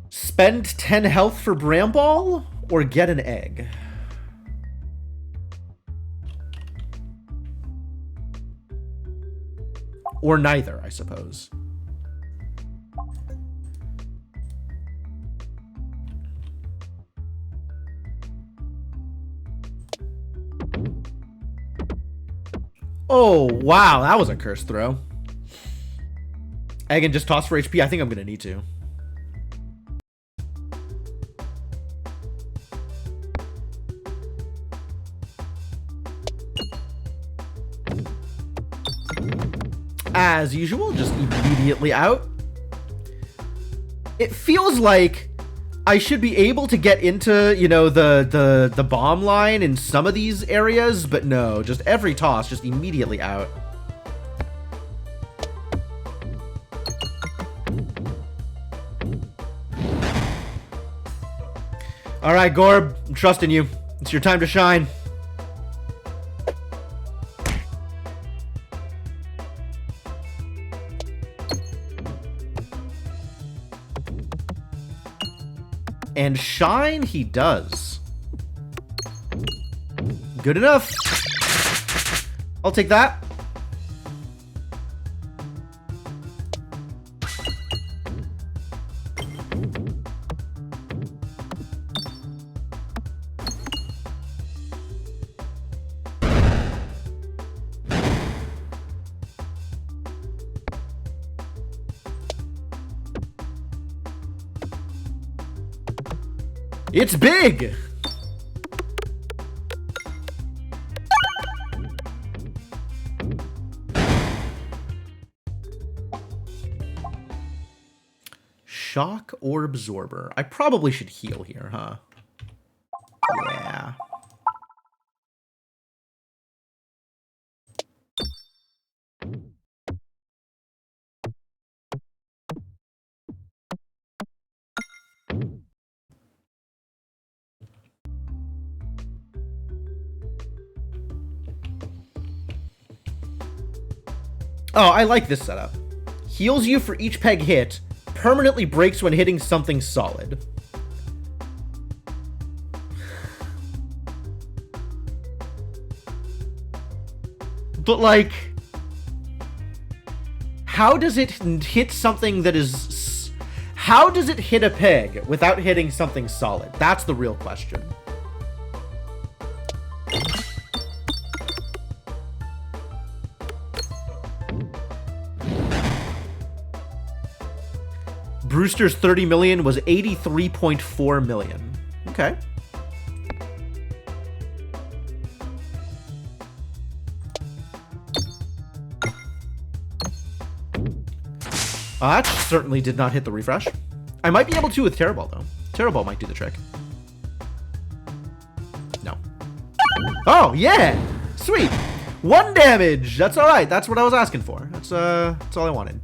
Spend 10 health for Bramball, or get an egg? Or neither, I suppose. Oh, wow. That was a curse throw. Egg and just toss for HP. I think I'm going to need to. As usual, just immediately out. It feels like I should be able to get into, you know, the bomb line in some of these areas, but no, just every toss, just immediately out. All right, Gorb, I'm trusting you. It's your time to shine. And shine he does. Good enough. I'll take that. It's big! Shock or absorber? I probably should heal here, huh? Yeah. Oh, I like this setup. Heals you for each peg hit, permanently breaks when hitting something solid. But, like, how does it hit something that is... How does it hit a peg without hitting something solid? That's the real question. Brewster's 30 million was 83.4 million. Okay. That certainly did not hit the refresh. I might be able to with Terror Ball, though. Terror Ball might do the trick. No. Oh, yeah! Sweet! 1 damage! That's alright. That's what I was asking for. That's all I wanted.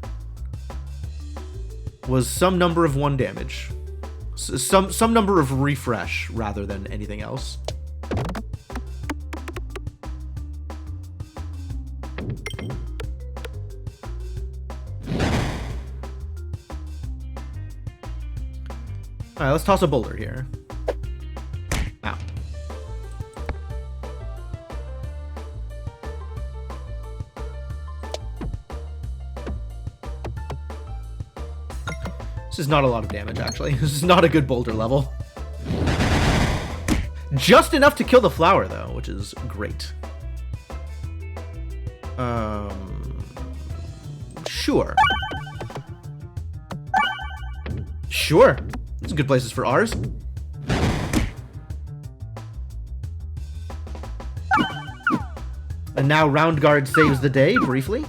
Was some number of 1 damage. Some number of refresh rather than anything else. Alright, let's toss a boulder here. Ow. This is not a lot of damage, actually. This is not a good boulder level. Just enough to kill the flower, though, which is great. Sure. Sure. These are good places for ours. And now Round Guard saves the day, briefly.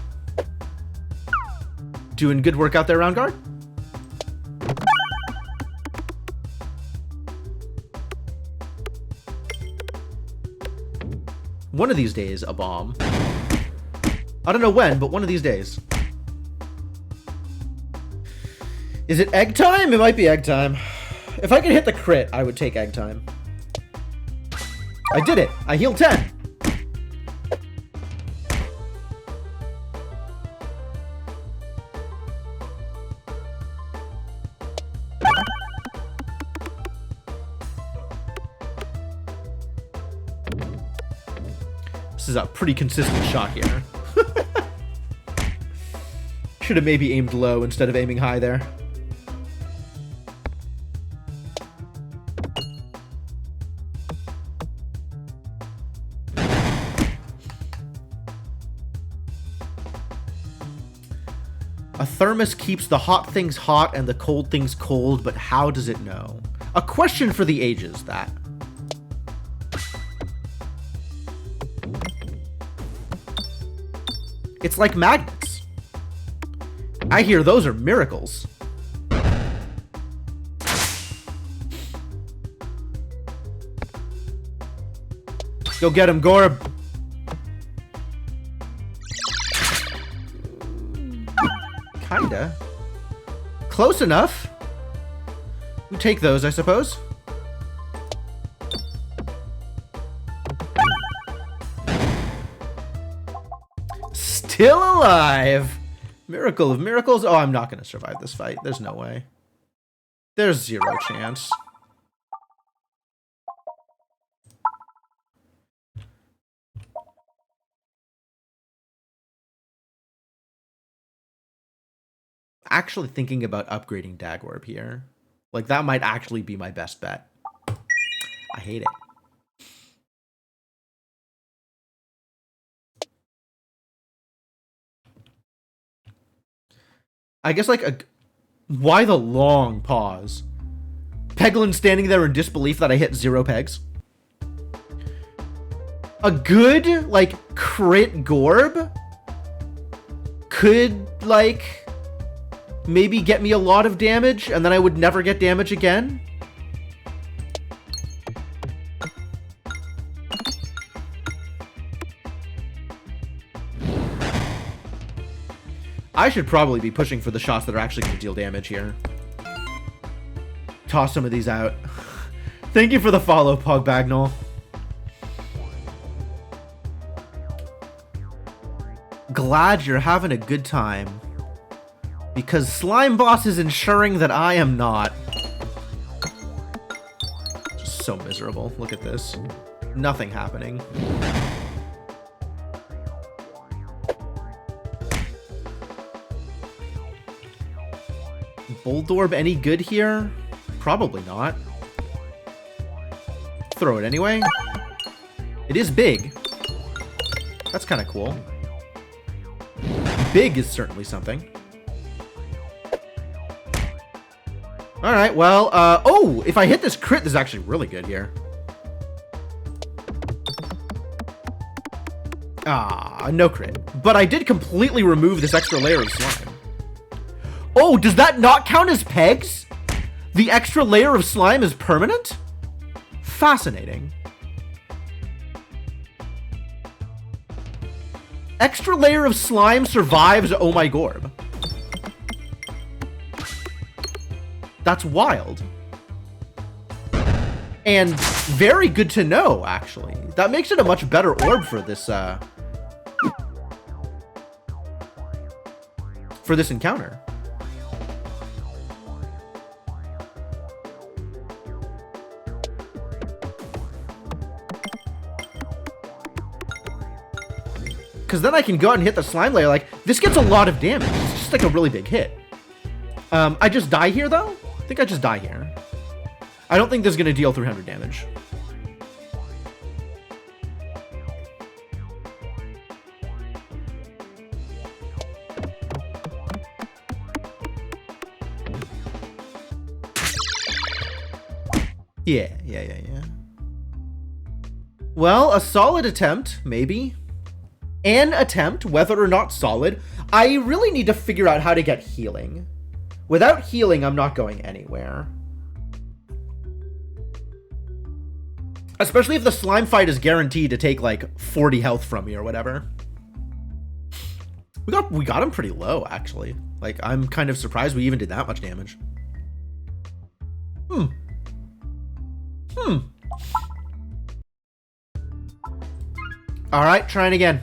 Doing good work out there, Round Guard. One of these days, a bomb. I don't know when, but one of these days. Is it egg time? It might be egg time. If I could hit the crit, I would take egg time. I did it. I healed 10. This is a pretty consistent shot here. Should have maybe aimed low instead of aiming high there. A thermos keeps the hot things hot and the cold things cold, but how does it know? A question for the ages, that. It's like magnets. I hear those are miracles. Go get him, Gorb. Kinda. Close enough. We take those, I suppose. Still alive. Miracle of miracles. Oh, I'm not going to survive this fight. There's no way. There's zero chance. Actually thinking about upgrading Dagorb here. Like, that might actually be my best bet. I hate it. I guess, like, why the long pause? Peglin standing there in disbelief that I hit 0 pegs. A good, like, crit Gorb could, like, maybe get me a lot of damage, and then I would never get damage again. I should probably be pushing for the shots that are actually going to deal damage here. Toss some of these out. Thank you for the follow, Pog Bagnall. Glad you're having a good time. Because Slime Boss is ensuring that I am not. Just so miserable. Look at this. Nothing happening. Boldorb any good here? Probably not. Throw it anyway. It is big. That's kind of cool. Big is certainly something. Alright, well, oh, if I hit this crit, this is actually really good here. Ah, no crit. But I did completely remove this extra layer of slime. Oh, does that not count as pegs? The extra layer of slime is permanent? Fascinating. Extra layer of slime survives Oh My Gorb. That's wild. And very good to know, actually. That makes it a much better orb for this, encounter. Because then I can go out and hit the slime layer. Like, this gets a lot of damage. It's just like a really big hit. I just die here, though? I think I just die here. I don't think this is going to deal 300 damage. Yeah. Well, a solid attempt, maybe. An attempt, whether or not solid. I really need to figure out how to get healing. Without healing, I'm not going anywhere. Especially if the slime fight is guaranteed to take like 40 health from me or whatever. We got him pretty low, actually. Like, I'm kind of surprised we even did that much damage. Alright, trying again.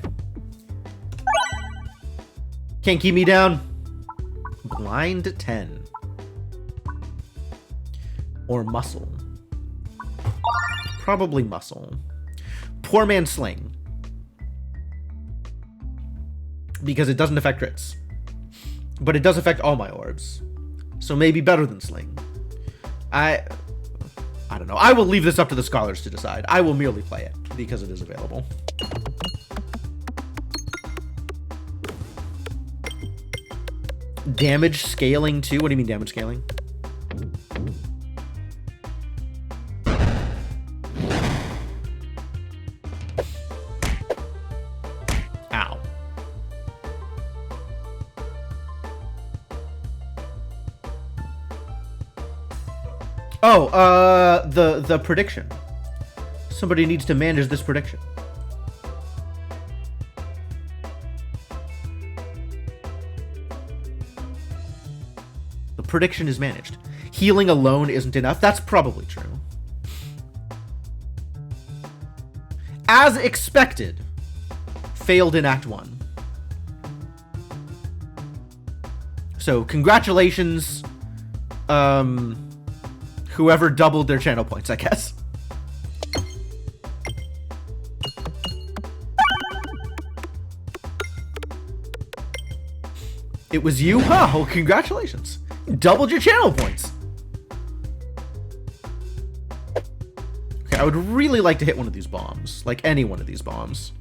Can't keep me down. Blind 10. Or muscle. Probably muscle. Poor man sling. Because it doesn't affect crits. But it does affect all my orbs. So maybe better than sling. I don't know. I will leave this up to the scholars to decide. I will merely play it because it is available. Damage scaling too? What do you mean damage scaling? Ow. Oh, the prediction. Somebody needs to manage this prediction. The prediction is managed. Healing alone isn't enough. That's probably true. As expected, failed in Act 1. So, congratulations, whoever doubled their channel points, I guess. It was you? Huh, well, congratulations. You doubled your channel points. Okay, I would really like to hit one of these bombs. Like, any one of these bombs.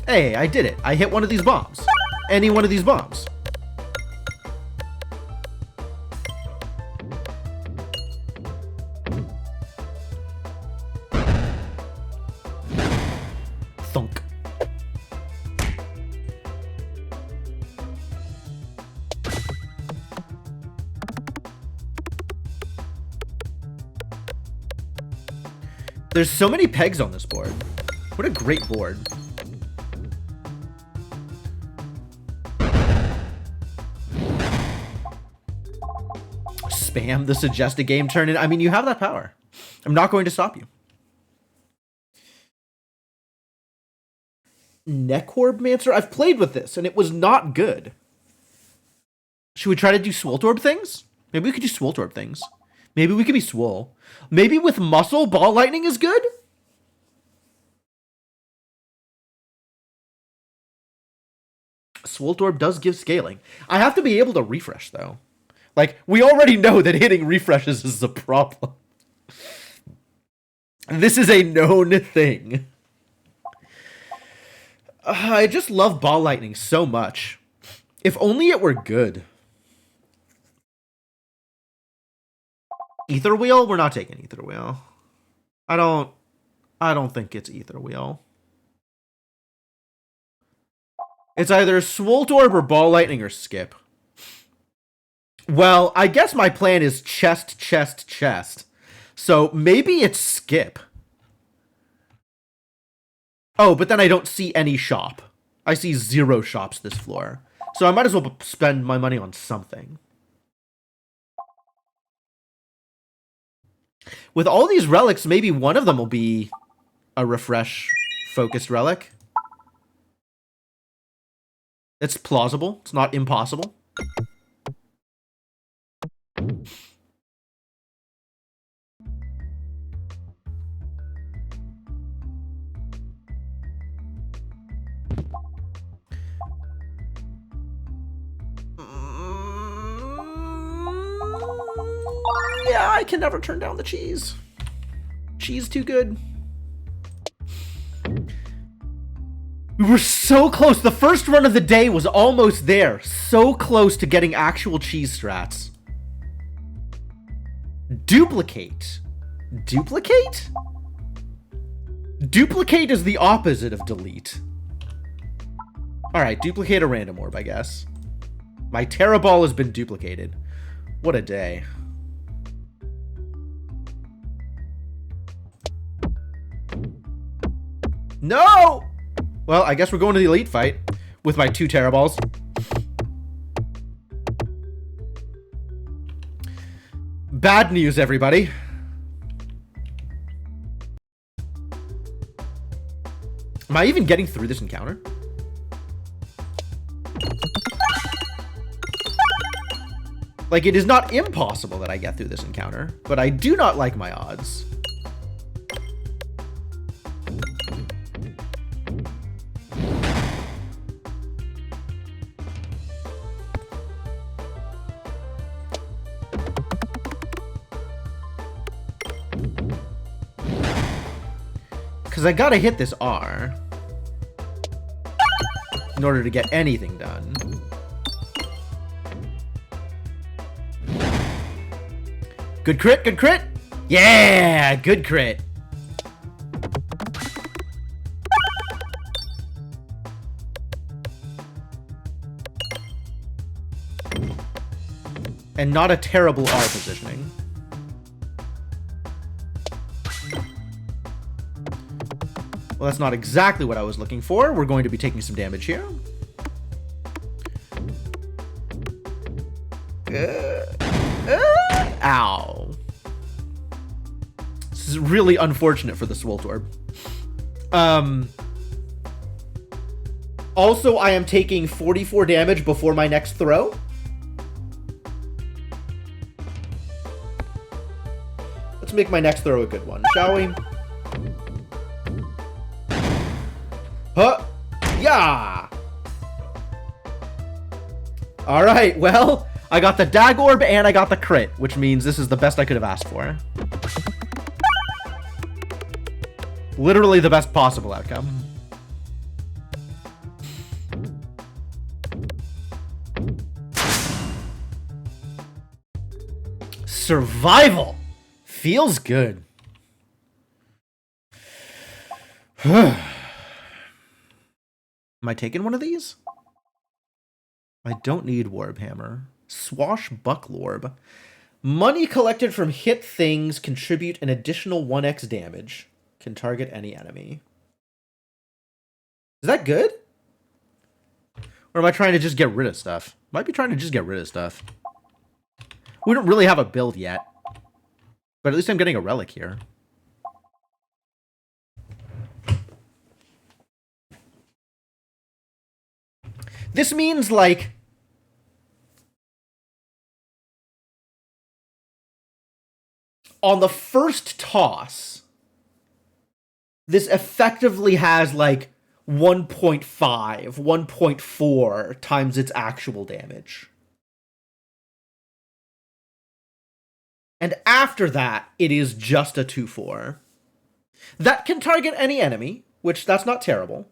Hey, I did it. I hit one of these bombs. Any one of these bombs. Thunk. There's so many pegs on this board. What a great board. Spam the suggested game turn in. I mean, you have that power. I'm not going to stop you. Neckorb-mancer? I've played with this, and it was not good. Should we try to do Swoltorb things? Maybe we could do Swoltorb things. Maybe we could be Swole. Maybe with Muscle, Ball Lightning is good? Swoltorb does give scaling. I have to be able to refresh, though. Like, we already know that hitting refreshes is a problem. This is a known thing. I just love Ball Lightning so much. If only it were good. Ether Wheel? We're not taking Ether Wheel. I don't think it's Ether Wheel. It's either Swoltorb or Ball Lightning or skip. Well, I guess my plan is chest, chest, chest. So maybe it's skip. Oh, but then I don't see any shop. I see 0 shops this floor. So I might as well spend my money on something. With all these relics, maybe one of them will be a refresh-focused relic. It's plausible. It's not impossible. Yeah, I can never turn down the cheese. Cheese too good. We were so close. The first run of the day was almost there. So close to getting actual cheese strats. Duplicate. Duplicate? Duplicate is the opposite of delete. Alright, duplicate a random orb, I guess. My Terra Ball has been duplicated. What a day. No! Well, I guess we're going to the elite fight with my 2 Terra Balls. Bad news, everybody. Am I even getting through this encounter? Like, it is not impossible that I get through this encounter, but I do not like my odds. Because I gotta hit this R. in order to get anything done. Good crit, good crit. Yeah, good crit. And not a terrible R positioning. Well, that's not exactly what I was looking for. We're going to be taking some damage here. Ow. This is really unfortunate for the Swoltorb. Also, I am taking 44 damage before my next throw. Let's make my next throw a good one, shall we? Huh? Yeah! Alright, well, I got the Dagorb and I got the crit, which means this is the best I could have asked for. Literally the best possible outcome. Survival! Feels good. Am I taking one of these? I don't need Warbhammer. Swashbucklorb. Money collected from hit things contribute an additional 1x damage. Can target any enemy. Is that good? Or am I trying to just get rid of stuff? Might be trying to just get rid of stuff. We don't really have a build yet. But at least I'm getting a relic here. This means, like... on the first toss, this effectively has, like, 1.5, 1.4 times its actual damage. And after that, it is just a 2/4. That can target any enemy, which that's not terrible.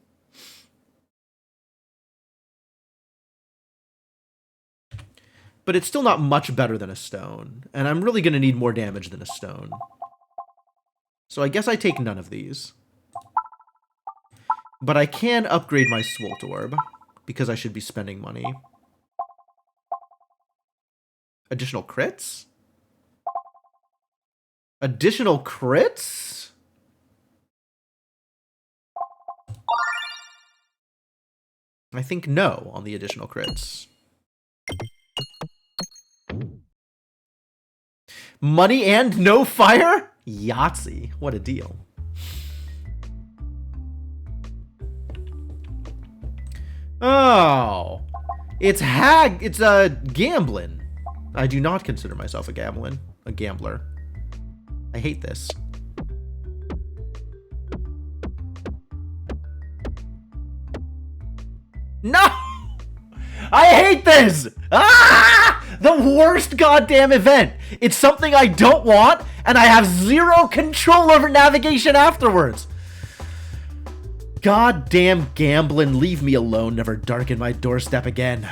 But it's still not much better than a stone. And I'm really going to need more damage than a stone. So I guess I take none of these. But I can upgrade my Swoltorb, because I should be spending money. Additional crits? Additional crits? I think no on the additional crits. Money and no fire? Yahtzee. What a deal. Oh. It's gambling. I do not consider myself a gambler. I hate this. No! I hate this! Ah! The worst goddamn event. It's something I don't want, and I have zero control over navigation afterwards. Goddamn gambling, leave me alone, never darken my doorstep again.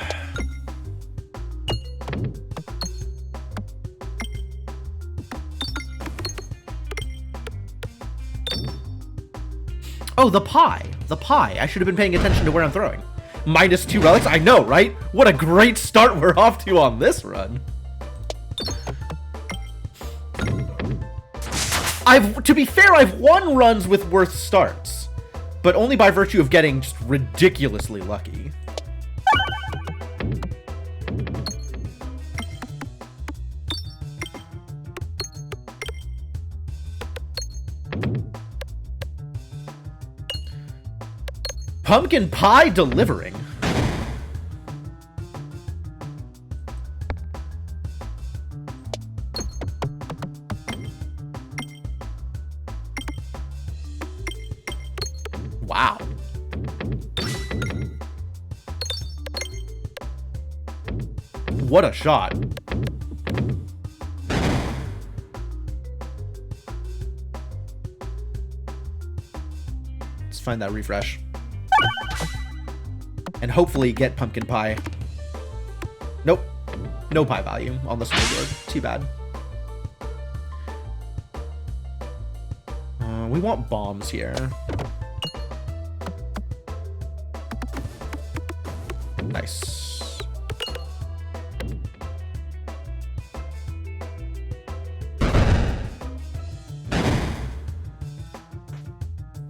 Oh, the pie. The pie. I should have been paying attention to where I'm throwing. -2 relics? I know, right? What a great start we're off to on this run. To be fair, I've won runs with worse starts, but only by virtue of getting just ridiculously lucky. Pumpkin pie delivering. Wow. What a shot. Let's find that refresh. and hopefully get pumpkin pie. Nope. No pie value on the scoreboard. Too bad. We want bombs here. Nice.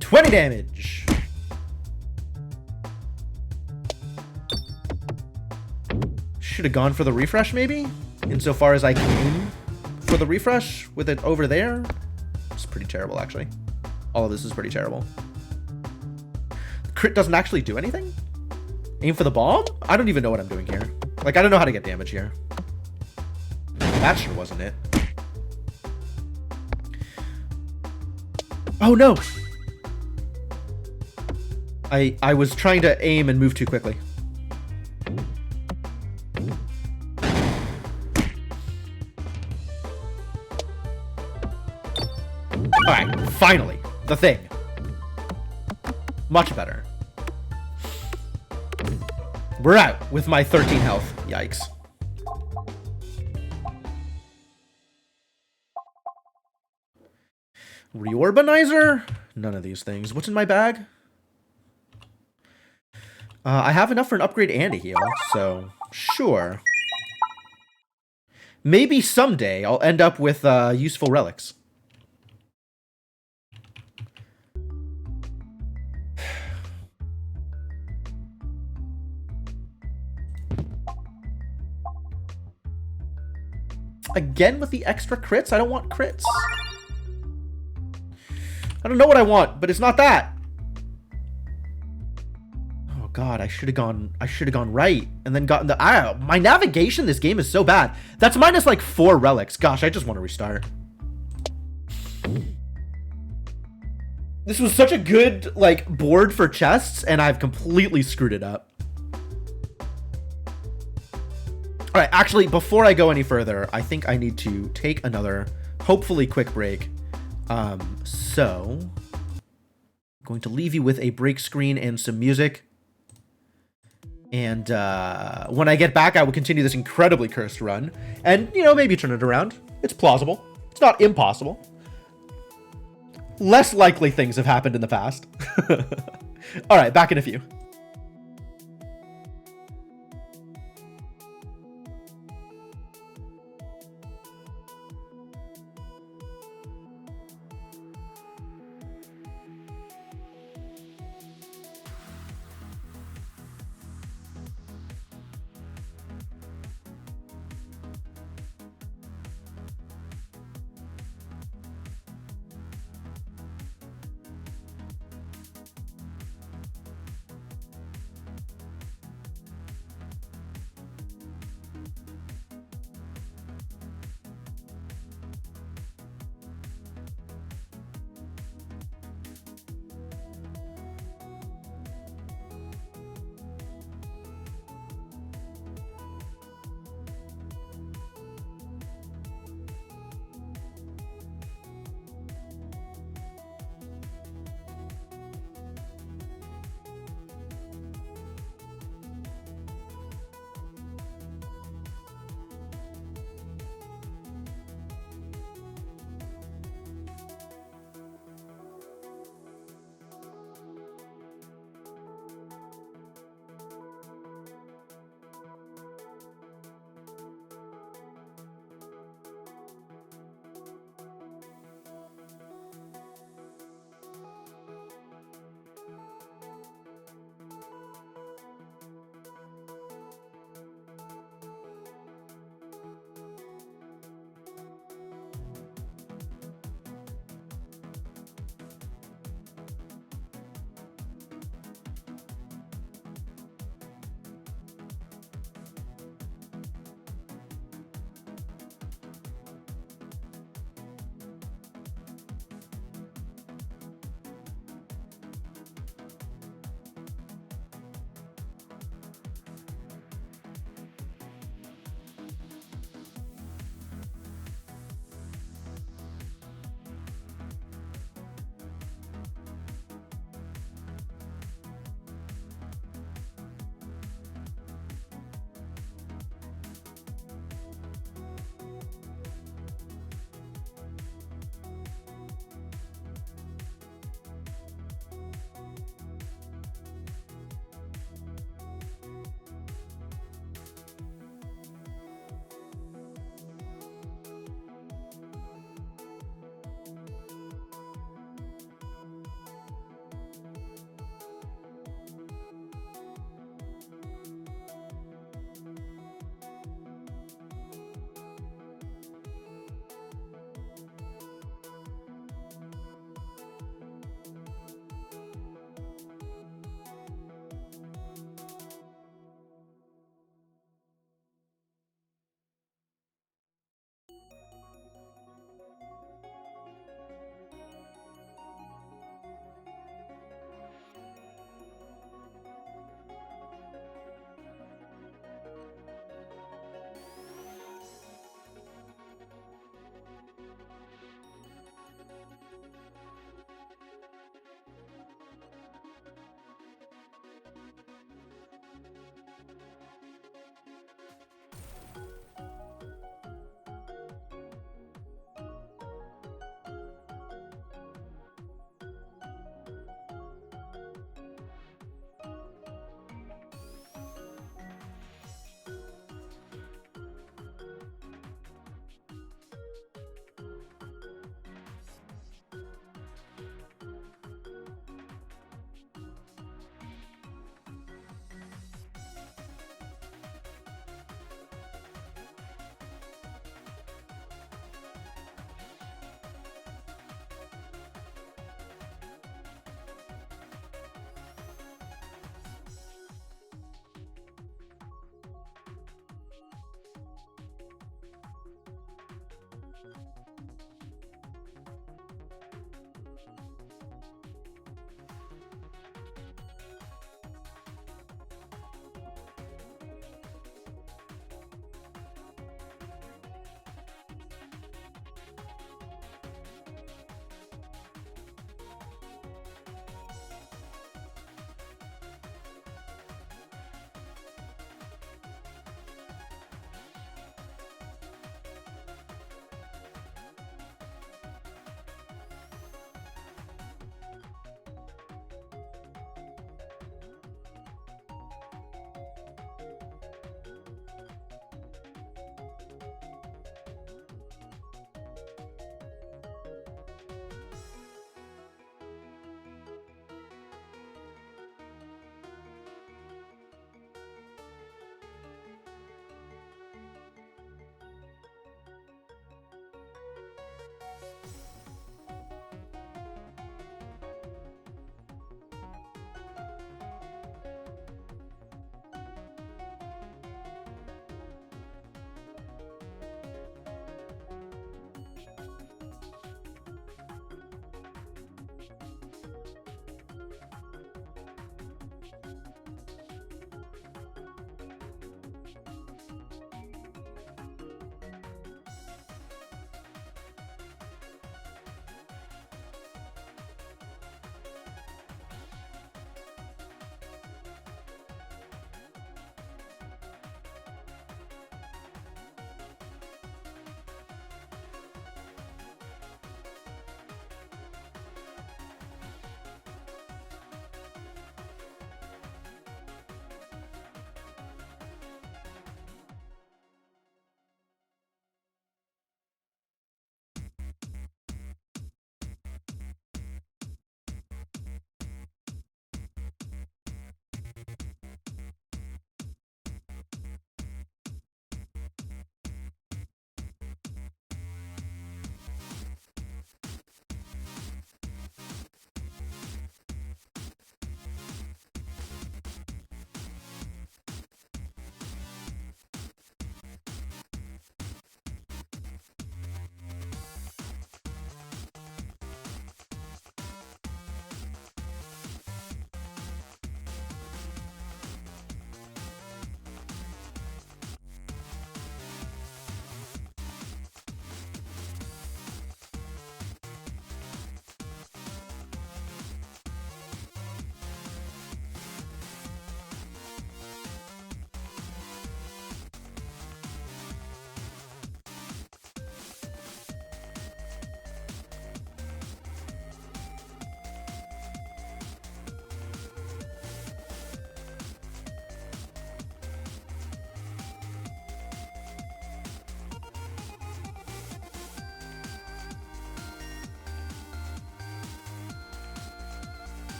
$20 damage. Should have gone for the refresh, maybe? Insofar as I came for the refresh with it over there. It's pretty terrible, actually. All of this is pretty terrible. Crit doesn't actually do anything? Aim for the bomb? I don't even know what I'm doing here. Like, I don't know how to get damage here. That sure wasn't it. Oh, no! I was trying to aim and move too quickly. Alright, finally. The thing. Much better. We're out with my 13 health. Yikes. Reorbanizer? None of these things. What's in my bag? I have enough for an upgrade and a heal, so sure. Maybe someday I'll end up with useful relics. Again with the extra crits? I don't want crits. I don't know what I want, but it's not that. Oh god, I should have gone right and then gotten the my navigation this game is so bad. That's minus like 4 relics. Gosh, I just want to restart. This was such a good like board for chests and I've completely screwed it up. All right, actually, before I go any further, I think I need to take another, hopefully quick break. So, I'm going to leave you with a break screen and some music. And when I get back, I will continue this incredibly cursed run. And, you know, maybe turn it around. It's plausible. It's not impossible. Less likely things have happened in the past. All right, back in a few.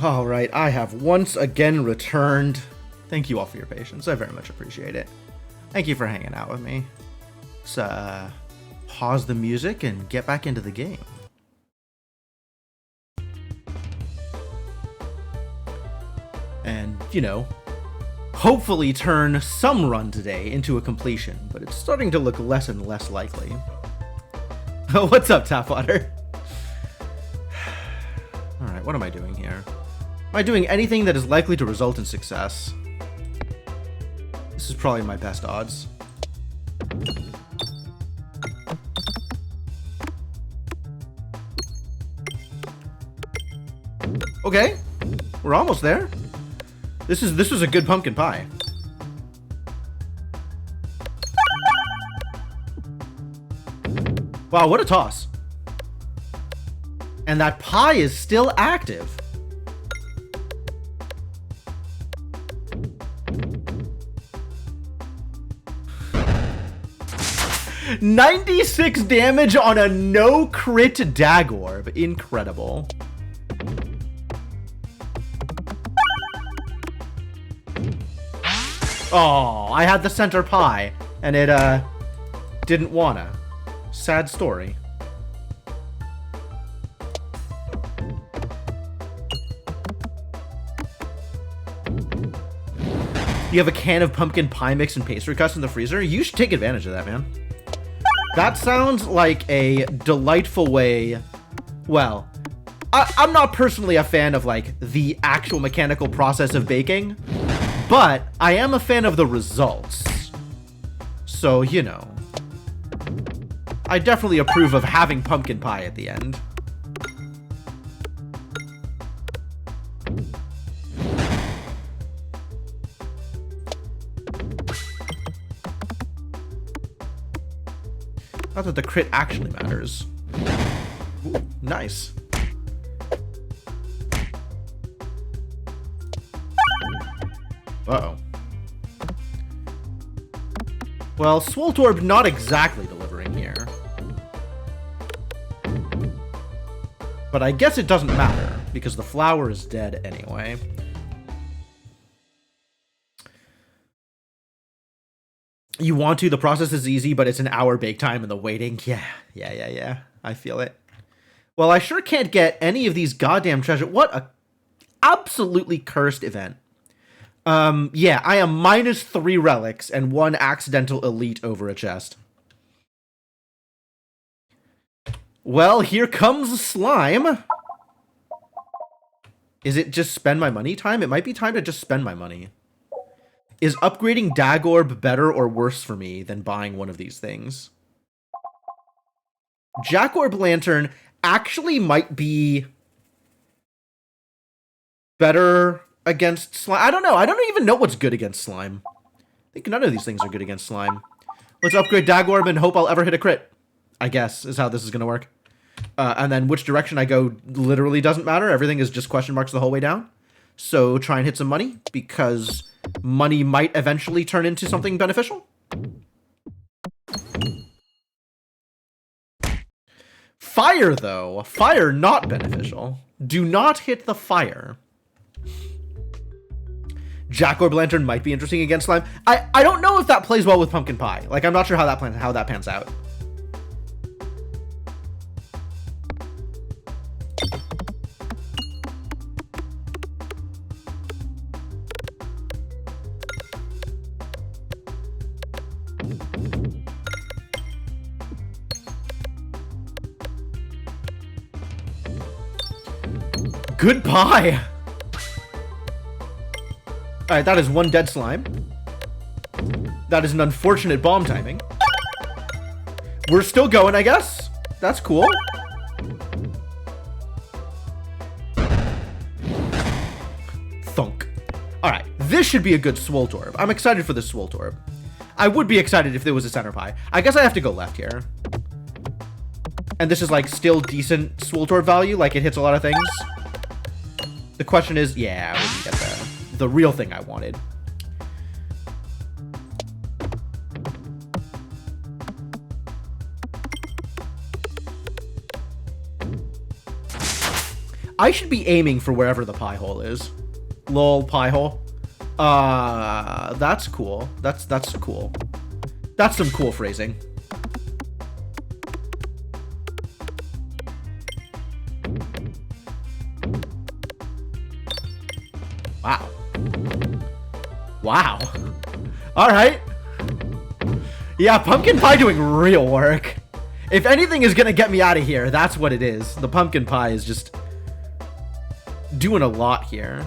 All right, I have once again returned. Thank you all for your patience. I very much appreciate it. Thank you for hanging out with me. Let's pause the music and get back into the game. And, you know, hopefully turn some run today into a completion, but it's starting to look less and less likely. What's up, Tapwater? Alright, what am I doing here? Am I doing anything that is likely to result in success? This is probably my best odds. Okay, we're almost there. This was a good pumpkin pie. Wow, what a toss. And that pie is still active. $96 damage on a no crit Dagorb. Incredible. Oh, I had the center pie, and it, didn't wanna. Sad story. You have a can of pumpkin pie mix and pastry crust in the freezer? You should take advantage of that, man. That sounds like a delightful way. Well, I'm not personally a fan of, like, the actual mechanical process of baking, but I am a fan of the results. So, you know, I definitely approve of having pumpkin pie at the end. Not that the crit actually matters. Ooh, nice. Uh-oh. Well, Swoltorb not exactly delivering here. But I guess it doesn't matter, because the flower is dead anyway. You want to, the process is easy, but it's an hour bake time and the waiting. Yeah. I feel it. Well, I sure can't get any of these goddamn treasure. What a absolutely cursed event. Yeah, I am -3 relics and 1 accidental elite over a chest. Well, here comes slime. Is it just spend my money time? It might be time to just spend my money. Is upgrading Dagorb better or worse for me than buying one of these things? Jackorb Lantern actually might be better against slime. I don't know. I don't even know what's good against slime. I think none of these things are good against slime. Let's upgrade Dagorb and hope I'll ever hit a crit, I guess, is how this is going to work. And then which direction I go literally doesn't matter. Everything is just question marks the whole way down. So try and hit some money, because money might eventually turn into something beneficial. Fire, though. Fire not beneficial. Do not hit the fire. Jackorb Lantern might be interesting against slime. I don't know if that plays well with pumpkin pie. Like, I'm not sure how that pans out. Good pie! Alright, that is 1 dead slime. That is an unfortunate bomb timing. We're still going, I guess. That's cool. Thunk. Alright, this should be a good Swoltorb. I'm excited for this Swoltorb. I would be excited if there was a center pie. I guess I have to go left here. And this is, like, still decent Swoltorb value. Like, it hits a lot of things. The question is, yeah, we didn't get the real thing I wanted. I should be aiming for wherever the pie hole is. Lol, pie hole. That's cool. That's cool. That's some cool phrasing. Wow. Wow. All right. Yeah, pumpkin pie doing real work. If anything is gonna get me out of here, that's what it is. The pumpkin pie is just doing a lot here.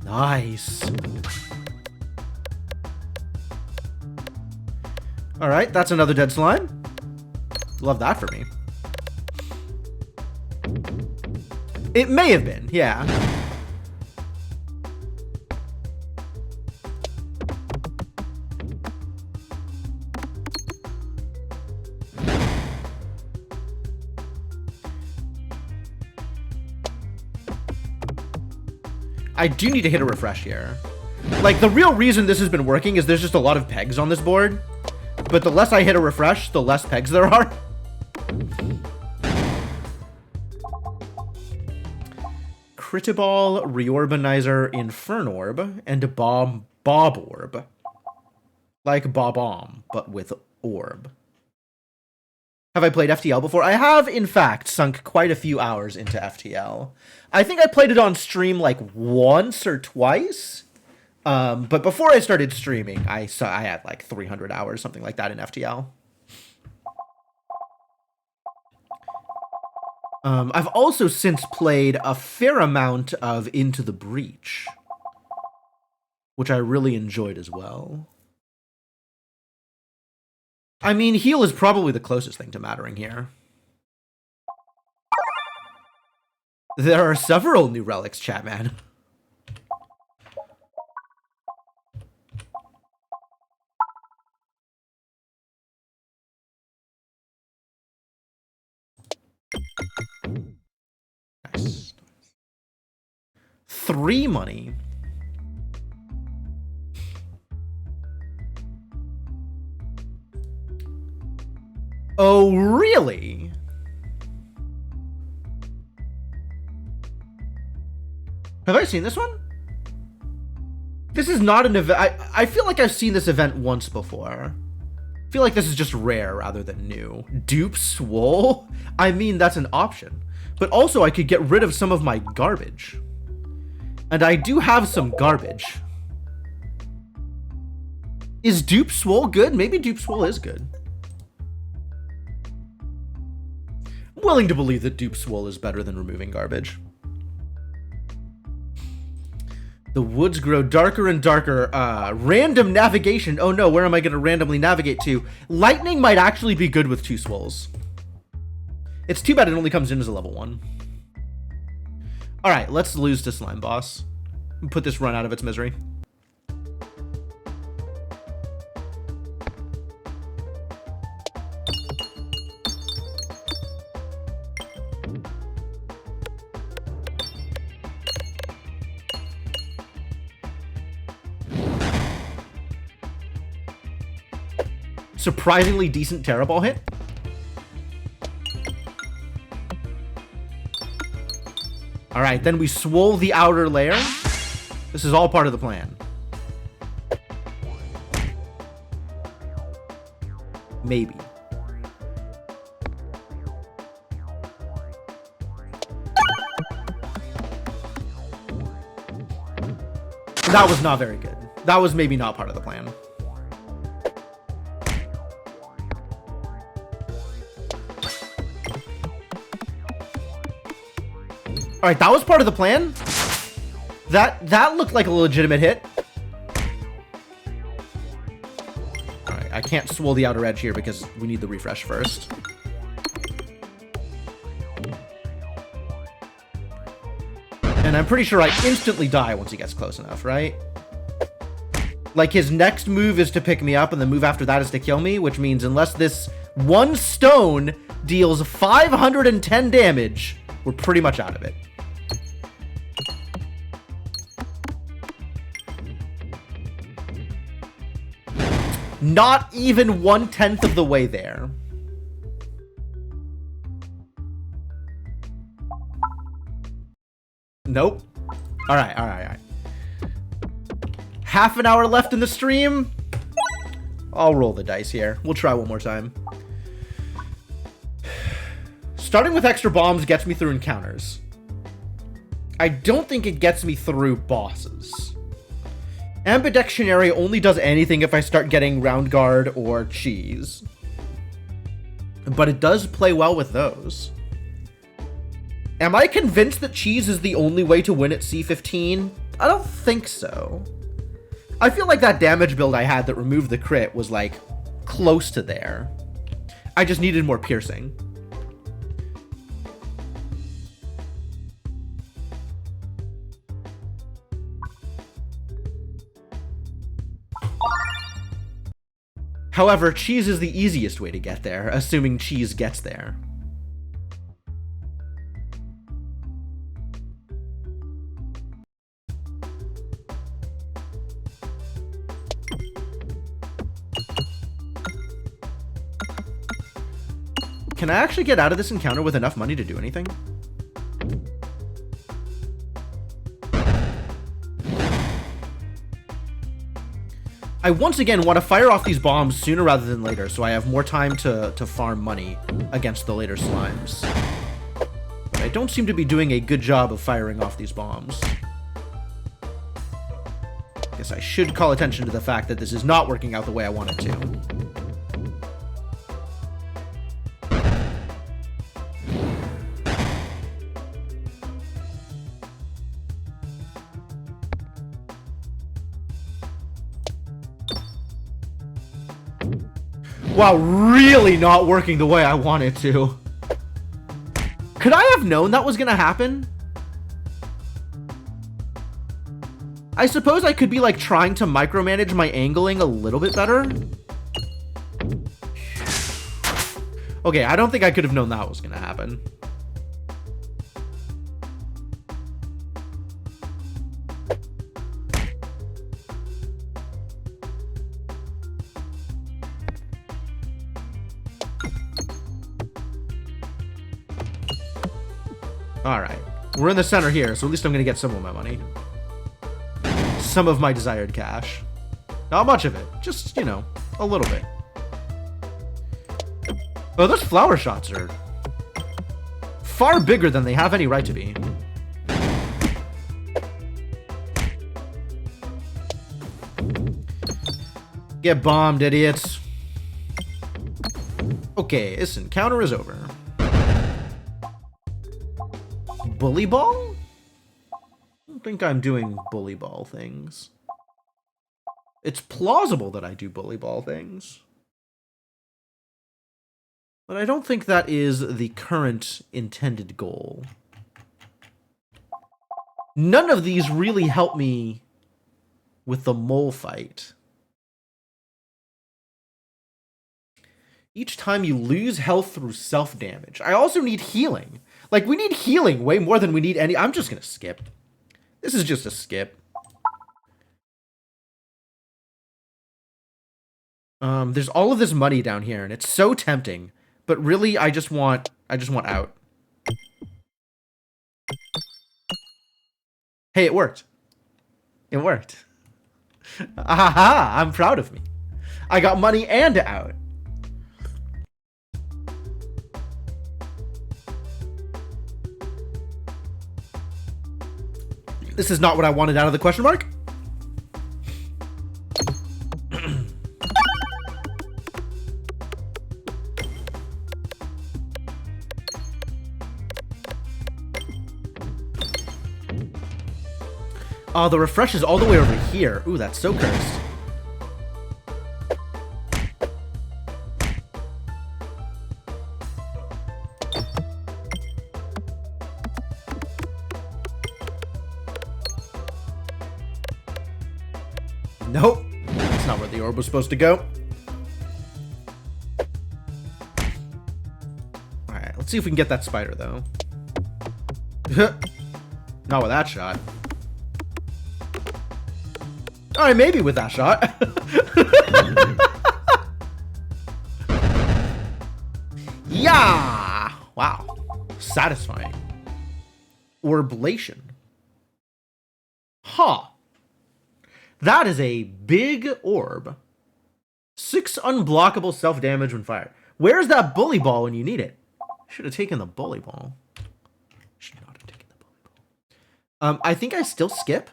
Nice. All right, that's another dead slime. Love that for me. It may have been, yeah. I do need to hit a refresh here. Like, the real reason this has been working is there's just a lot of pegs on this board. But the less I hit a refresh, the less pegs there are. Critiball, Reorbanizer, Infernorb, and Bob Orb. Like Bob-omb, but with orb. Have I played FTL before? I have, in fact, sunk quite a few hours into FTL. I think I played it on stream like once or twice. But before I started streaming, I had like 300 hours, something like that in FTL. I've also since played a fair amount of Into the Breach, which I really enjoyed as well. I mean, heal is probably the closest thing to mattering here. There are several new relics, chat man. Nice. 3 money. Oh, really? Have I seen this one? This is not an event. I feel like I've seen this event once before. I feel like this is just rare rather than new. Dupe Swole? I mean, that's an option. But also, I could get rid of some of my garbage. And I do have some garbage. Is Dupe Swole good? Maybe Dupe Swole is good. I'm willing to believe that Dupe Swole is better than removing garbage. The woods grow darker and darker. Random navigation. Oh no, where am I going to randomly navigate to? Lightning might actually be good with 2 Swoles. It's too bad it only comes in as a level 1. Alright, let's lose to Slime Boss. Put this run out of its misery. Surprisingly decent Terra Ball hit. Alright, then we swole the outer layer. This is all part of the plan. Maybe. That was not very good. That was maybe not part of the plan. All right, that was part of the plan. That looked like a legitimate hit. All right, I can't swole the outer edge here because we need the refresh first. And I'm pretty sure I instantly die once he gets close enough, right? Like, his next move is to pick me up, and the move after that is to kill me, which means unless this one stone deals 510 damage, we're pretty much out of it. Not even 1/10 of the way there. Nope. All right. Half an hour left in the stream. I'll roll the dice here. We'll try one more time. Starting with extra bombs gets me through encounters. I don't think it gets me through bosses. Ambidextrionary only does anything if I start getting round guard or cheese. But it does play well with those. Am I convinced that cheese is the only way to win at C15? I don't think so. I feel like that damage build I had that removed the crit was, like, close to there. I just needed more piercing. However, cheese is the easiest way to get there, assuming cheese gets there. Can I actually get out of this encounter with enough money to do anything? I once again want to fire off these bombs sooner rather than later, so I have more time to farm money against the later slimes. But I don't seem to be doing a good job of firing off these bombs. Guess I should call attention to the fact that this is not working out the way I want it to. Wow, really not working the way I want it to. Could I have known that was gonna happen? I suppose I could be, like, trying to micromanage my angling a little bit better. Okay, I don't think I could have known that was gonna happen. Alright, we're in the center here, so at least I'm gonna get some of my money. Some of my desired cash. Not much of it, just, you know, a little bit. Oh, those flower shots are far bigger than they have any right to be. Get bombed, idiots. Okay, this encounter is over. Bully ball? I don't think I'm doing bully ball things. It's plausible that I do bully ball things. But I don't think that is the current intended goal. None of these really help me with the mole fight. Each time you lose health through self-damage. I also need healing. Like, we need healing way more than we need any... I'm just gonna skip. This is just a skip. There's all of this money down here, and it's so tempting. But really, I just want out. Hey, it worked. It worked. Aha! I'm proud of me. I got money and out. This is not what I wanted out of the question mark. Oh, the refresh is all the way over here. Ooh, that's so cursed. Nope. That's not where the orb was supposed to go. Let's see if we can get that spider, though. Not with that shot. Alright, maybe with that shot. Yeah! Wow. Satisfying. Orblation. Huh. That is a big orb. 6 unblockable self-damage when fired. Where's that bully ball when you need it? Should have taken the bully ball. Should not have taken the bully ball. I think I still skip.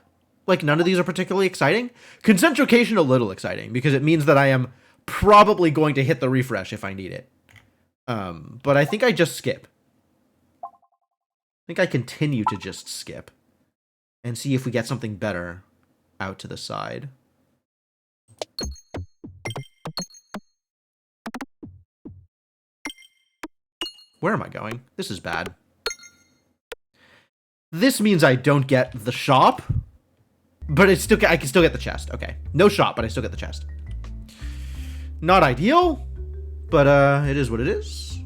Like, none of these are particularly exciting. Concentrication a little exciting, because it means that I am probably going to hit the refresh if I need it. But I think I just skip. I think I continue to just skip. And see if we get something better out to the side. Where am I going? This is bad. This means I don't get the shop. But it's still, I can still get the chest. Okay. No shop, but I still get the chest. Not ideal, but it is what it is.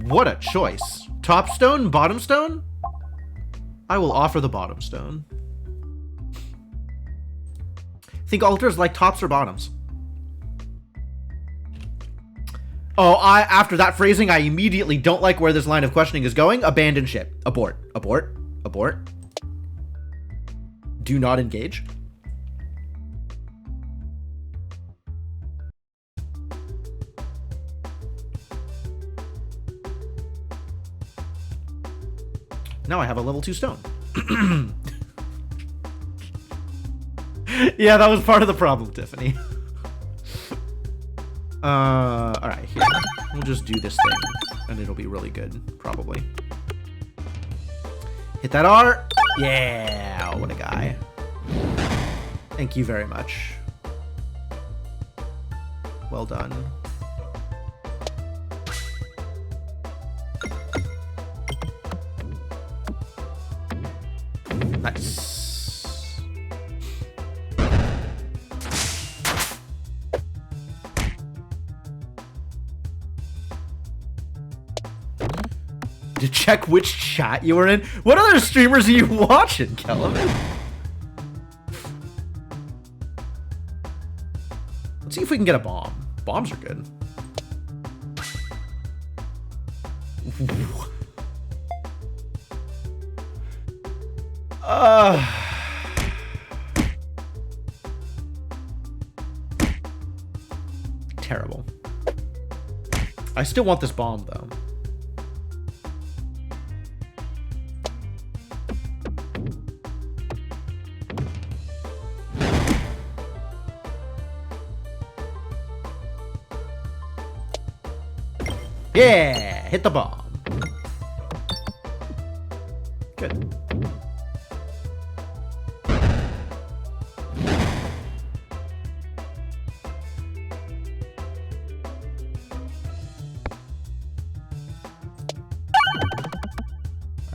What a choice. Top stone, bottom stone? I will offer the bottom stone. Think altars like tops or bottoms? Oh, after that phrasing, I immediately don't like where this line of questioning is going. Abandon ship. Abort. Abort. Abort. Do not engage. Now I have a level 2 stone. Yeah, that was part of the problem, Tiffany. Alright, here. We'll just do this thing, and it'll be really good, probably. Hit that R. Yeah, what a guy. Thank you very much. Well done. Nice. To check which chat you were in. What other streamers are you watching, Kelvin? Let's see if we can get a bomb. Bombs are good. Terrible. I still want this bomb, though. Yeah, hit the bomb. Good.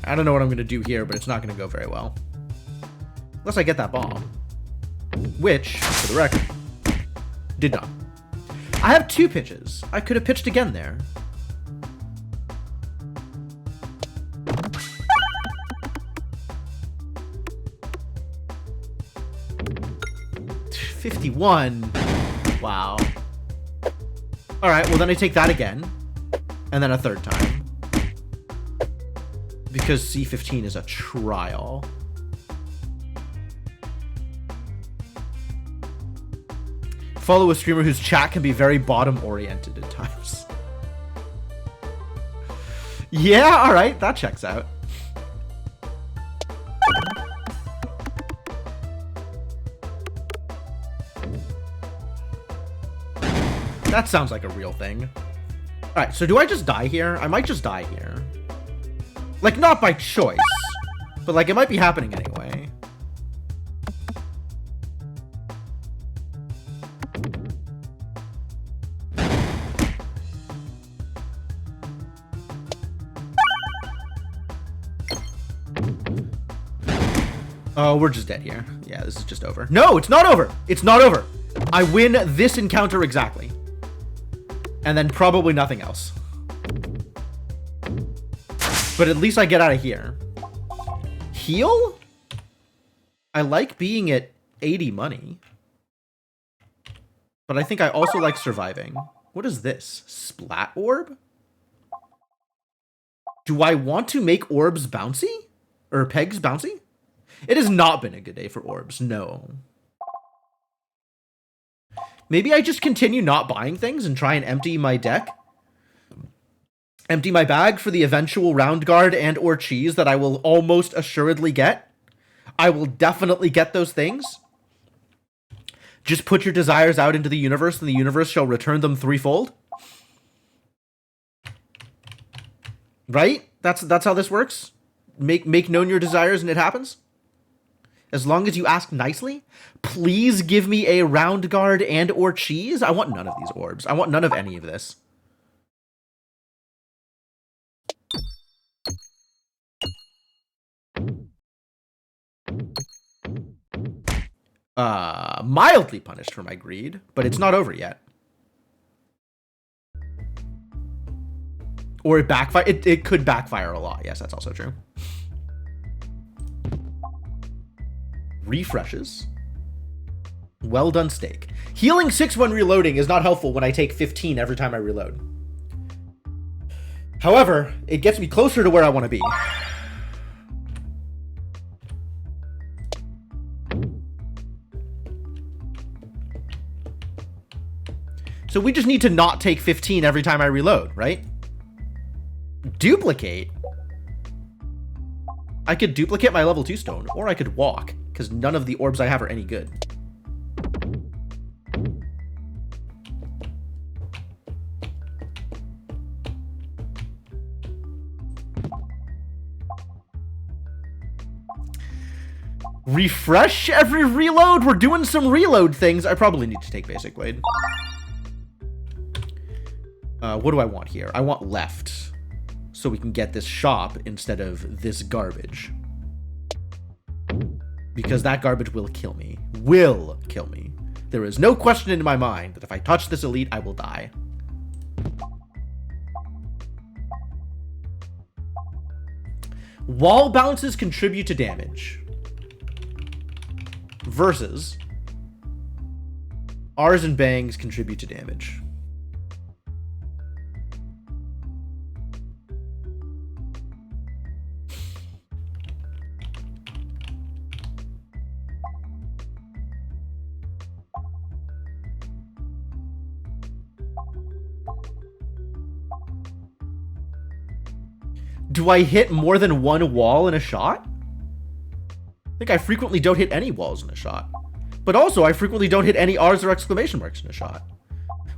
I don't know what I'm going to do here, but it's not going to go very well. Unless I get that bomb. Which, for the record, did not. I have 2 pitches. I could have pitched again there. $51. Wow. Alright, well then I take that again. And then a third time. Because C15 is a trial. Follow a streamer whose chat can be very bottom-oriented at times. Yeah, alright, that checks out. That sounds like a real thing. Alright, so do I just die here? I might just die here. Like, not by choice. But, like, it might be happening anyway. Oh, we're just dead here. Yeah, this is just over. No, it's not over! It's not over! I win this encounter exactly. And then probably nothing else. But at least I get out of here. Heal? I like being at 80 money. But I think I also like surviving. What is this? Splat orb? Do I want to make orbs bouncy? Or pegs bouncy? It has not been a good day for orbs, no. Maybe I just continue not buying things and try and empty my deck. Empty my bag for the eventual round guard and or cheese that I will almost assuredly get. I will definitely get those things. Just put your desires out into the universe and the universe shall return them threefold. Right? That's how this works. Make known your desires and it happens. As long as you ask nicely, please give me a round guard and or cheese. I want none of these orbs. I want none of any of this. Mildly punished for my greed, but it's not over yet. Or it backfire. It could backfire a lot. Yes, that's also true. Refreshes. Well done steak. Healing 6 when reloading is not helpful when I take 15 every time I reload. However, it gets me closer to where I want to be. So we just need to not take 15 every time I reload, right? Duplicate? I could duplicate my level 2 stone, or I could walk, because none of the orbs I have are any good. Refresh every reload? We're doing some reload things. I probably need to take Basic Blade. What do I want here? I want left, so we can get this shop instead of this garbage. Because that garbage will kill me. Will kill me. There is no question in my mind that if I touch this elite, I will die. Wall bounces contribute to damage. Versus R's and bangs contribute to damage. Do I hit more than one wall in a shot? I think I frequently don't hit any walls in a shot. But also, I frequently don't hit any R's or exclamation marks in a shot.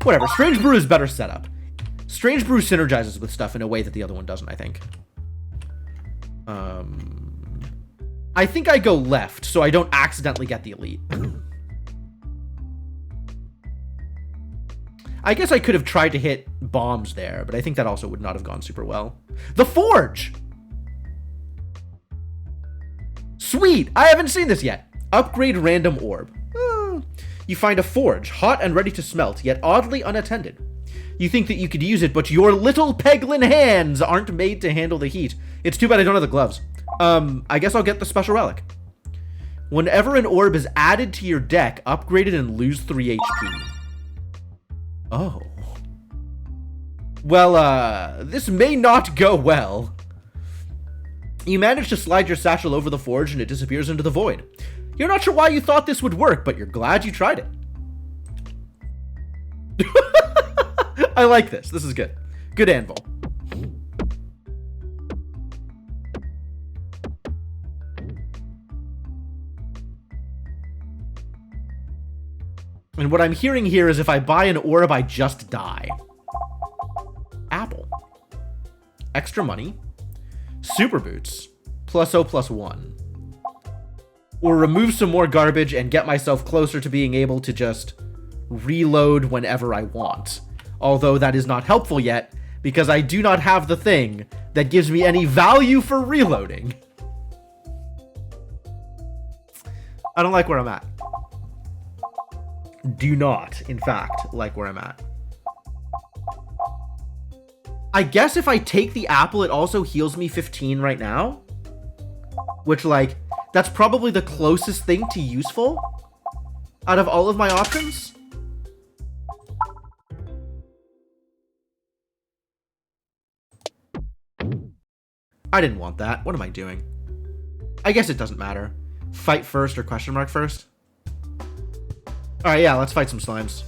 Whatever, Strange Brew is better setup. Strange Brew synergizes with stuff in a way that the other one doesn't, I think. I think I go left, so I don't accidentally get the elite. I guess I could have tried to hit bombs there, but I think that also would not have gone super well. The Forge! Sweet! I haven't seen this yet. Upgrade random orb. You find a forge, hot and ready to smelt, yet oddly unattended. You think that you could use it, but your little Peglin hands aren't made to handle the heat. It's too bad I don't have the gloves. I guess I'll get the special relic. Whenever an orb is added to your deck, upgrade it and lose 3 HP. Oh. Well, this may not go well. You manage to slide your satchel over the forge and it disappears into the void. You're not sure why you thought this would work, but you're glad you tried it. I like this. This is good. Good anvil. And what I'm hearing here is if I buy an orb, I just die. Apple. Extra money. Super boots. +0/+1. Or remove some more garbage and get myself closer to being able to just reload whenever I want. Although that is not helpful yet, because I do not have the thing that gives me any value for reloading. I don't like where I'm at. Do not, in fact, like where I'm at. I guess if I take the apple, it also heals me 15 right now. Which, like, that's probably the closest thing to useful out of all of my options. I didn't want that. What am I doing? I guess it doesn't matter. Fight first or question mark first? Alright, yeah, let's fight some slimes.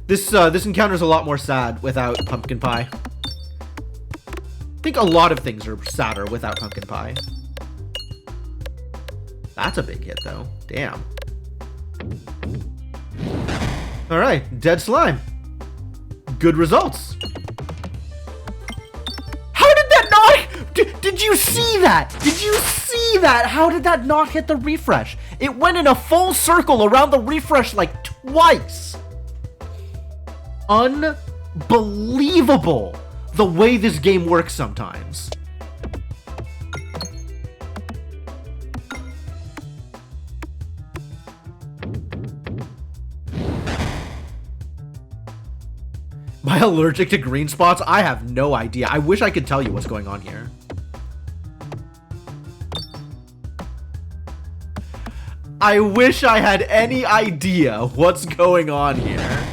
This encounter's a lot more sad without pumpkin pie. I think a lot of things are sadder without pumpkin pie. That's a big hit, though. Damn. Alright, dead slime. Good results. How did that not... Did you see that? Did you see that? How did that not hit the refresh? It went in a full circle around the refresh like twice. Unbelievable the way this game works sometimes. Am I allergic to green spots? I have no idea. I wish I could tell you what's going on here. I wish I had any idea what's going on here.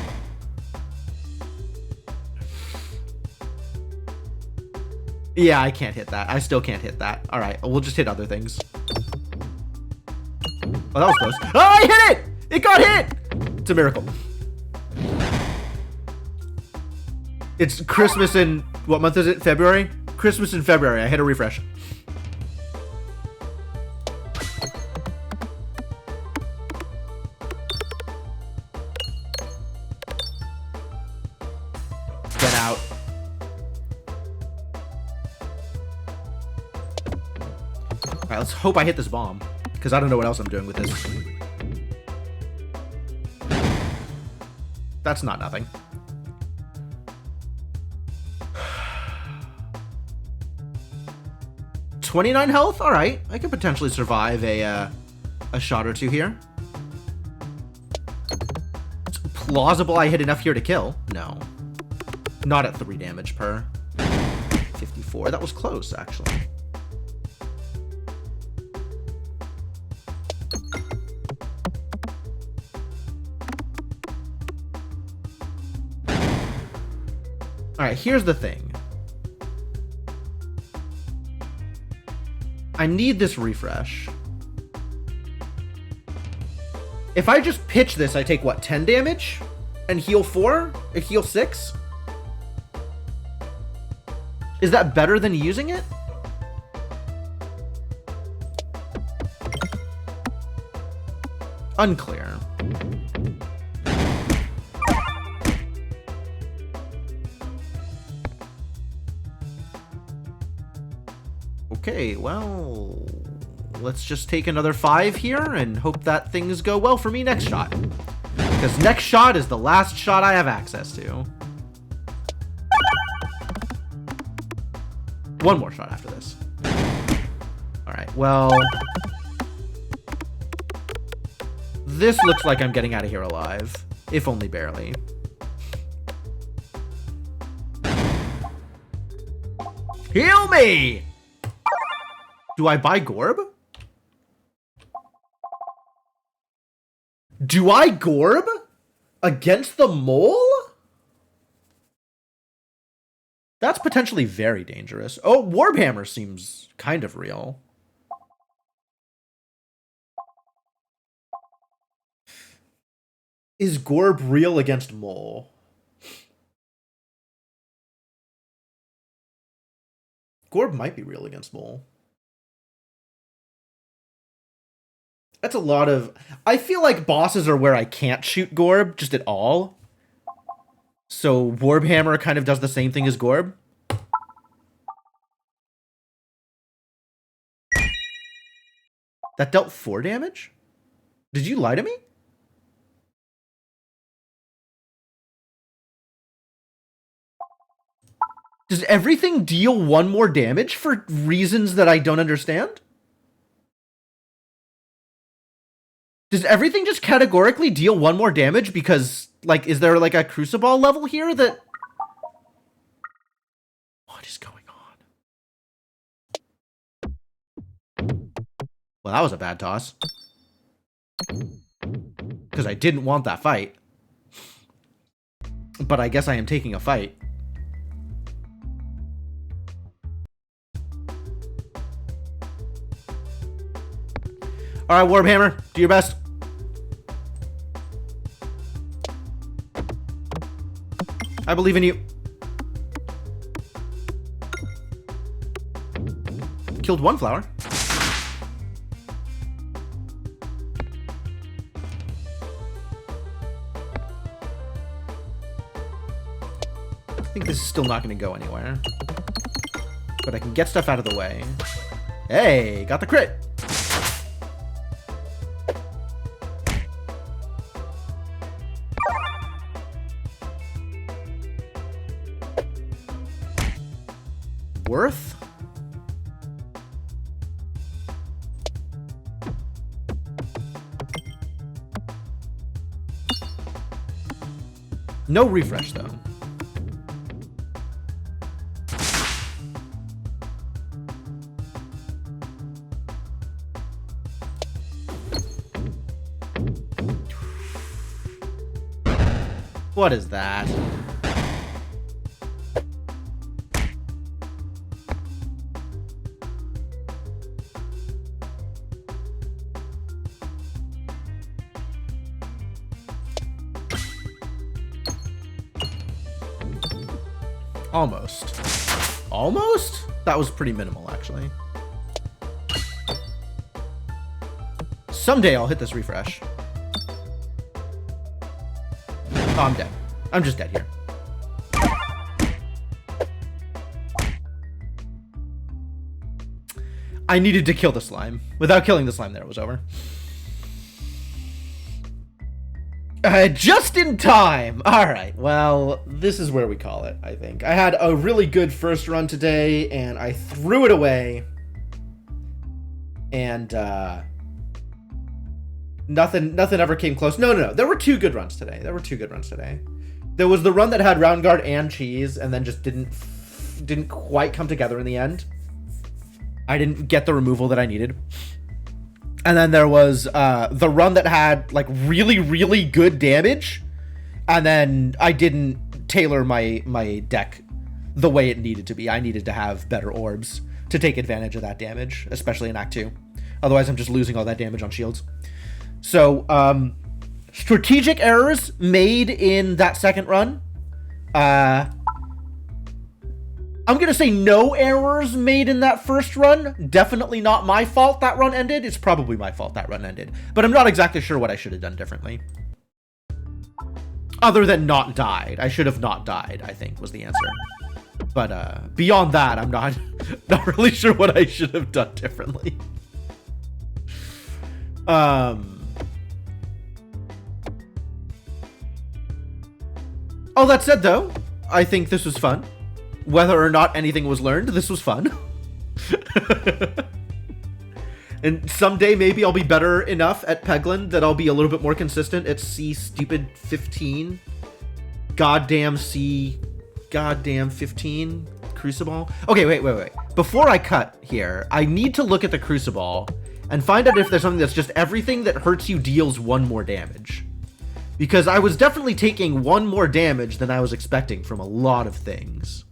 Yeah, I can't hit that. I still can't hit that. All right, we'll just hit other things. Oh, that was close. Oh, I hit it! It got hit! It's a miracle. It's Christmas in... What month is it? February? Christmas in February. I hit a refresh. Get out. Alright, let's hope I hit this bomb. Because I don't know what else I'm doing with this. That's not nothing. $29 health? Alright. I could potentially survive a shot or two here. It's plausible I hit enough here to kill. No. Not at 3 damage per. 54. That was close, actually. Alright, here's the thing. I need this refresh. If I just pitch this, I take, what, 10 damage? And heal 4? Or heal 6? Is that better than using it? Unclear. Okay, well, let's just take another 5 here and hope that things go well for me next shot. Because next shot is the last shot I have access to. One more shot after this. Alright, well... This looks like I'm getting out of here alive. If only barely. Heal me! Do I buy Gorb? Do I Gorb? Against the mole? That's potentially very dangerous. Oh, Warbhammer seems kind of real. Is Gorb real against mole? Gorb might be real against mole. That's a lot of... I feel like bosses are where I can't shoot Gorb just at all. So Warbhammer kind of does the same thing as Gorb. That dealt 4 damage? Did you lie to me? Does everything deal 1 more damage for reasons that I don't understand? Does everything just categorically deal 1 more damage because, like, is there, like, a Crucible level here that... Well, that was a bad toss. Because I didn't want that fight. But I guess I am taking a fight. Alright, Warhammer, do your best. I believe in you. Killed one flower. I think this is still not going to go anywhere. But I can get stuff out of the way. Hey, got the crit. Worth? No refresh, though. What is that? Almost. Almost? That was pretty minimal, actually. Someday I'll hit this refresh. Oh, I'm dead. I'm just dead here. I needed to kill the slime. Without killing the slime there, it was over. Just in time. All right. Well, this is where we call it, I think. I had a really good first run today, and I threw it away. And nothing ever came close. No. There were two good runs today. There was the run that had round guard and cheese, and then just didn't quite come together in the end. I didn't get the removal that I needed. And then there was the run that had like really, really good damage. And then I didn't tailor my deck the way it needed to be. I needed to have better orbs to take advantage of that damage, especially in Act 2. Otherwise, I'm just losing all that damage on shields. So, strategic errors made in that second run. I'm going to say no errors made in that first run. Definitely not my fault that run ended. It's probably my fault that run ended. But I'm not exactly sure what I should have done differently. Other than not died. I should have not died, I think, was the answer. But beyond that, I'm not really sure what I should have done differently. All that said, though, I think this was fun. Whether or not anything was learned, this was fun. And someday maybe I'll be better enough at Peglin that I'll be a little bit more consistent at C stupid 15. Goddamn C goddamn 15 Crucible. Okay, wait. Before I cut here, I need to look at the Crucible and find out if there's something that's just everything that hurts you deals one more damage. Because I was definitely taking one more damage than I was expecting from a lot of things.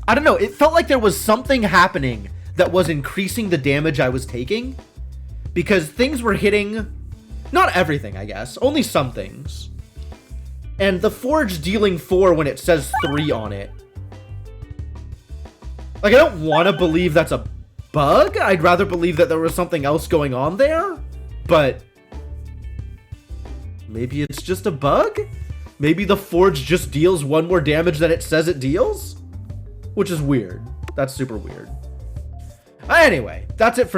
I don't know, it felt like there was something happening that was increasing the damage I was taking. Because things were hitting, not everything, I guess, only some things. And the Forge dealing 4 when it says 3 on it. Like, I don't want to believe that's a bug. I'd rather believe that there was something else going on there. But maybe it's just a bug? Maybe the Forge just deals one more damage than it says it deals? Which is weird. That's super weird. Anyway, that's it for